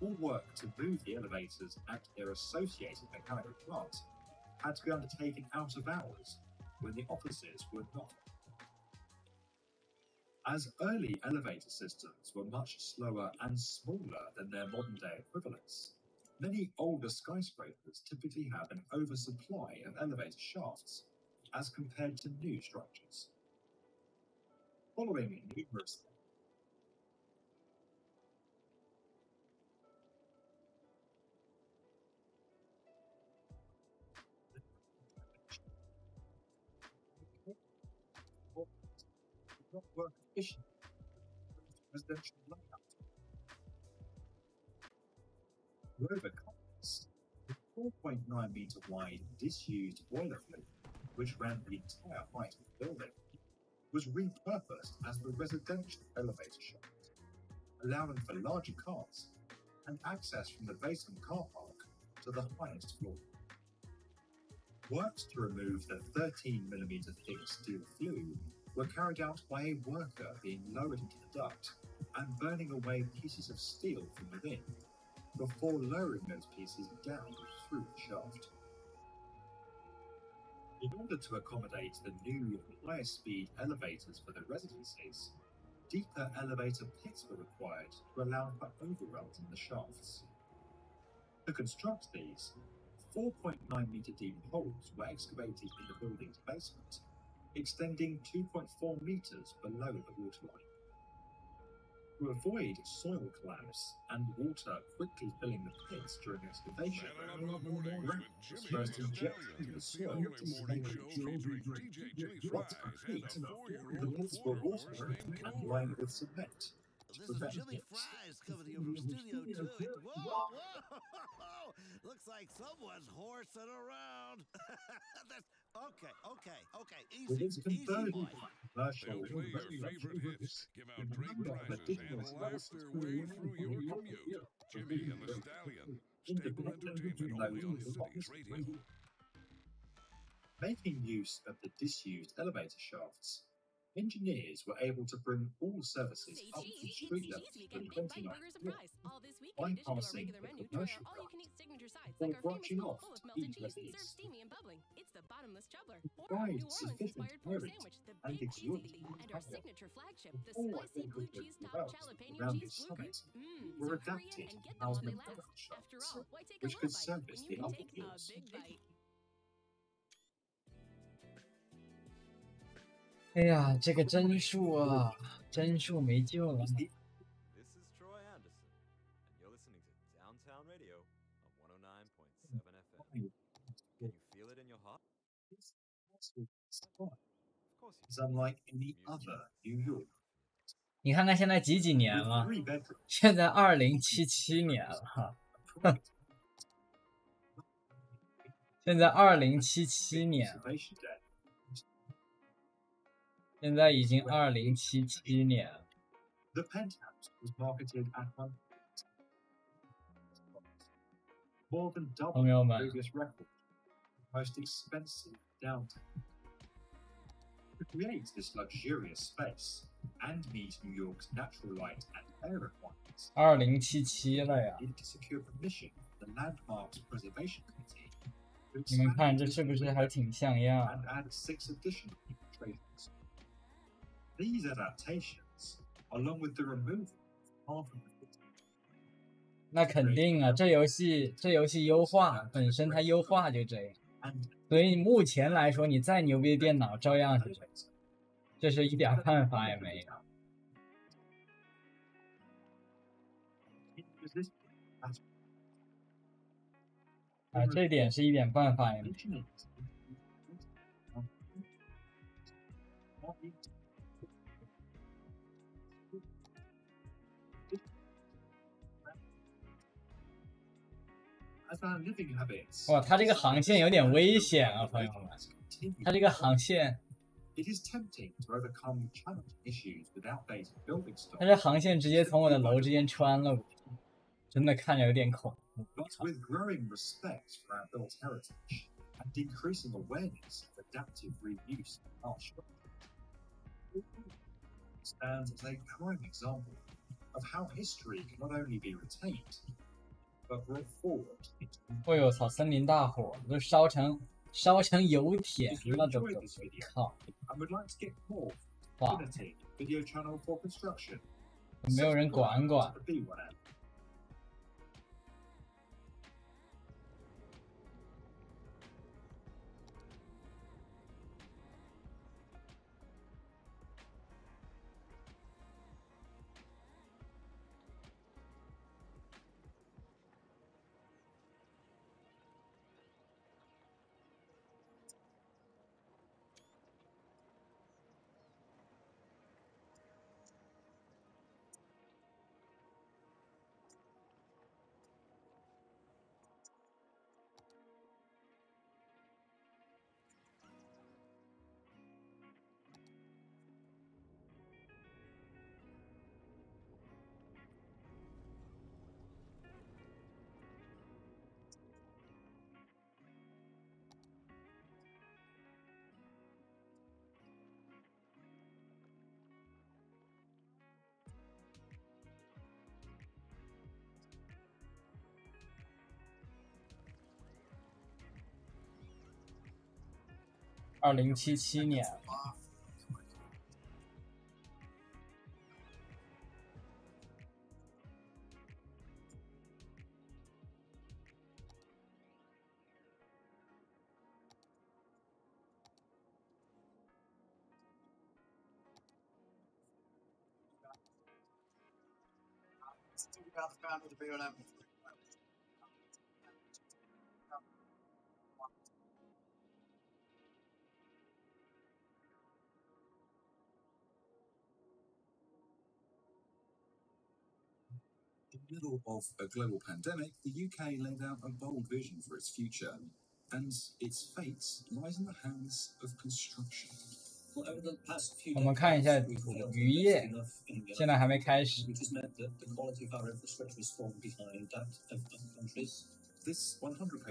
S10: all work to move the elevators and their associated mechanical plant had to be undertaken out of hours when the offices were not. As early elevator systems were much slower and smaller than their modern-day equivalents, many older skyscrapers typically have an oversupply of elevator shafts as compared to new structures. Following numerous efficient residential layout. Rover complex, the 4.9 meter wide disused boiler flume, which ran the entire height of the building, was repurposed as the residential elevator shaft, allowing for larger cars and access from the basement car park to the highest floor. Works to remove the 13mm thick steel flume were carried out by a worker being lowered into the duct and burning away pieces of steel from within, before lowering those pieces down through the shaft. In order to accommodate the new higher speed elevators for the residences, deeper elevator pits were required to allow for overruns in the shafts. To construct these, 4.9 meter deep holes were excavated in the building's basement, extending 2.4 meters below the waterline. To avoid soil collapse and water quickly filling the pits during excavation, ground was first injected into the soil to once complete, the pits were watered and lined with cement to
S11: This is
S10: prevent
S11: Jimmy
S10: leaks.
S11: Fry's coming to you from Studio 2. Whoa, whoa! Looks like someone's horsing around. That's okay.
S10: With
S11: Easy,
S10: its
S11: easy,
S10: conversion
S11: boy.
S10: commercial
S8: They'll play your favorite hits, give out drink prizes, and laugh their way through your commute. Jimmy and the Stallion. Stable entertainment only on Cities Radio.
S10: Making use of the disused elevator shafts, engineers were able to bring all services
S12: Say
S10: up
S12: cheese,
S10: to
S12: it's
S10: street
S12: cheese
S10: level to
S12: weekend.
S10: the
S12: Big bite
S10: 29th
S12: burgers and
S10: floor,
S12: fries. All this week, in addition to our
S10: bypassing
S12: regular
S10: the
S12: menu, try
S10: commercial
S12: our all-you-can-eat
S10: crowds
S12: signature sides,
S10: or
S12: like our famous
S10: branching
S12: bowl
S10: off
S12: full of
S10: to
S12: melted
S10: eat
S12: cheese, served
S10: residents.
S12: steamy and bubbling. It's the bottomless chubbler, or our
S10: Provide
S12: New
S10: sufficient
S12: Orleans-inspired pork
S10: merit
S12: sandwich, the
S10: and
S12: Big Cheesy
S10: exotic
S12: Lee, and our
S10: power
S12: signature flagship, the
S10: before
S12: spicy blue
S10: the
S12: cheese top
S10: routes
S12: jalapeno
S10: around
S12: cheese
S10: this
S12: burger.
S10: summit were
S12: So hurry
S10: adapted
S12: in and
S10: to
S12: get them while
S10: house
S12: they
S10: the
S12: last.
S10: product
S12: After
S10: shafts,
S12: all, why take a
S10: which
S12: little
S10: could
S12: bite
S10: service
S12: when you
S10: the
S12: can
S10: upper
S12: take a
S10: floors.
S12: big bite?
S2: 哎呀，这个帧数啊，帧数没救了。
S3: This is Troy Anderson, and you're listening to Downtown Radio on 109.7 FM. Can you feel it in your heart? Of course you
S10: Is
S3: can.
S10: unlike any other New York.
S2: 你看看现在几年
S10: With
S2: 了？
S10: 3 bedrooms,
S2: 现在2077年了哈，现在2077年了，
S10: observation deck,
S2: 现在已经2077年了。
S10: the penthouse was marketed at more than double
S2: 朋友
S10: the
S2: 们，
S10: previous record, most expensive downtown. To create this luxurious space and meet New York's natural light and air requirements,
S2: 2077了呀！
S10: needed to secure permission from the Landmarks Preservation Committee to
S2: 你们
S10: expand
S2: 看这
S10: this
S2: 是不是
S10: area
S2: 还挺像样？
S10: and add 6 additional trailers. These adaptations, along with the removal of half of the
S2: 那肯定啊，这游戏优化本身它优化就这样，
S10: and
S2: 所以目前来说你再牛逼的电脑照样是这样，这是一点办法也没有。
S10: resistant
S2: 啊，这点是一点办法也没有。
S10: As our living habits,
S2: 哇，它这个航线有点危险啊，朋友们，它这个航线，
S10: it is tempting to overcome challenging issues with outdated building
S2: 它
S10: stock,
S2: 这航线直接从我的楼之间穿了过去，真的看着有点恐怖。
S10: but with growing respect for our built heritage and increasing awareness of adaptive reuse of our structure, stands as a prime example of how history can not only be retained, but brought forward into
S2: 哎呦操，森林大火都烧成油田
S10: If you
S2: 了都
S10: enjoyed
S2: 都
S10: this video
S2: 靠，
S10: and would like to get more
S2: 哇，
S10: Unity video channel for construction,
S2: 没有人管管。
S10: the B1 app.
S2: 2077年。
S10: In the middle of a global pandemic, the UK laid out a bold vision for its future, and its fate lies in the hands of construction.
S2: 我们看一下渔业，现在还没开始。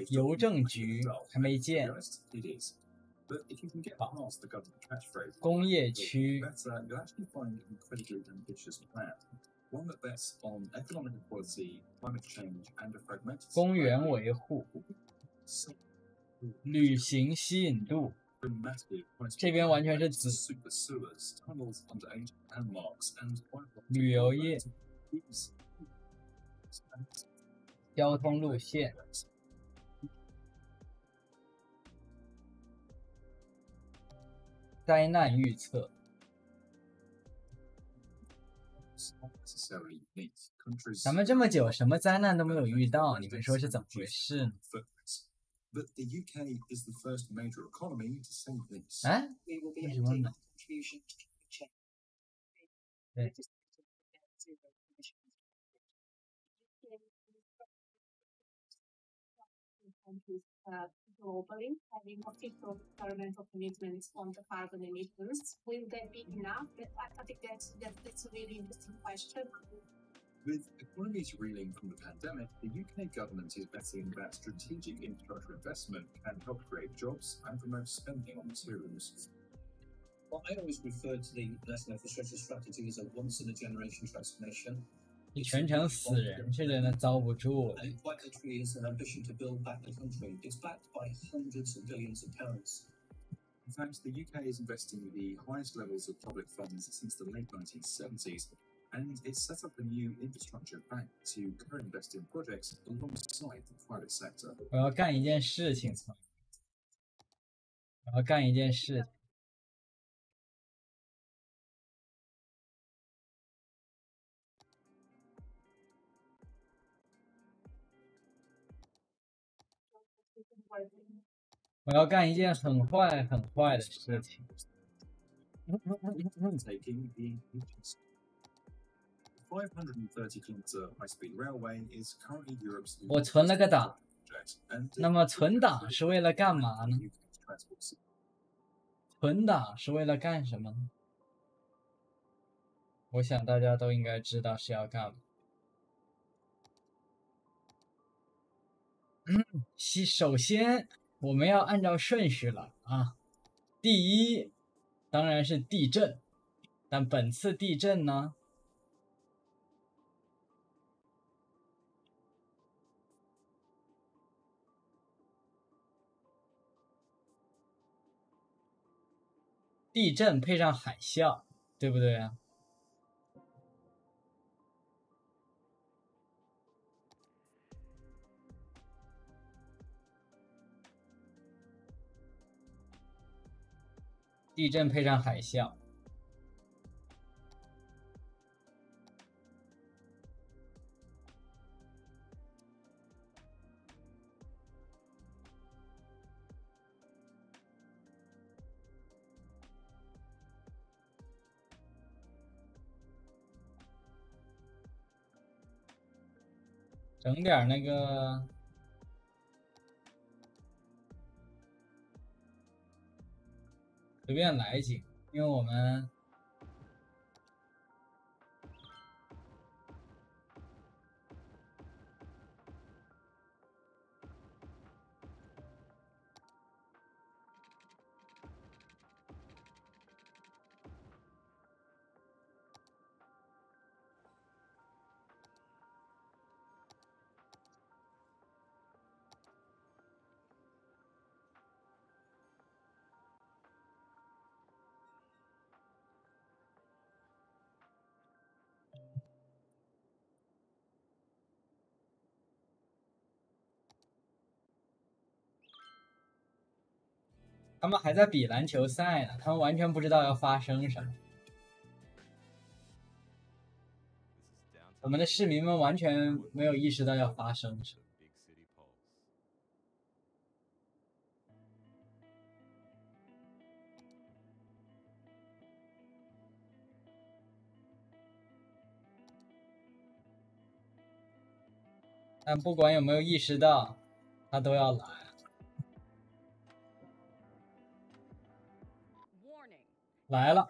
S2: 邮政局还没建。好，工业区。公园维护。旅行吸引度。这边完全是指旅游业、交通路线、灾难预测。咱们这么久什么灾难都没有遇到，你们说是怎么回事呢
S10: ？But the UK is the first major economy to say this.
S2: 哎，为什么呢？对。
S13: Globally, having official governmental commitments on the carbon emissions, will that be enough? I think that's a really interesting question.
S10: With economies reeling from the pandemic, the UK government is betting that strategic infrastructure investment can help create jobs and promote spending on materials.
S1: Well, I always refer to the National Infrastructure Strategy as a once-in-a-generation transformation.
S2: 你全程死人似的，那遭不住了。
S1: And quite literally, is an ambition to build back the country. It's backed by hundreds of billions of pounds.
S10: In fact, the UK is investing the highest levels of public funds since the late 1970s. And it's set up a new infrastructure bank to co-invest in projects alongside the private sector.
S2: 我要干一件事情。我要干一件事。我要干一件很坏很坏的事情。
S10: Taking the 530-kilometer high-speed railway is currently Europe's.
S2: 我存了个档，那么存档是为了干嘛呢？存档是为了干什么呢？我想大家都应该知道是要干嘛。首先我们要按照顺序了啊。第一，当然是地震，但本次地震呢？地震配上海啸，对不对啊？地震配上海啸。整点那个随便来几个，因为我们他们还在比篮球赛呢，他们完全不知道要发生什么。我们的市民们完全没有意识到要发生什么。但不管有没有意识到，他都要来。来了。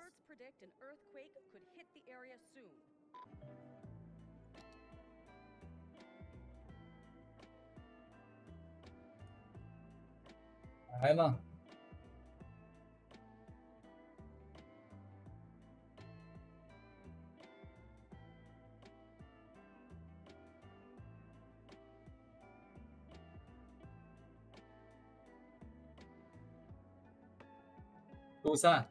S2: 来了。疏散。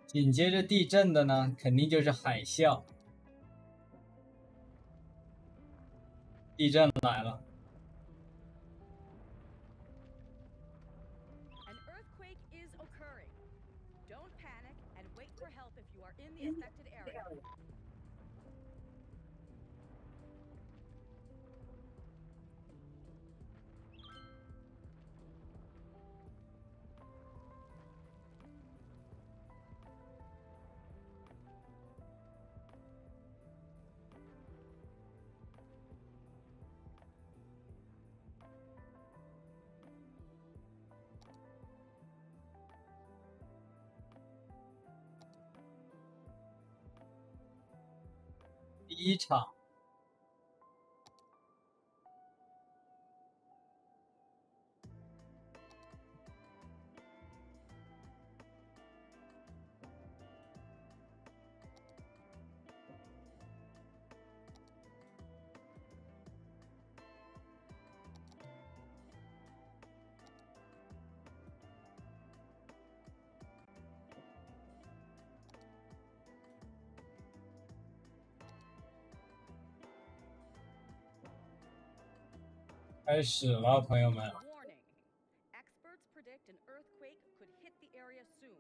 S2: 紧接着地震的呢，肯定就是海啸。地震来了。
S7: An earthquake is occurring. Don't panic and wait for help if you are in the affected area.
S2: 第一场。开始了，朋友们。
S7: Warning. Experts predict an earthquake could hit the area soon.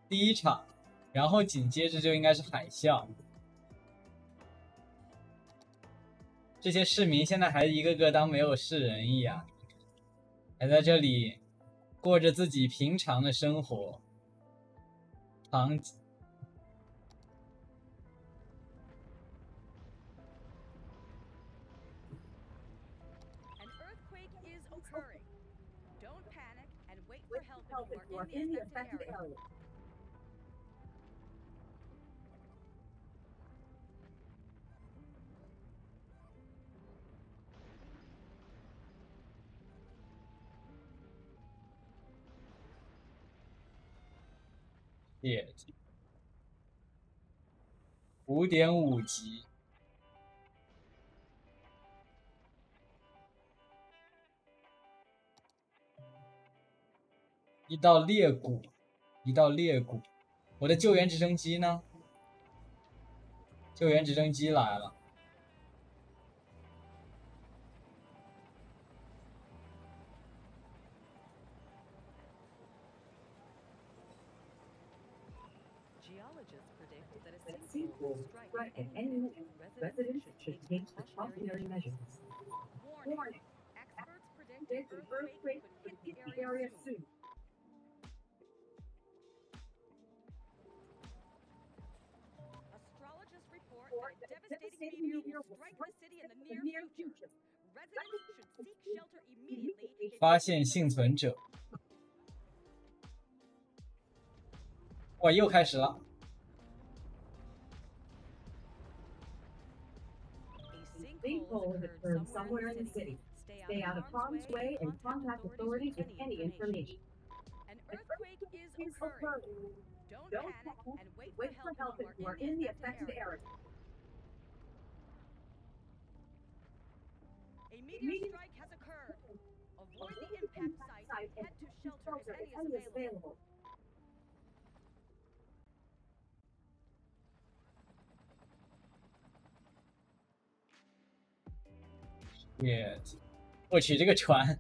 S2: 第一场，然后紧接着就应该是海啸。这些市民现在还一个个当没有事人一样，还在这里过着自己平常的生活。
S7: You are in the affected area.5.5
S2: 级。一道裂谷，一道裂谷。我的救援直升机呢？救援直升机来了。
S14: Strike at any moment, residents should take precautionary measures. Warning. Experts predict an earthquake could hit the area soon.
S7: Astrologists report that a devastating meteor will strike the city in the near future. Residents should seek shelter immediately.
S2: 发现幸存者。哇，又开始了。
S14: Sinkhole has occurred somewhere in the city. Stay out of harm's way and contact authorities with any information.
S7: An earthquake is occurring. Don't panic and wait for help if you are in the affected area. A
S14: meteor strike has occurred. Avoid the impact site and head to shelter if any is available.
S2: 耶！我去，这个船，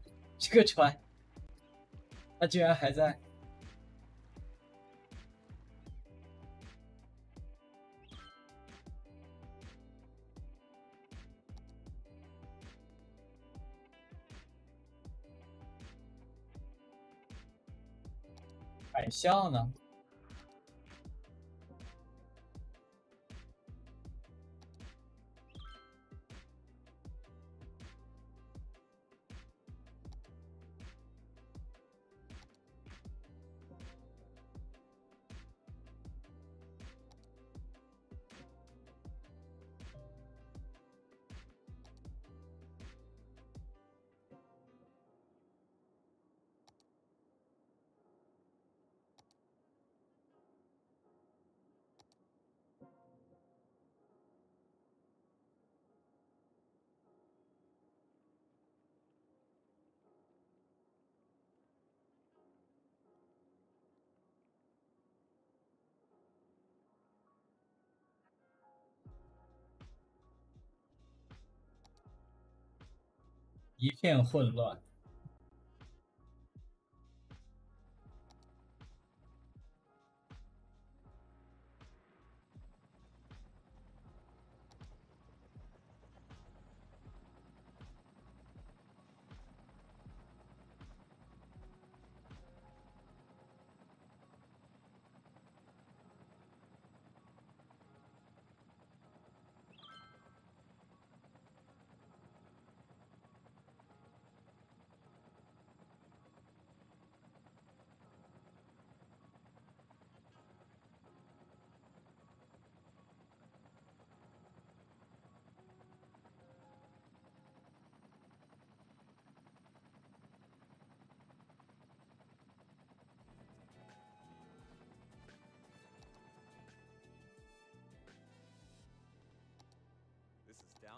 S2: 它居然还在。海啸呢？一片混乱。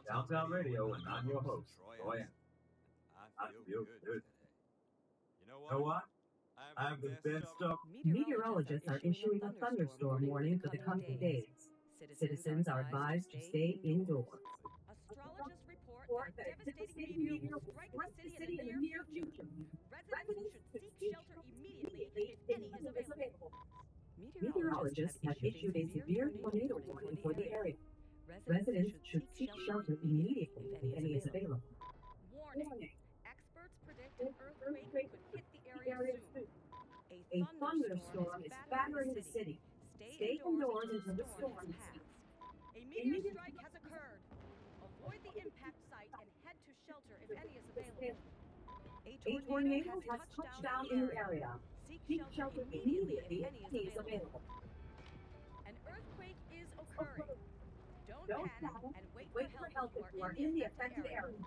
S3: Downtown Radio, and I'm your host, Troy. I feel good today. You know what? I have the best of.
S14: Meteorologists are issuing a thunderstorm warning for the coming days. Citizens are advised to stay indoors. Astrologists report that a devastating meteor will strike the city in the near future. Residents should seek shelter immediately if any is available. Meteorologists have issued a severe tornado warning for the area. Residents should seek shelter immediately if any is available. Warning. Experts predict an earthquake could hit the area soon. A thunderstorm is battering the city. Stay indoors until the storm has passed. A meteor strike has occurred. Avoid the impact site and head to shelter if any is available. A tornado has touched down in the area. Seek shelter immediately if any is available. An earthquake is occurring. Don't panic and wait for help if you are in the affected area.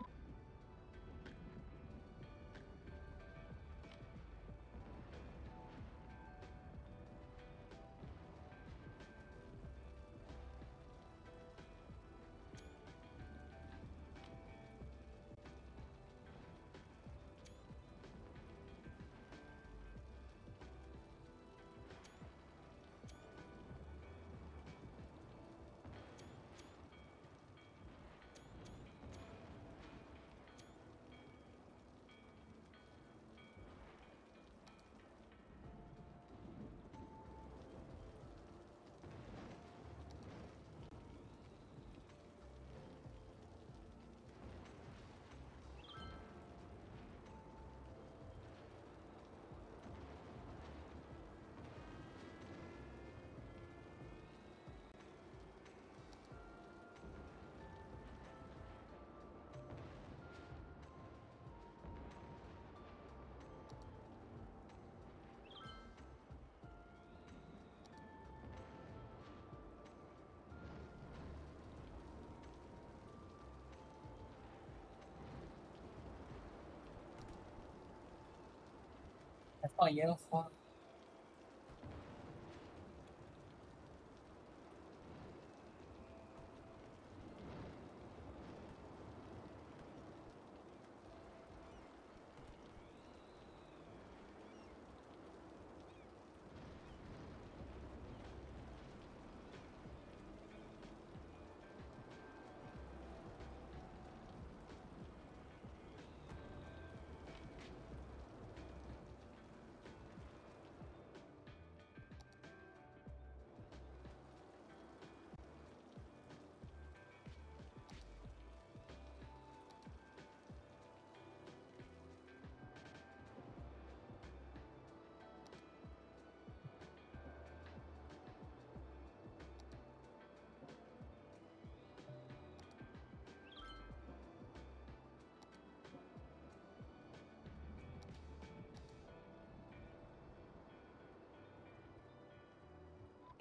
S2: 还放烟花。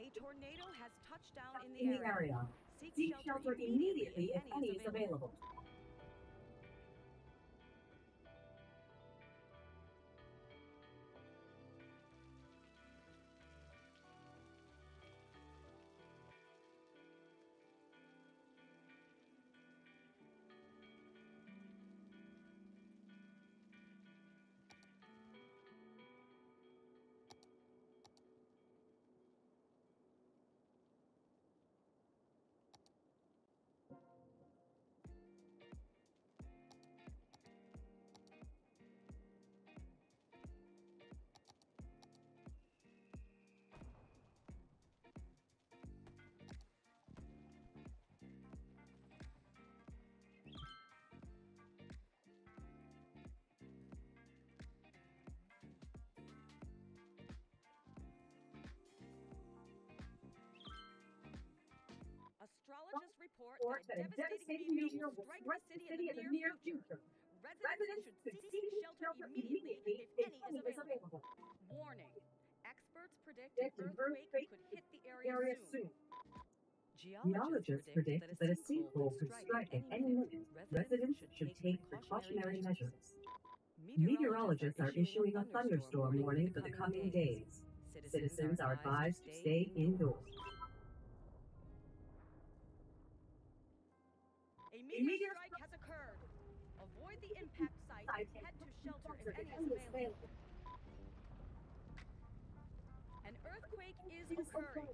S14: A tornado has touched down in
S15: in the area. Seek shelter immediately if any is available.
S14: Astrologists report that a devastating meteor will strike the city in the near future. Residents should seek shelter immediately if any is available. Warning. Experts predict an earthquake could hit the area soon.
S15: Geologists predict that a sinkhole could strike at any minute. Residents should take precautionary measures. Meteorologists are issuing a thunderstorm warning for the coming days. Citizens are advised to stay indoors.
S14: A meteor strike has occurred. Avoid the impact site and head to shelter if any is available. An earthquake is occurring.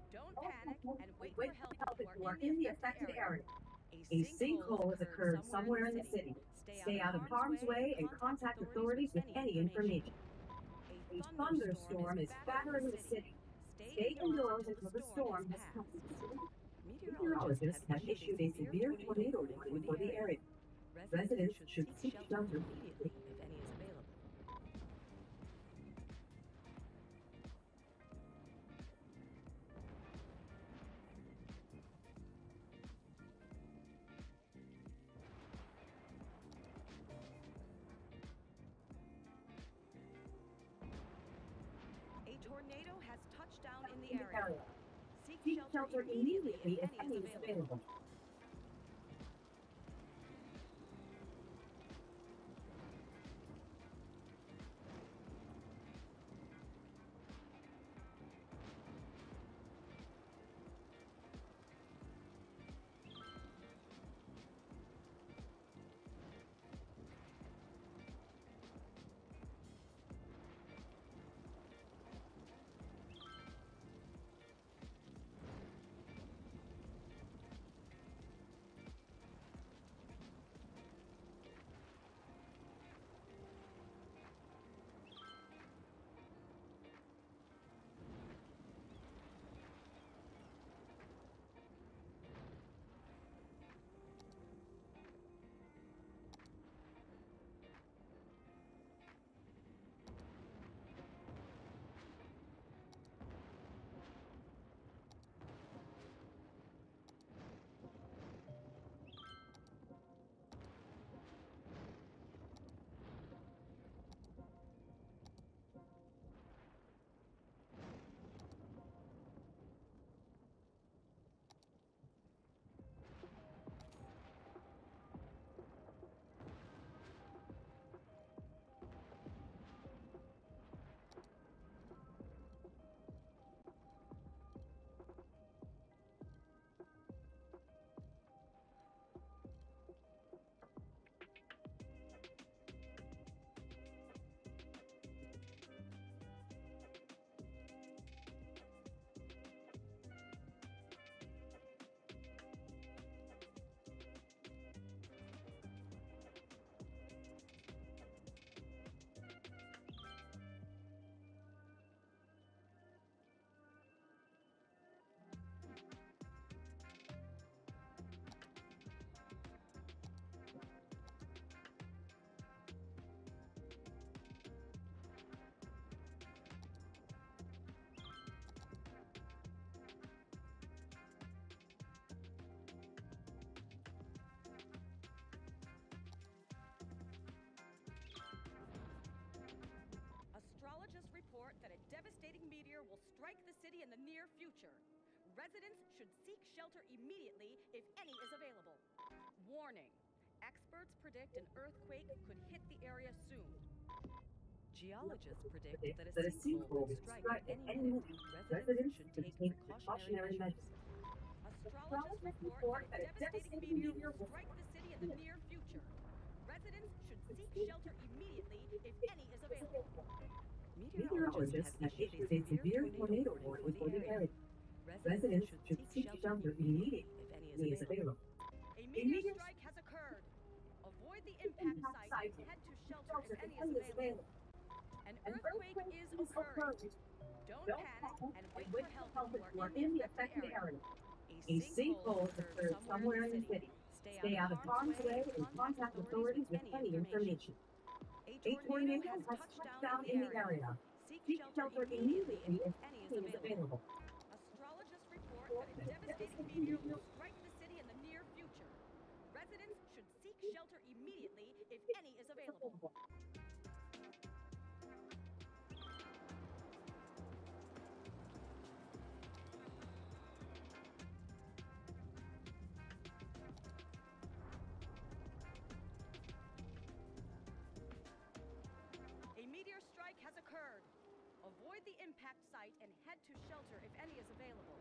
S14: Don't panic and wait for help if you are in the affected area.
S15: A sinkhole has occurred somewhere in the city. Stay out of harm's way and contact authorities with any information. A thunderstorm is battering the city. Stay indoors until the storm has passed. Meteorologists have issued a severe tornado warning for the area. Residents should seek shelter immediately
S14: if any is available. A tornado has touched down in the area.
S15: Seek shelter immediately if any is available.
S7: in the near future. Residents should seek shelter immediately if any is available. Warning. Experts predict an earthquake could hit the area soon. Geologists predict that a sinkhole will strike at any moment. Residents should take precautionary measures. Astrologists report that a devastating meteor will strike the city in the near future. Residents should seek shelter immediately if any is available.
S14: Meteorologists have issued a severe tornado warning for the area. Residents should seek shelter immediately if any is available.
S7: A meteor strike has occurred. Avoid the impact site and head to shelter if any is available. An earthquake is occurring. Don't panic and wait for help if you are in the affected area.
S14: A sinkhole has occurred somewhere in the city. Stay out of harm's way and contact authorities with any information. A tornado has touched down in the area. Seek shelter immediately if any is available.
S7: Astrologists report that a devastating meteor will strike the city in the near future. Residents should seek shelter immediately if any is available. A meteor strike has occurred. Avoid the impact site and head to shelter if any is available.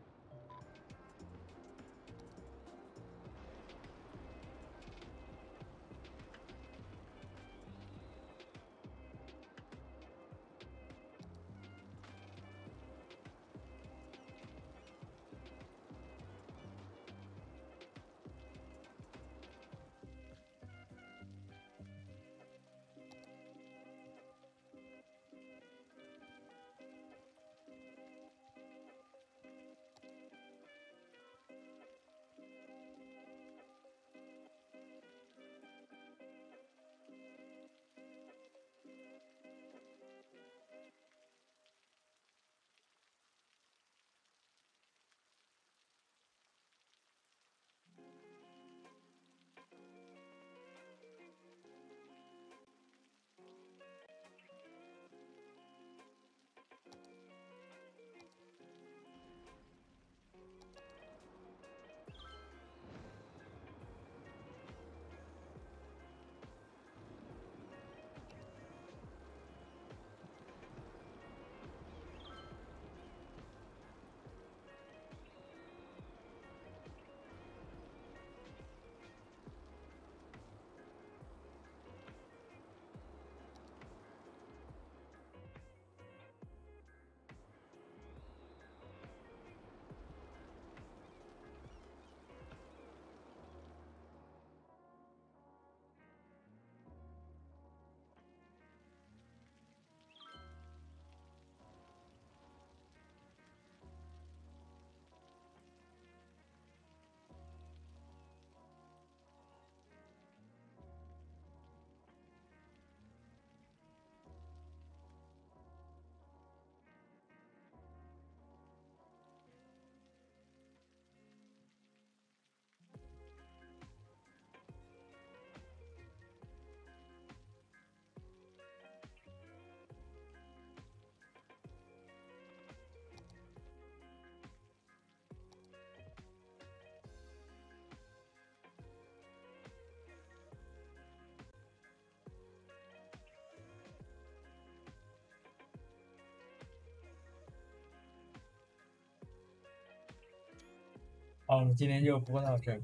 S2: 好，今天就播到这儿。